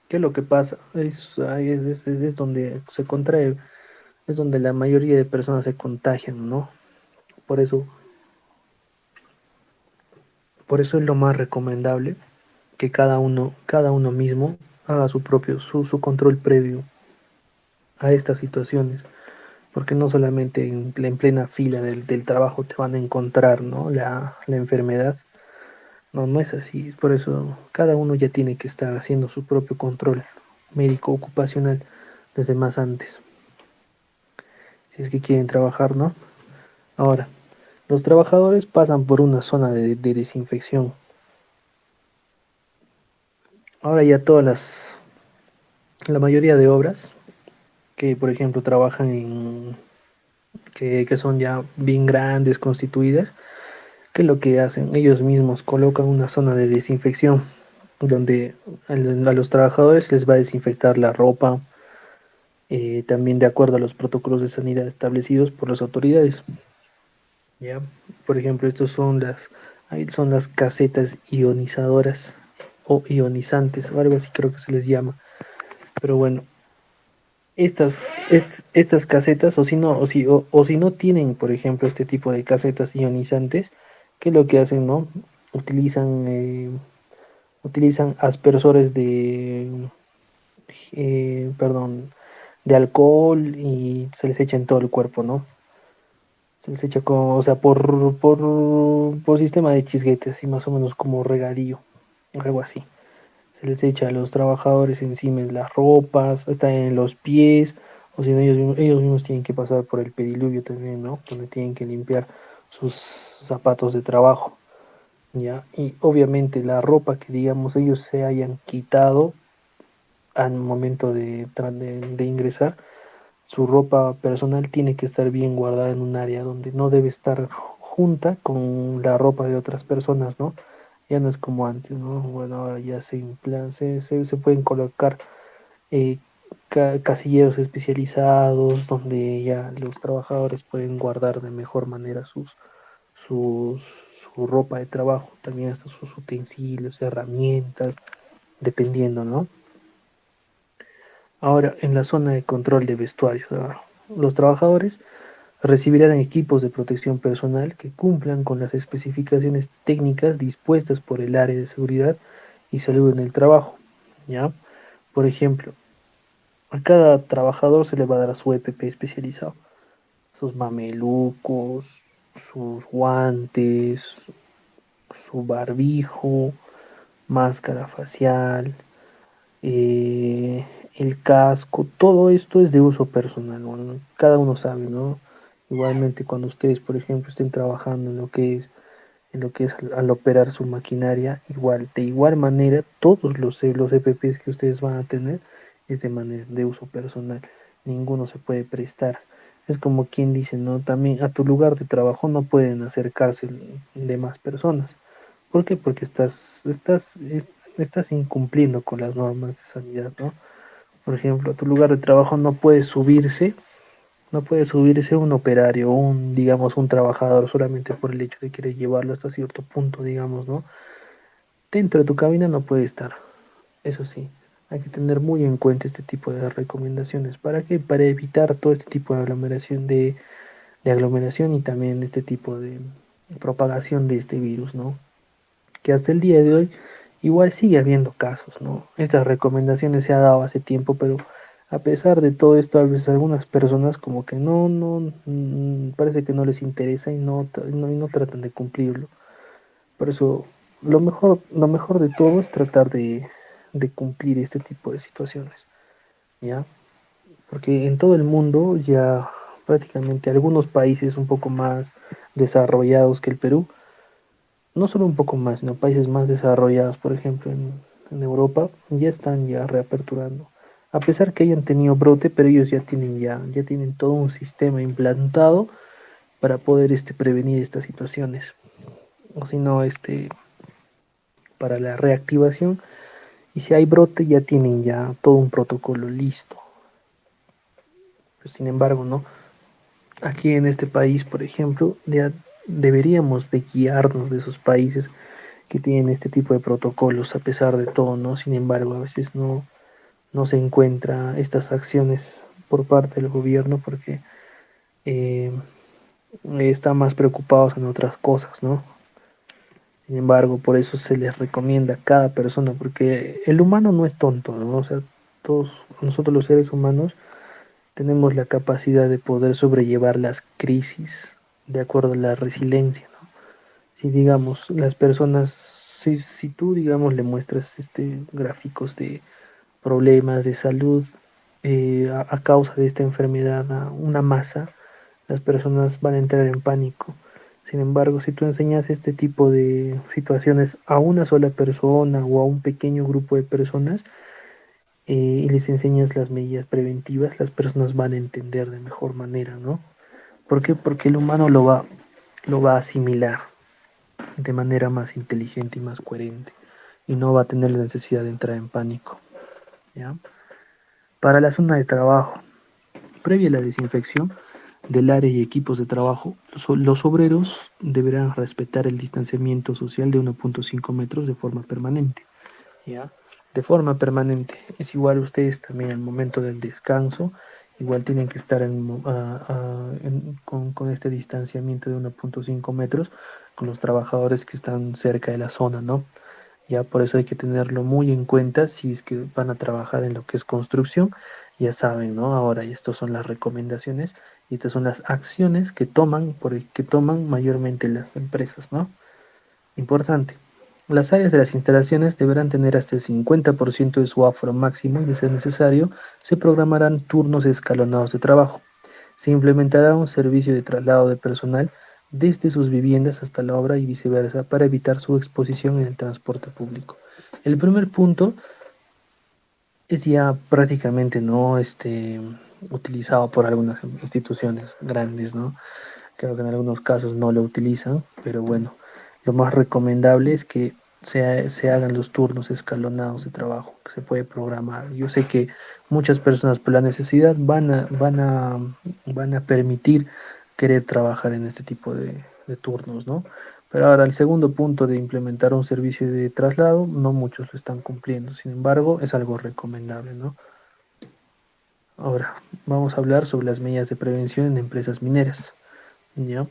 ¿qué es lo que pasa? Es donde se contrae es donde la mayoría de personas se contagian, ¿no? Por eso, por eso es lo más recomendable que cada uno mismo haga su control previo a estas situaciones, porque no solamente en plena fila del trabajo te van a encontrar, ¿no? La enfermedad. No, no es así. Por eso cada uno ya tiene que estar haciendo su propio control médico ocupacional desde más antes, si es que quieren trabajar, ¿no? Ahora, los trabajadores pasan por una zona de desinfección. Ahora ya la mayoría de obras que, por ejemplo, trabajan que son ya bien grandes, constituidas, que lo que hacen, ellos mismos colocan una zona de desinfección donde a los trabajadores les va a desinfectar la ropa, también de acuerdo a los protocolos de sanidad establecidos por las autoridades. ¿Ya? Por ejemplo, ahí son las casetas ionizadoras o ionizantes, o algo así creo que se les llama. Pero bueno, estas casetas, o si no tienen, por ejemplo, este tipo de casetas ionizantes, ¿qué es lo que hacen, no? Utilizan, utilizan aspersores perdón, de alcohol y se les echa en todo el cuerpo, ¿no? Se les echa como, o sea, por sistema de chisguetes y más o menos como regadío, algo así. Se les echa a los trabajadores encima en las ropas, hasta en los pies, o si no, ellos mismos tienen que pasar por el pediluvio también, ¿no? Donde tienen que limpiar sus zapatos de trabajo, ¿ya? Y obviamente la ropa que, digamos, ellos se hayan quitado al momento de ingresar, su ropa personal tiene que estar bien guardada en un área donde no debe estar junta con la ropa de otras personas, ¿no? Ya no es como antes, ¿no? Bueno, ahora ya se pueden colocar eh, casilleros especializados donde ya los trabajadores pueden guardar de mejor manera sus, su ropa de trabajo, también hasta sus utensilios, herramientas, dependiendo, ¿no? Ahora, en la zona de control de vestuarios, los trabajadores recibirán equipos de protección personal que cumplan con las especificaciones técnicas dispuestas por el área de seguridad y salud en el trabajo, ¿ya? Por ejemplo, a cada trabajador se le va a dar su EPP especializado, sus mamelucos, sus guantes, su barbijo, máscara facial, eh, el casco, todo esto es de uso personal, ¿no? Cada uno sabe, ¿no? Igualmente cuando ustedes, por ejemplo, estén trabajando en lo que es al operar su maquinaria, de igual manera, todos los EPPs que ustedes van a tener es de manera de uso personal, ninguno se puede prestar. Es como quien dice, ¿no? También a tu lugar de trabajo no pueden acercarse demás personas. ¿Por qué? Porque estás incumpliendo con las normas de sanidad, ¿no? Por ejemplo, a tu lugar de trabajo no puede subirse un operario, digamos, un trabajador solamente por el hecho de querer llevarlo hasta cierto punto, digamos, ¿no? Dentro de tu cabina no puede estar. Eso sí, hay que tener muy en cuenta este tipo de recomendaciones. ¿Para qué? Para evitar todo este tipo de aglomeración y también este tipo de propagación de este virus, ¿no? Que hasta el día de hoy igual sigue habiendo casos, ¿no? Estas recomendaciones se ha dado hace tiempo, pero a pesar de todo esto, a veces algunas personas como que parece que no les interesa y no tratan de cumplirlo. Por eso, lo mejor de todo es tratar de cumplir este tipo de situaciones, ¿ya? Porque en todo el mundo ya prácticamente algunos países un poco más desarrollados que el Perú, no solo un poco más, sino países más desarrollados, por ejemplo, en Europa, ya están ya reaperturando. A pesar que hayan tenido brote, pero ellos ya tienen todo un sistema implantado para poder prevenir estas situaciones. O si no, para la reactivación. Y si hay brote, ya tienen ya todo un protocolo listo. Pero sin embargo, ¿no? Aquí en este país, por ejemplo, ya deberíamos de guiarnos de esos países que tienen este tipo de protocolos a pesar de todo, ¿no? Sin embargo, a veces no se encuentra estas acciones por parte del gobierno porque están más preocupados en otras cosas, ¿no? Sin embargo, por eso se les recomienda a cada persona, porque el humano no es tonto, ¿no? O sea, todos nosotros los seres humanos tenemos la capacidad de poder sobrellevar las crisis de acuerdo a la resiliencia, ¿no? Si digamos, las personas, si tú, digamos, le muestras gráficos de problemas de salud a causa de esta enfermedad a una masa, las personas van a entrar en pánico. Sin embargo, si tú enseñas este tipo de situaciones a una sola persona o a un pequeño grupo de personas y les enseñas las medidas preventivas, las personas van a entender de mejor manera, ¿no? ¿Por qué? Porque el humano lo va a asimilar de manera más inteligente y más coherente y no va a tener la necesidad de entrar en pánico, ¿ya? Para la zona de trabajo, previa a la desinfección del área y equipos de trabajo, los obreros deberán respetar el distanciamiento social de 1,5 metros de forma permanente, ¿ya? De forma permanente. Es igual ustedes también al momento del descanso, igual tienen que estar con este distanciamiento de 1,5 metros con los trabajadores que están cerca de la zona, ¿no? Ya por eso hay que tenerlo muy en cuenta si es que van a trabajar en lo que es construcción. Ya saben, ¿no? Ahora, y estas son las recomendaciones y estas son las acciones que toman mayormente las empresas, ¿no? Importante. Las áreas de las instalaciones deberán tener hasta el 50% de su aforo máximo y, de ser necesario, se programarán turnos escalonados de trabajo. Se implementará un servicio de traslado de personal desde sus viviendas hasta la obra y viceversa para evitar su exposición en el transporte público. El primer punto es ya prácticamente no utilizado por algunas instituciones grandes, ¿no? Creo que en algunos casos no lo utilizan, pero bueno, lo más recomendable es que se hagan los turnos escalonados de trabajo, que se puede programar. Yo sé que muchas personas por la necesidad van a permitir querer trabajar en este tipo de turnos, ¿no? Pero ahora el segundo punto de implementar un servicio de traslado, no muchos lo están cumpliendo. Sin embargo, es algo recomendable, ¿no? Ahora, vamos a hablar sobre las medidas de prevención en empresas mineras, ¿ya?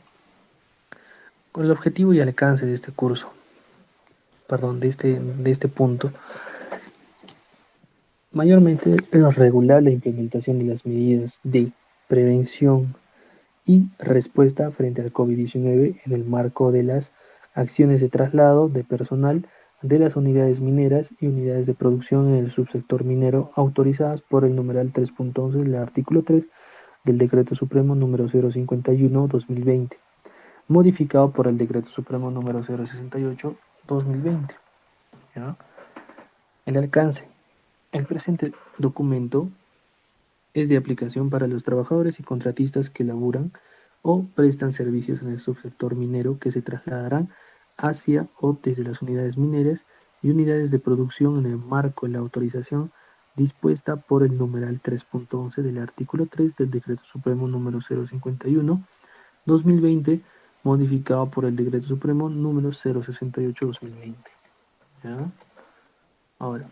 Con el objetivo y alcance de este curso, perdón, de este punto, mayormente es regular la implementación de las medidas de prevención y respuesta frente al COVID-19 en el marco de las acciones de traslado de personal de las unidades mineras y unidades de producción en el subsector minero autorizadas por el numeral 3.11 del artículo 3 del Decreto Supremo número 051/2020, modificado por el Decreto Supremo número 068/2020. ¿Ya? El alcance. El presente documento es de aplicación para los trabajadores y contratistas que laburan o prestan servicios en el subsector minero que se trasladarán hacia o desde las unidades mineras y unidades de producción en el marco de la autorización dispuesta por el numeral 3.11 del artículo 3 del Decreto Supremo número 051/2020, modificado por el Decreto Supremo número 068/2020. ¿Ya? Ahora,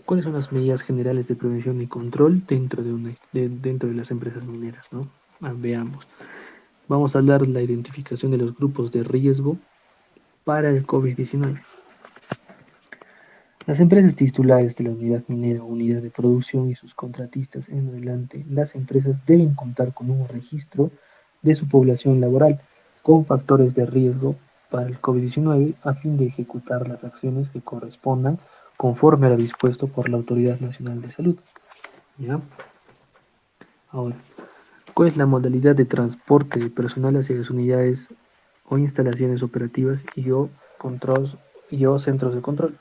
¿cuáles son las medidas generales de prevención y control dentro de las empresas mineras, ¿no? Veamos. Vamos a hablar de la identificación de los grupos de riesgo para el COVID-19. Las empresas titulares de la unidad minera o unidad de producción y sus contratistas en adelante, las empresas deben contar con un registro de su población laboral con factores de riesgo para el COVID-19 a fin de ejecutar las acciones que correspondan conforme a lo dispuesto por la Autoridad Nacional de Salud. ¿Ya? Ahora, ¿cuál es la modalidad de transporte de personal hacia las unidades o instalaciones operativas y o centros de control?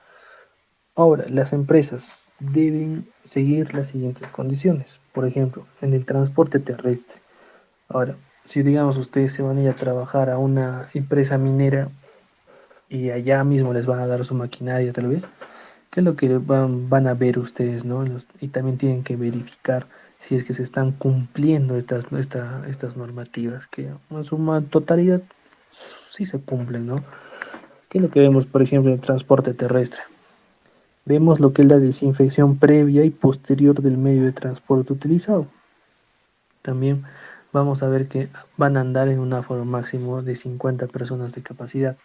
Ahora, las empresas deben seguir las siguientes condiciones. Por ejemplo, en el transporte terrestre. Ahora, si digamos ustedes se van a ir a trabajar a una empresa minera y allá mismo les van a dar su maquinaria tal vez, ¿qué es lo que van a ver ustedes, ¿no? Y también tienen que verificar si es que se están cumpliendo estas normativas, que en su totalidad sí se cumplen, ¿no? ¿Qué es lo que vemos, por ejemplo, en el transporte terrestre? Vemos lo que es la desinfección previa y posterior del medio de transporte utilizado. También vamos a ver que van a andar en un aforo máximo de 50 personas de capacidad.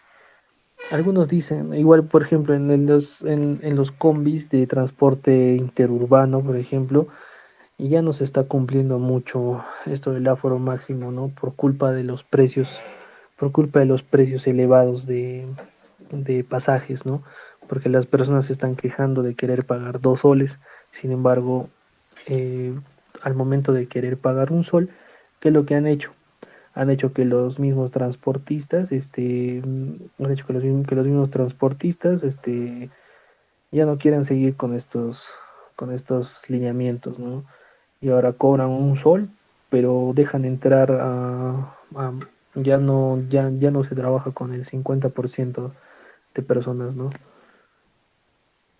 Algunos dicen, igual por ejemplo en los combis de transporte interurbano, por ejemplo, y ya no se está cumpliendo mucho esto del aforo máximo, ¿no? Por culpa de los precios elevados de pasajes, ¿no? Porque las personas se están quejando de querer pagar 2 soles, sin embargo, eh, al momento de querer pagar un sol, ¿qué es lo que han hecho? Han hecho que los mismos transportistas, han hecho que los mismos transportistas, ya no quieran seguir con estos lineamientos, ¿no? Y ahora cobran un sol, pero dejan entrar ya no se trabaja con el 50% de personas, ¿no?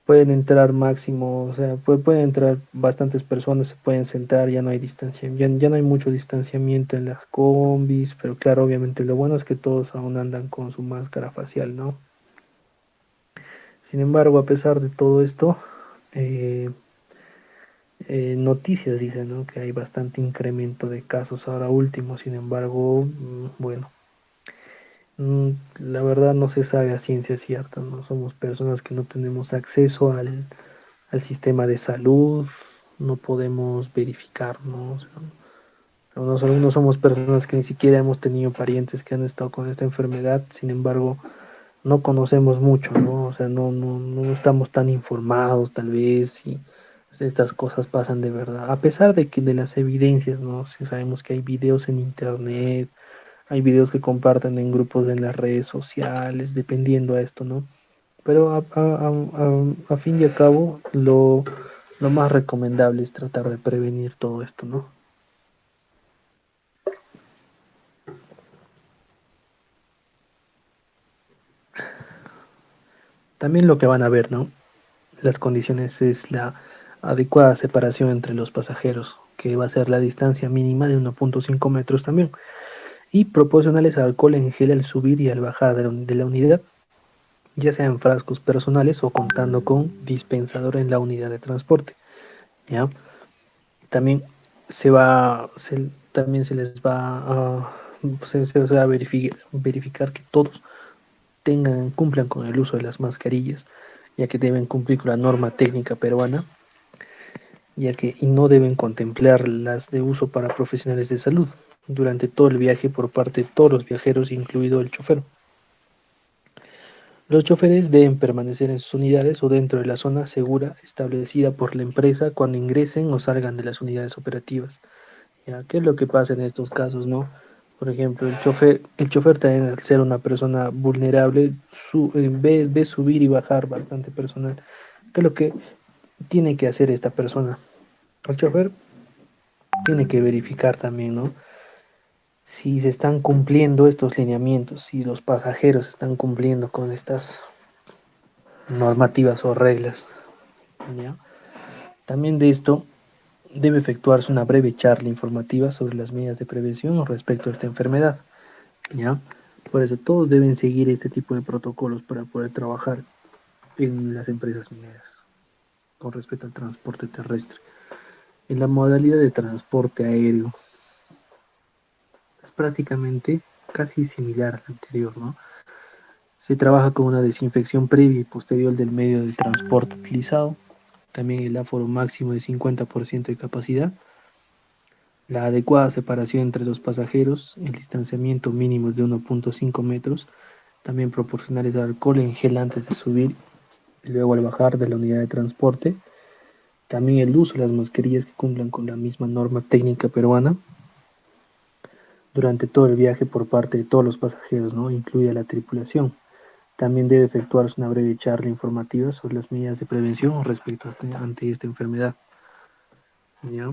Pueden entrar máximo, o sea, pueden entrar bastantes personas, se pueden sentar, ya no hay distancia, ya no hay mucho distanciamiento en las combis, pero claro, obviamente lo bueno es que todos aún andan con su máscara facial, ¿no? Sin embargo, a pesar de todo esto, eh, noticias dicen, ¿no? Que hay bastante incremento de casos ahora último, sin embargo, bueno, mm, la verdad no se sabe a ciencia cierta, ¿no? Somos personas que no tenemos acceso al sistema de salud, no podemos verificar, ¿no? O sea, no somos personas que ni siquiera hemos tenido parientes que han estado con esta enfermedad, sin embargo, no conocemos mucho, ¿no? O sea, no estamos tan informados tal vez y estas cosas pasan de verdad. A pesar de que de las evidencias, ¿no? Sí sabemos que hay videos en internet, hay videos que comparten en grupos en las redes sociales, dependiendo a esto, ¿no? Pero a fin y a cabo, lo más recomendable es tratar de prevenir todo esto, ¿no? También lo que van a ver, ¿no? Las condiciones es la adecuada separación entre los pasajeros, que va a ser la distancia mínima de 1.5 metros también, y proporcionales al alcohol en gel al subir y al bajar de la unidad, ya sea en frascos personales o contando con dispensador en la unidad de transporte, ¿ya? También también se les va se va a verificar que todos cumplan con el uso de las mascarillas, ya que deben cumplir con la norma técnica peruana, y no deben contemplar las de uso para profesionales de salud durante todo el viaje por parte de todos los viajeros, incluido el chofer. Los choferes deben permanecer en sus unidades o dentro de la zona segura establecida por la empresa cuando ingresen o salgan de las unidades operativas. ¿Ya? ¿Qué es lo que pasa en estos casos, no? Por ejemplo, el chofer también al ser una persona vulnerable, ve subir y bajar bastante personal. ¿Qué es lo que tiene que hacer esta persona? El chofer tiene que verificar también, ¿no? Si se están cumpliendo estos lineamientos, si los pasajeros están cumpliendo con estas normativas o reglas, ¿ya? También de esto debe efectuarse una breve charla informativa sobre las medidas de prevención respecto a esta enfermedad, ¿ya? Por eso todos deben seguir este tipo de protocolos para poder trabajar en las empresas mineras con respecto al transporte terrestre. En la modalidad de transporte aéreo es prácticamente casi similar al anterior, ¿no? Se trabaja con una desinfección previa y posterior del medio de transporte utilizado, también el aforo máximo de 50% de capacidad, la adecuada separación entre los pasajeros, el distanciamiento mínimo de 1.5 metros, también proporcionar alcohol en gel antes de subir y luego al bajar de la unidad de transporte, también el uso de las mascarillas que cumplan con la misma norma técnica peruana durante todo el viaje por parte de todos los pasajeros, ¿no? Incluye la tripulación. También debe efectuarse una breve charla informativa sobre las medidas de prevención respecto ante esta enfermedad, ¿ya?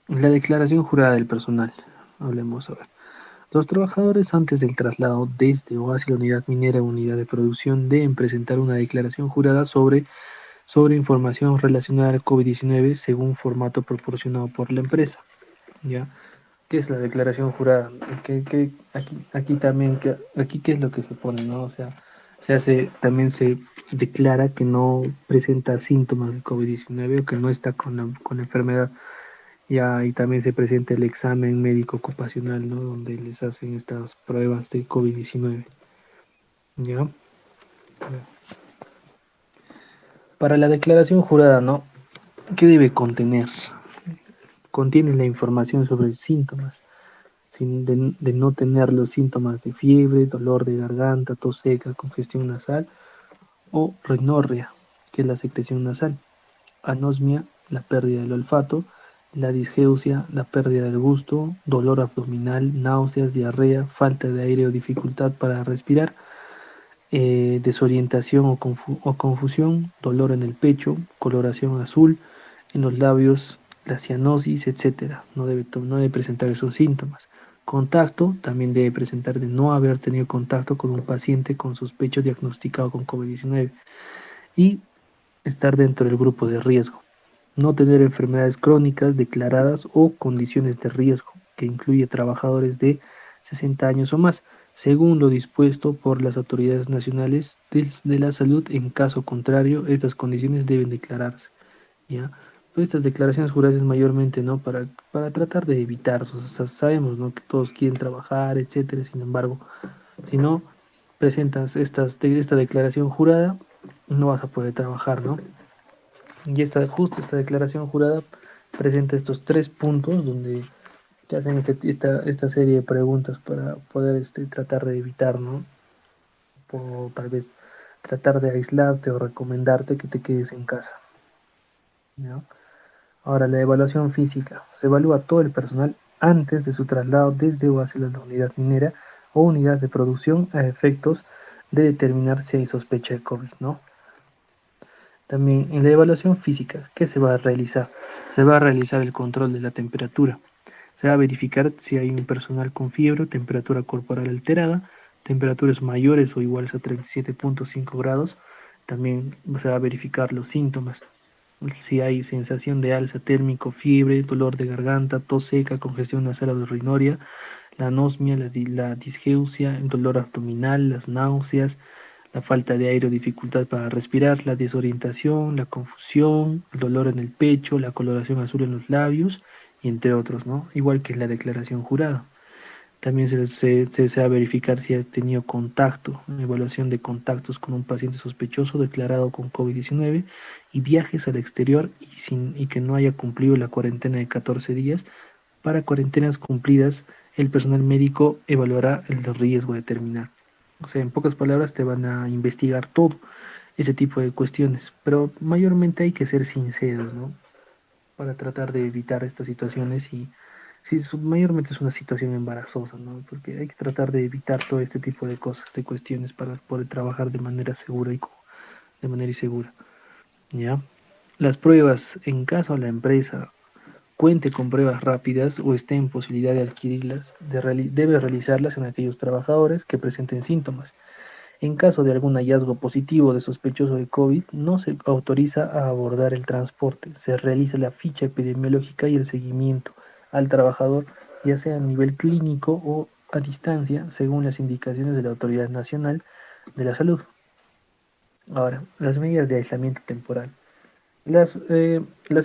La declaración jurada del personal. Hablemos ahora. Los trabajadores antes del traslado desde o hacia la unidad minera o unidad de producción deben presentar una declaración jurada sobre información relacionada al COVID-19 según formato proporcionado por la empresa, ¿ya? ¿Qué es la declaración jurada? Aquí también, aquí qué es lo que se pone, ¿no? O sea, También se declara que no presenta síntomas de COVID-19 o que no está con la enfermedad. Ya, y también se presenta el examen médico ocupacional, ¿no? Donde les hacen estas pruebas de COVID-19. ¿Ya? Para la declaración jurada, ¿no? ¿Qué debe contener? Contiene la información sobre síntomas, de no tener los síntomas de fiebre, dolor de garganta, tos seca, congestión nasal o rinorrea, que es la secreción nasal, anosmia, la pérdida del olfato, la disgeusia, la pérdida del gusto, dolor abdominal, náuseas, diarrea, falta de aire o dificultad para respirar, desorientación o confusión, dolor en el pecho, coloración azul en los labios, la cianosis, etcétera. No debe presentar esos síntomas. Contacto también debe presentar de no haber tenido contacto con un paciente con sospecho diagnosticado con COVID-19 y estar dentro del grupo de riesgo. No tener enfermedades crónicas declaradas o condiciones de riesgo, que incluye trabajadores de 60 años o más, según lo dispuesto por las autoridades nacionales de la salud. En caso contrario, estas condiciones deben declararse. ¿Ya? Pues estas declaraciones juradas mayormente, ¿no? Para tratar de evitar, o sea, sabemos, ¿no? Que todos quieren trabajar, etcétera. Sin embargo, si no presentas esta declaración jurada, no vas a poder trabajar, ¿no? Y justo esta declaración jurada presenta estos 3 puntos donde te hacen esta serie de preguntas para poder tratar de evitar, ¿no? O tal vez tratar de aislarte o recomendarte que te quedes en casa, ¿no? Ahora, la evaluación física. Se evalúa a todo el personal antes de su traslado desde o hacia la unidad minera o unidad de producción a efectos de determinar si hay sospecha de COVID, ¿no? También en la evaluación física, ¿qué se va a realizar? Se va a realizar el control de la temperatura. Se va a verificar si hay un personal con fiebre, temperatura corporal alterada, temperaturas mayores o iguales a 37.5 grados. También se va a verificar los síntomas. Si hay sensación de alza térmico, fiebre, dolor de garganta, tos seca, congestión nasal o rinoria, la anosmia, la disgeusia, el dolor abdominal, las náuseas, la falta de aire o dificultad para respirar, la desorientación, la confusión, el dolor en el pecho, la coloración azul en los labios, y entre otros, ¿no? Igual que en la declaración jurada. También se va a verificar si ha tenido contacto, una evaluación de contactos con un paciente sospechoso declarado con COVID-19 y viajes al exterior y que no haya cumplido la cuarentena de 14 días. Para cuarentenas cumplidas, el personal médico evaluará el riesgo de terminar. O sea, en pocas palabras, te van a investigar todo ese tipo de cuestiones, pero mayormente hay que ser sinceros, ¿no? Para tratar de evitar estas situaciones y sí, mayormente es una situación embarazosa, ¿no? Porque hay que tratar de evitar todo este tipo de cosas, de cuestiones para poder trabajar de manera segura de manera segura, ¿ya? Las pruebas, en caso la empresa cuente con pruebas rápidas o esté en posibilidad de adquirirlas, debe realizarlas en aquellos trabajadores que presenten síntomas. En caso de algún hallazgo positivo de sospechoso de COVID, no se autoriza a abordar el transporte. Se realiza la ficha epidemiológica y el seguimiento al trabajador, ya sea a nivel clínico o a distancia, según las indicaciones de la Autoridad Nacional de la Salud. Ahora, las medidas de aislamiento temporal. Las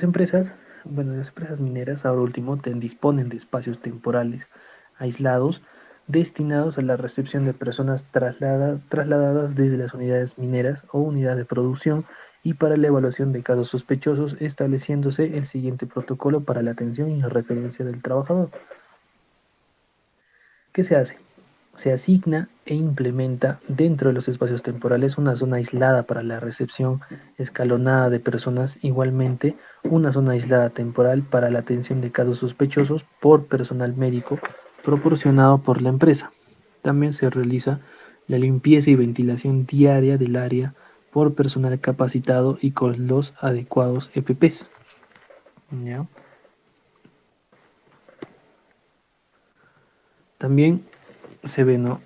empresas, bueno, las empresas mineras ahora último disponen de espacios temporales aislados destinados a la recepción de personas trasladadas desde las unidades mineras o unidad de producción y para la evaluación de casos sospechosos, estableciéndose el siguiente protocolo para la atención y referencia del trabajador. ¿Qué se hace? Se asigna e implementa dentro de los espacios temporales una zona aislada para la recepción escalonada de personas, igualmente una zona aislada temporal para la atención de casos sospechosos por personal médico proporcionado por la empresa. También se realiza la limpieza y ventilación diaria del área por personal capacitado y con los adecuados EPPs. ¿Ya? También se ve, ¿no?,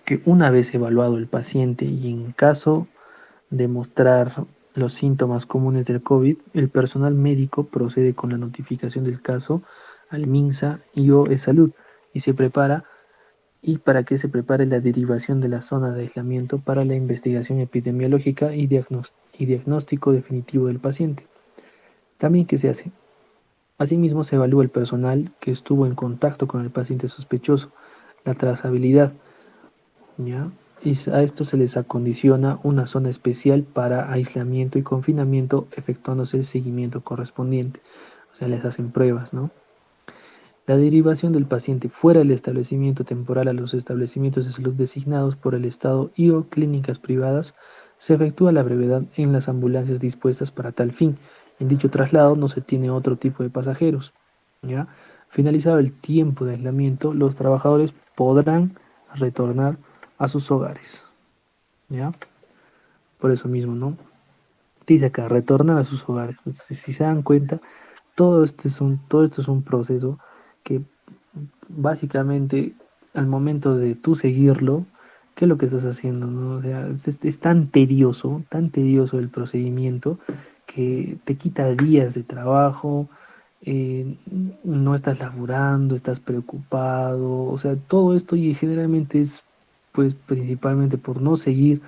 que una vez evaluado el paciente y en caso de mostrar los síntomas comunes del COVID, el personal médico procede con la notificación del caso al MINSA y o Salud y se prepara y para que se prepare la derivación de la zona de aislamiento para la investigación epidemiológica y diagnóstico definitivo del paciente. También, ¿qué se hace? Asimismo, se evalúa el personal que estuvo en contacto con el paciente sospechoso, la trazabilidad, ¿ya? Y a esto se les acondiciona una zona especial para aislamiento y confinamiento, efectuándose el seguimiento correspondiente. O sea, les hacen pruebas, ¿no? La derivación del paciente fuera del establecimiento temporal a los establecimientos de salud designados por el Estado y o clínicas privadas se efectúa a la brevedad en las ambulancias dispuestas para tal fin. En dicho traslado no se tiene otro tipo de pasajeros, ¿ya? Finalizado el tiempo de aislamiento, los trabajadores podrán retornar a sus hogares, ¿ya? Por eso mismo, ¿no? Dice acá, retornar a sus hogares. Pues, si se dan cuenta, todo esto es un proceso que básicamente al momento de tú seguirlo, ¿qué es lo que estás haciendo, no? O sea, es tan tedioso el procedimiento que te quita días de trabajo, eh, no estás laburando, estás preocupado, o sea, todo esto y generalmente es pues principalmente por no seguir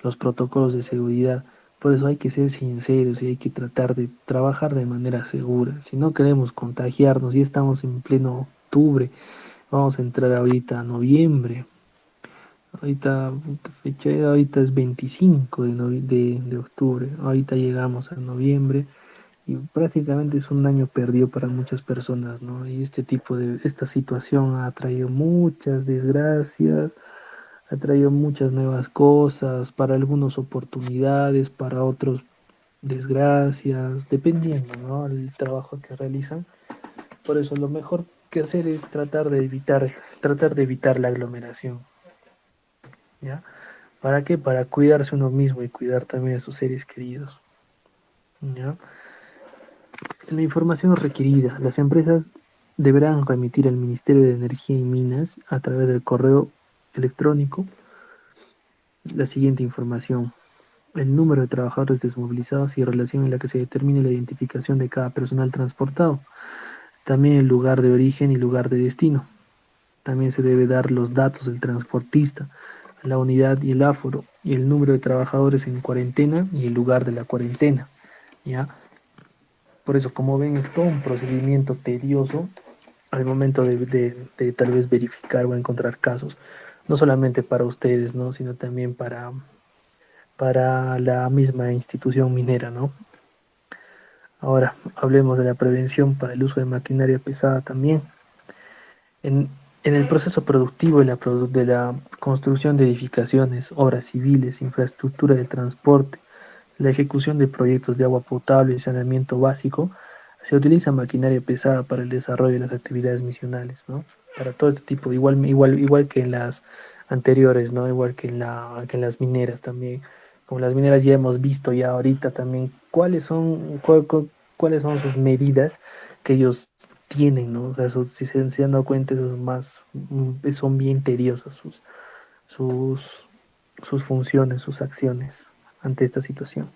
los protocolos de seguridad. Por eso hay que ser sinceros y hay que tratar de trabajar de manera segura. Si no queremos contagiarnos, y estamos en pleno octubre, vamos a entrar ahorita a noviembre. Ahorita, fecha ahorita es 25 de octubre. Ahorita llegamos a noviembre y prácticamente es un año perdido para muchas personas, ¿no? Y esta situación ha traído muchas desgracias, ha traído muchas nuevas cosas, para algunos oportunidades, para otros desgracias, dependiendo, ¿no? El trabajo que realizan. Por eso lo mejor que hacer es tratar de evitar la aglomeración, ¿ya? ¿Para qué? Para cuidarse uno mismo y cuidar también a sus seres queridos, ¿ya? La información requerida. Las empresas deberán remitir al Ministerio de Energía y Minas a través del correo electrónico la siguiente información: el número de trabajadores desmovilizados y relación en la que se determine la identificación de cada personal transportado. También el lugar de origen y lugar de destino. También se debe dar los datos del transportista, la unidad y el aforo, y el número de trabajadores en cuarentena y el lugar de la cuarentena, ¿ya? Por eso, como ven, es todo un procedimiento tedioso al momento de tal vez verificar o encontrar casos, no solamente para ustedes, ¿no? Sino también para la misma institución minera, ¿no? Ahora hablemos de la prevención para el uso de maquinaria pesada también. En, en el proceso productivo de la construcción de edificaciones, obras civiles, infraestructura de transporte, la ejecución de proyectos de agua potable y saneamiento básico, se utiliza maquinaria pesada para el desarrollo de las actividades misionales, ¿no? Para todo este tipo, igual que en las anteriores, ¿no? Igual que en las mineras también. Como las mineras ya hemos visto ya ahorita también cuáles son sus medidas que ellos tienen, ¿no? O sea, si se han dado cuenta, son bien tediosas sus, sus funciones, sus acciones ante esta situación.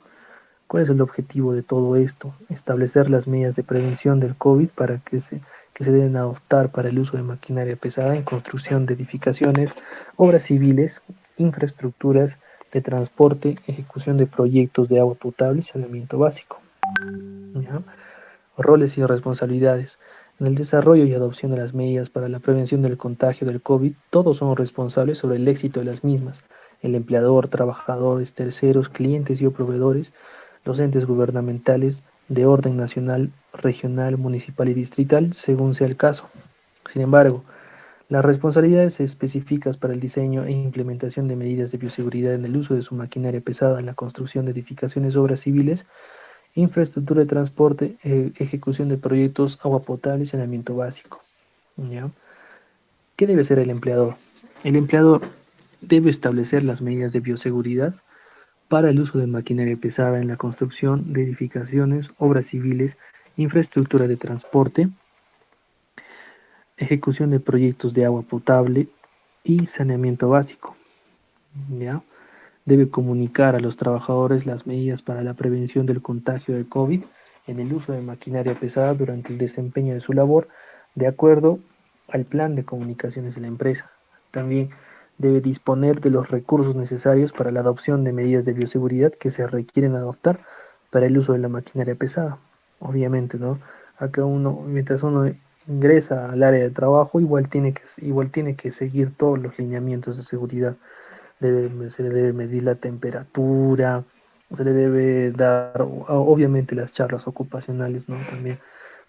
¿Cuál es el objetivo de todo esto? Establecer las medidas de prevención del COVID que se deben adoptar para el uso de maquinaria pesada en construcción de edificaciones, obras civiles, infraestructuras de transporte, ejecución de proyectos de agua potable y saneamiento básico, ¿ya? Roles y responsabilidades. En el desarrollo y adopción de las medidas para la prevención del contagio del COVID, todos somos responsables sobre el éxito de las mismas: el empleador, trabajadores, terceros, clientes y o proveedores, los entes gubernamentales de orden nacional, regional, municipal y distrital, según sea el caso. Sin embargo, las responsabilidades específicas para el diseño e implementación de medidas de bioseguridad en el uso de su maquinaria pesada en la construcción de edificaciones, obras civiles, infraestructura de transporte, ejecución de proyectos, agua potable y saneamiento básico, ¿ya? ¿Qué debe hacer el empleador? El empleador debe establecer las medidas de bioseguridad para el uso de maquinaria pesada en la construcción de edificaciones, obras civiles, infraestructura de transporte, ejecución de proyectos de agua potable y saneamiento básico, ¿ya? Debe comunicar a los trabajadores las medidas para la prevención del contagio de COVID en el uso de maquinaria pesada durante el desempeño de su labor, de acuerdo al plan de comunicaciones de la empresa. También debe disponer de los recursos necesarios para la adopción de medidas de bioseguridad que se requieren adoptar para el uso de la maquinaria pesada. Obviamente, ¿no? Acá uno, mientras uno ingresa al área de trabajo, igual tiene que seguir todos los lineamientos de seguridad. Se le debe medir la temperatura, se le debe dar, obviamente, las charlas ocupacionales, ¿no? También,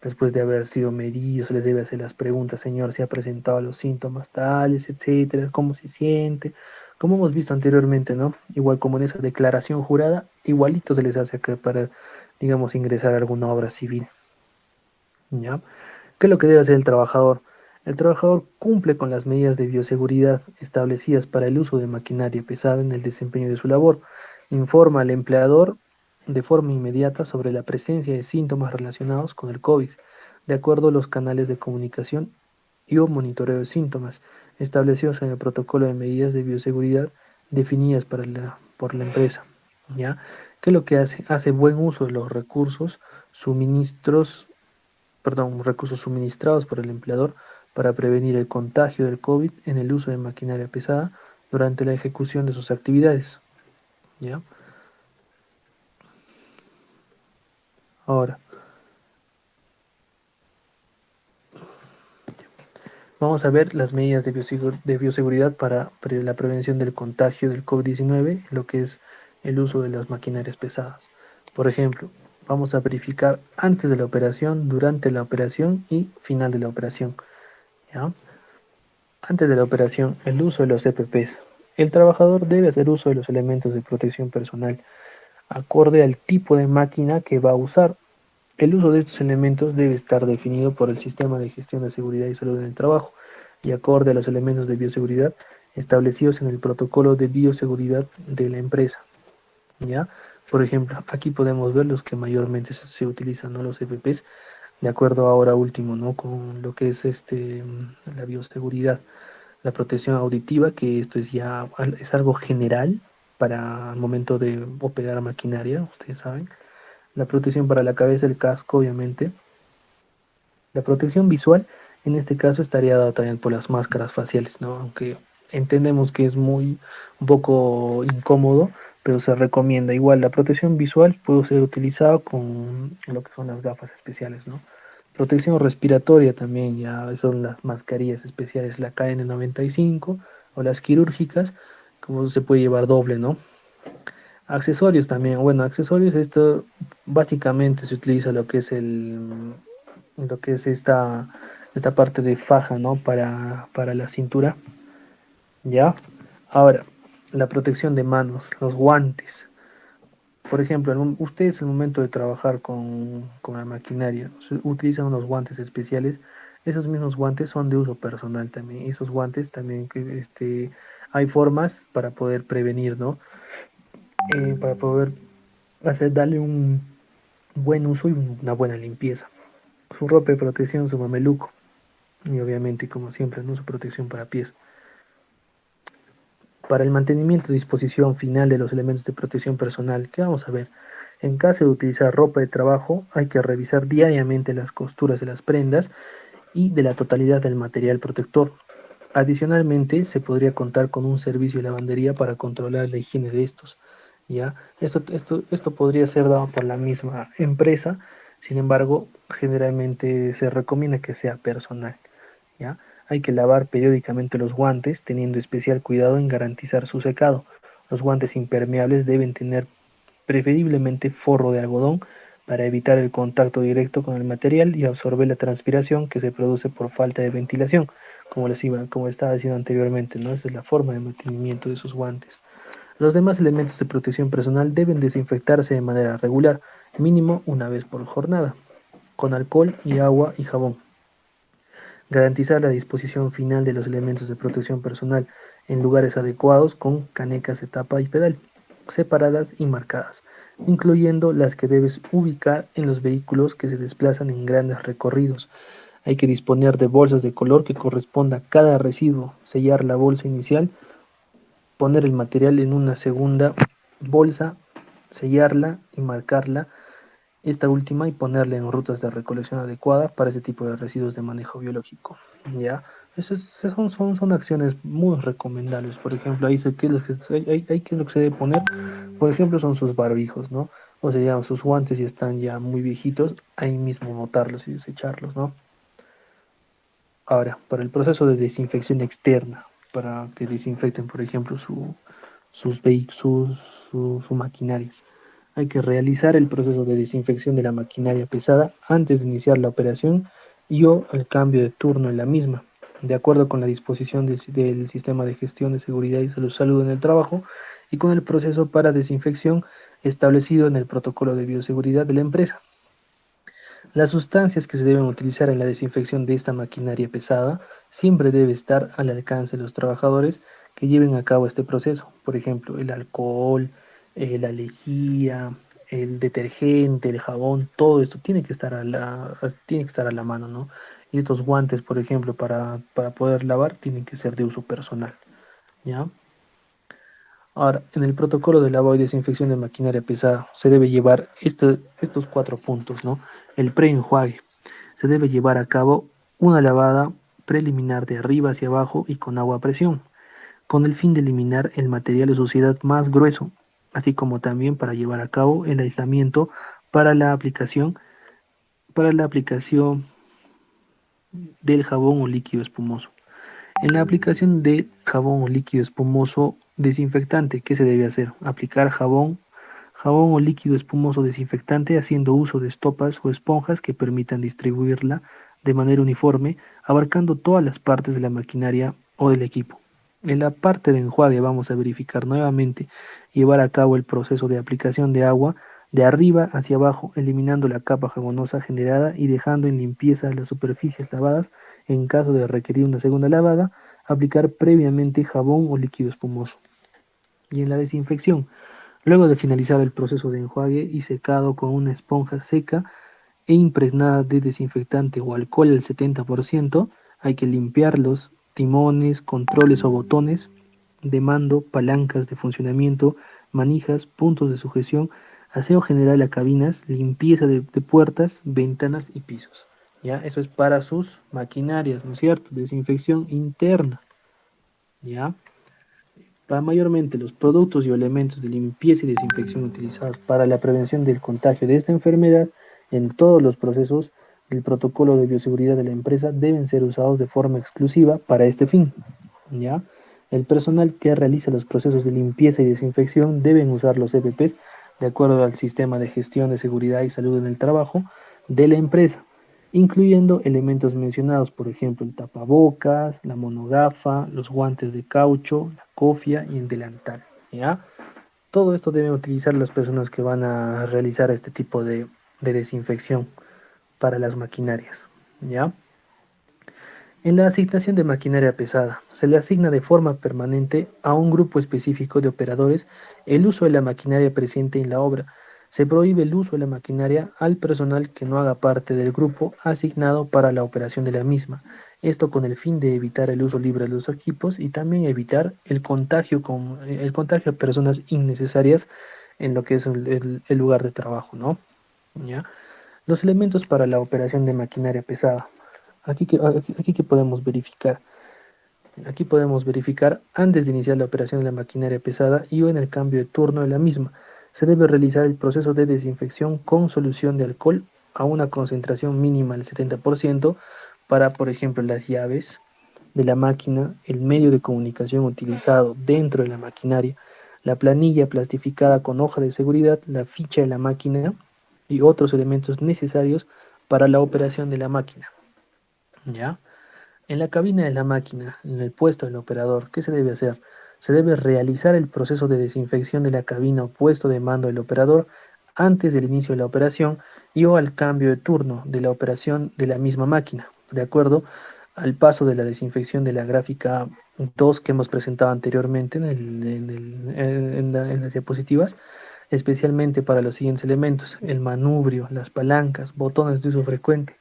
después de haber sido medido, se les debe hacer las preguntas, señor, si ha presentado los síntomas tales, etcétera, cómo se siente, como hemos visto anteriormente, ¿no? Igual como en esa declaración jurada, igualito se les hace acá para, digamos, ingresar a alguna obra civil, ¿ya? ¿Qué es lo que debe hacer el trabajador? El trabajador cumple con las medidas de bioseguridad establecidas para el uso de maquinaria pesada en el desempeño de su labor. Informa al empleador de forma inmediata sobre la presencia de síntomas relacionados con el COVID, de acuerdo a los canales de comunicación y o monitoreo de síntomas establecidos en el protocolo de medidas de bioseguridad definidas por la empresa. ¿Ya? ¿Qué es lo que hace? Hace buen uso de los recursos suministrados por el empleador para prevenir el contagio del COVID en el uso de maquinaria pesada durante la ejecución de sus actividades. ¿Ya? Ahora, vamos a ver las medidas de bioseguridad para la prevención del contagio del COVID-19, lo que es el uso de las maquinarias pesadas. Por ejemplo, vamos a verificar antes de la operación, durante la operación y final de la operación. ¿Ya? Antes de la operación, el uso de los EPPs. El trabajador debe hacer uso de los elementos de protección personal acorde al tipo de máquina que va a usar. El uso de estos elementos debe estar definido por el Sistema de Gestión de Seguridad y Salud en el Trabajo y acorde a los elementos de bioseguridad establecidos en el protocolo de bioseguridad de la empresa. ¿Ya? Por ejemplo, aquí podemos ver los que mayormente se utilizan, ¿no? Los EPPs, de acuerdo ahora último, ¿no? Con lo que es la bioseguridad, la protección auditiva, que esto es algo general para el momento de operar maquinaria, ustedes saben. La protección para la cabeza, el casco, obviamente. La protección visual, en este caso, estaría dada también por las máscaras faciales, ¿no? Aunque entendemos que es un poco incómodo, pero se recomienda. Igual, la protección visual puede ser utilizada con lo que son las gafas especiales, ¿no? Protección respiratoria también, ya son las mascarillas especiales, la KN95 o las quirúrgicas, como se puede llevar doble, ¿no? Accesorios también, bueno, accesorios, esto básicamente se utiliza lo que es esta parte de faja, ¿no? Para la cintura, ¿ya? Ahora, la protección de manos, los guantes. Por ejemplo, ustedes al momento de trabajar con la maquinaria utilizan unos guantes especiales. Esos mismos guantes son de uso personal también. Esos guantes también, hay formas para poder prevenir, ¿no? Para poder darle un buen uso y una buena limpieza. Su ropa de protección, su mameluco. Y obviamente, como siempre, ¿no? Su protección para pies. Para el mantenimiento y disposición final de los elementos de protección personal, ¿qué vamos a ver? En caso de utilizar ropa de trabajo, hay que revisar diariamente las costuras de las prendas y de la totalidad del material protector. Adicionalmente, se podría contar con un servicio de lavandería para controlar la higiene de estos. ¿Ya? Esto podría ser dado por la misma empresa, sin embargo, generalmente se recomienda que sea personal. ¿Ya? Hay que lavar periódicamente los guantes, teniendo especial cuidado en garantizar su secado. Los guantes impermeables deben tener preferiblemente forro de algodón para evitar el contacto directo con el material y absorber la transpiración que se produce por falta de ventilación, como estaba diciendo anteriormente, ¿no? Esa es la forma de mantenimiento de esos guantes. Los demás elementos de protección personal deben desinfectarse de manera regular, mínimo una vez por jornada, con alcohol y agua y jabón. Garantizar la disposición final de los elementos de protección personal en lugares adecuados con canecas de tapa y pedal, separadas y marcadas, incluyendo las que debes ubicar en los vehículos que se desplazan en grandes recorridos. Hay que disponer de bolsas de color que corresponda a cada residuo, sellar la bolsa inicial, poner el material en una segunda bolsa, sellarla y marcarla esta última y ponerla en rutas de recolección adecuada para ese tipo de residuos de manejo biológico. ¿Ya? Son acciones muy recomendables. Por ejemplo, ahí qué es lo que, qué es lo que se debe poner. Por ejemplo, son sus barbijos, ¿no? O sea, sus guantes si están ya muy viejitos, ahí mismo botarlos y desecharlos, ¿no? Ahora, para el proceso de desinfección externa, para que desinfecten, por ejemplo, su maquinaria. Hay que realizar el proceso de desinfección de la maquinaria pesada antes de iniciar la operación y o el cambio de turno en la misma, de acuerdo con la disposición del sistema de gestión de seguridad y salud en el trabajo y con el proceso para desinfección establecido en el protocolo de bioseguridad de la empresa. Las sustancias que se deben utilizar en la desinfección de esta maquinaria pesada siempre debe estar al alcance de los trabajadores que lleven a cabo este proceso. Por ejemplo, el alcohol, la lejía, el detergente, el jabón, todo esto tiene que estar tiene que estar a la mano, ¿no? Y estos guantes, por ejemplo, para poder lavar, tienen que ser de uso personal, ¿ya? Ahora, en el protocolo de lavado y desinfección de maquinaria pesada se debe llevar estos 4 puntos, ¿no? El preenjuague. Se debe llevar a cabo una lavada preliminar de arriba hacia abajo y con agua a presión, con el fin de eliminar el material de suciedad más grueso, así como también para llevar a cabo el aislamiento para para la aplicación del jabón o líquido espumoso. En la aplicación de jabón o líquido espumoso desinfectante, ¿qué se debe hacer? Aplicar jabón o líquido espumoso desinfectante haciendo uso de estopas o esponjas que permitan distribuirla de manera uniforme, abarcando todas las partes de la maquinaria o del equipo. En la parte de enjuague vamos a verificar nuevamente llevar a cabo el proceso de aplicación de agua de arriba hacia abajo, eliminando la capa jabonosa generada y dejando en limpieza las superficies lavadas. En caso de requerir una segunda lavada, aplicar previamente jabón o líquido espumoso. Y en la desinfección, luego de finalizar el proceso de enjuague y secado con una esponja seca e impregnada de desinfectante o alcohol al 70%, hay que limpiar los timones, controles o botones de mando, palancas de funcionamiento, manijas, puntos de sujeción, aseo general a cabinas, limpieza de puertas, ventanas y pisos. ¿Ya? Eso es para sus maquinarias, ¿no es cierto? Desinfección interna. ¿Ya? Para mayormente los productos y elementos de limpieza y desinfección utilizados para la prevención del contagio de esta enfermedad en todos los procesos del protocolo de bioseguridad de la empresa deben ser usados de forma exclusiva para este fin. ¿Ya? El personal que realiza los procesos de limpieza y desinfección deben usar los EPPs de acuerdo al sistema de gestión de seguridad y salud en el trabajo de la empresa, incluyendo elementos mencionados, por ejemplo, el tapabocas, la monogafa, los guantes de caucho, la cofia y el delantal, ¿ya? Todo esto deben utilizar las personas que van a realizar este tipo de desinfección para las maquinarias, ¿ya? En la asignación de maquinaria pesada, se le asigna de forma permanente a un grupo específico de operadores el uso de la maquinaria presente en la obra. Se prohíbe el uso de la maquinaria al personal que no haga parte del grupo asignado para la operación de la misma. Esto con el fin de evitar el uso libre de los equipos y también evitar el contagio a personas innecesarias en lo que es el lugar de trabajo, ¿no? ¿Ya? Los elementos para la operación de maquinaria pesada. Aquí que podemos verificar. Aquí podemos verificar antes de iniciar la operación de la maquinaria pesada y o en el cambio de turno de la misma. Se debe realizar el proceso de desinfección con solución de alcohol a una concentración mínima del 70% para, por ejemplo, las llaves de la máquina, el medio de comunicación utilizado dentro de la maquinaria, la planilla plastificada con hoja de seguridad, la ficha de la máquina y otros elementos necesarios para la operación de la máquina. ¿Ya? En la cabina de la máquina, en el puesto del operador, ¿qué se debe hacer? Se debe realizar el proceso de desinfección de la cabina o puesto de mando del operador antes del inicio de la operación y o al cambio de turno de la operación de la misma máquina, de acuerdo al paso de la desinfección de la gráfica 2 que hemos presentado anteriormente en las diapositivas, especialmente para los siguientes elementos: el manubrio, las palancas, botones de uso frecuente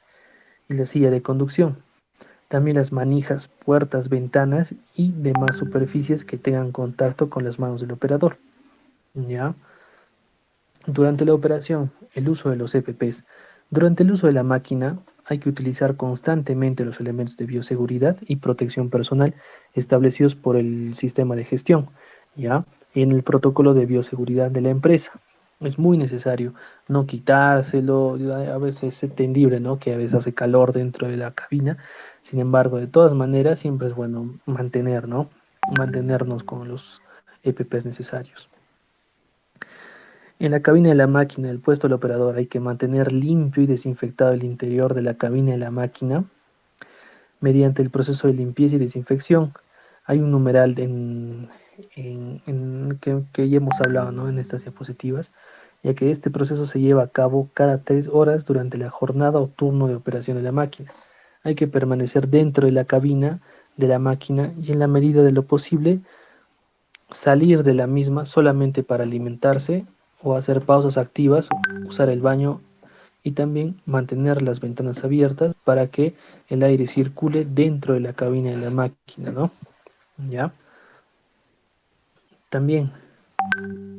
y la silla de conducción. También las manijas, puertas, ventanas y demás superficies que tengan contacto con las manos del operador. ¿Ya? Durante la operación, el uso de los EPPs. Durante el uso de la máquina, hay que utilizar constantemente los elementos de bioseguridad y protección personal establecidos por el sistema de gestión, ¿ya? Y en el protocolo de bioseguridad de la empresa. Es muy necesario no quitárselo, a veces es entendible, ¿no? Que a veces hace calor dentro de la cabina, sin embargo, de todas maneras, siempre es bueno mantener, ¿no? Mantenernos con los EPPs necesarios. En la cabina de la máquina del puesto del operador hay que mantener limpio y desinfectado el interior de la cabina de la máquina mediante el proceso de limpieza y desinfección. Hay un numeral que ya hemos hablado, ¿no? En estas diapositivas, ya que este proceso se lleva a cabo cada 3 horas durante la jornada o turno de operación de la máquina. Hay que permanecer dentro de la cabina de la máquina y en la medida de lo posible salir de la misma solamente para alimentarse o hacer pausas activas, usar el baño y también mantener las ventanas abiertas para que el aire circule dentro de la cabina de la máquina, ¿no? ¿Ya? También,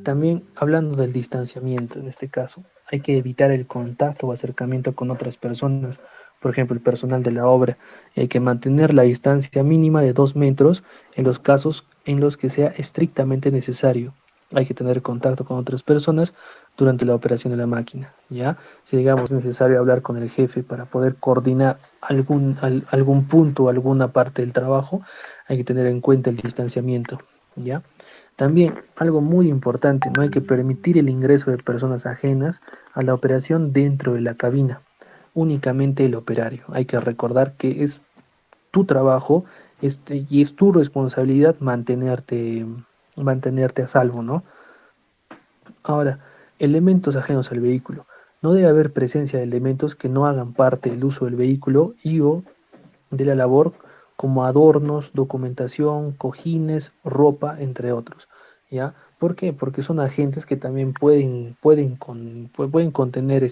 también hablando del distanciamiento, en este caso, hay que evitar el contacto o acercamiento con otras personas, por ejemplo, el personal de la obra. Hay que mantener la distancia mínima de 2 metros en los casos en los que sea estrictamente necesario. Hay que tener contacto con otras personas durante la operación de la máquina, ¿ya? Si digamos es necesario hablar con el jefe para poder coordinar algún punto o alguna parte del trabajo, hay que tener en cuenta el distanciamiento, ¿ya? También, algo muy importante, no hay que permitir el ingreso de personas ajenas a la operación dentro de la cabina, únicamente el operario. Hay que recordar que es tu trabajo y es tu responsabilidad mantenerte a salvo, ¿no? Ahora, elementos ajenos al vehículo. No debe haber presencia de elementos que no hagan parte del uso del vehículo y o de la labor como adornos, documentación, cojines, ropa, entre otros. ¿Ya? ¿Por qué? Porque son agentes que también pueden contener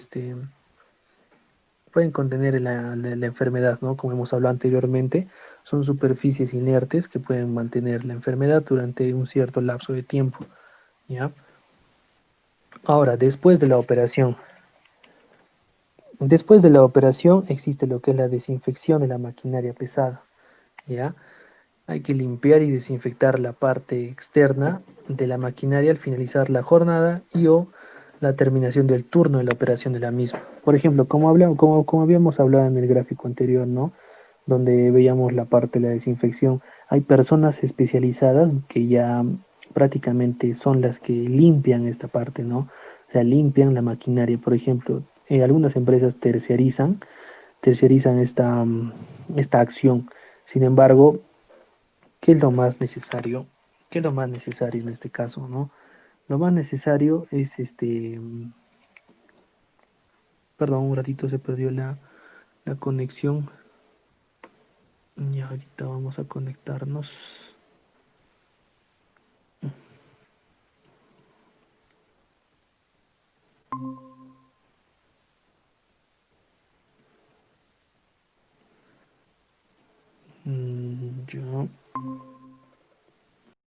pueden contener la enfermedad, ¿no? Como hemos hablado anteriormente, son superficies inertes que pueden mantener la enfermedad durante un cierto lapso de tiempo, ¿ya? Ahora, después de la operación existe lo que es la desinfección de la maquinaria pesada, ¿ya? Hay que limpiar y desinfectar la parte externa de la maquinaria al finalizar la jornada y o la terminación del turno de la operación de la misma. Por ejemplo, como habíamos hablado en el gráfico anterior, ¿no? Donde veíamos la parte de la desinfección. Hay personas especializadas que ya prácticamente son las que limpian esta parte, ¿no? O sea, limpian la maquinaria. Por ejemplo, algunas empresas terciarizan esta acción. Sin embargo, ¿qué es lo más necesario? ¿Qué es lo más necesario en este caso, no? Lo más necesario es perdón, un ratito se perdió la conexión. Ya ahorita vamos a conectarnos. Ya.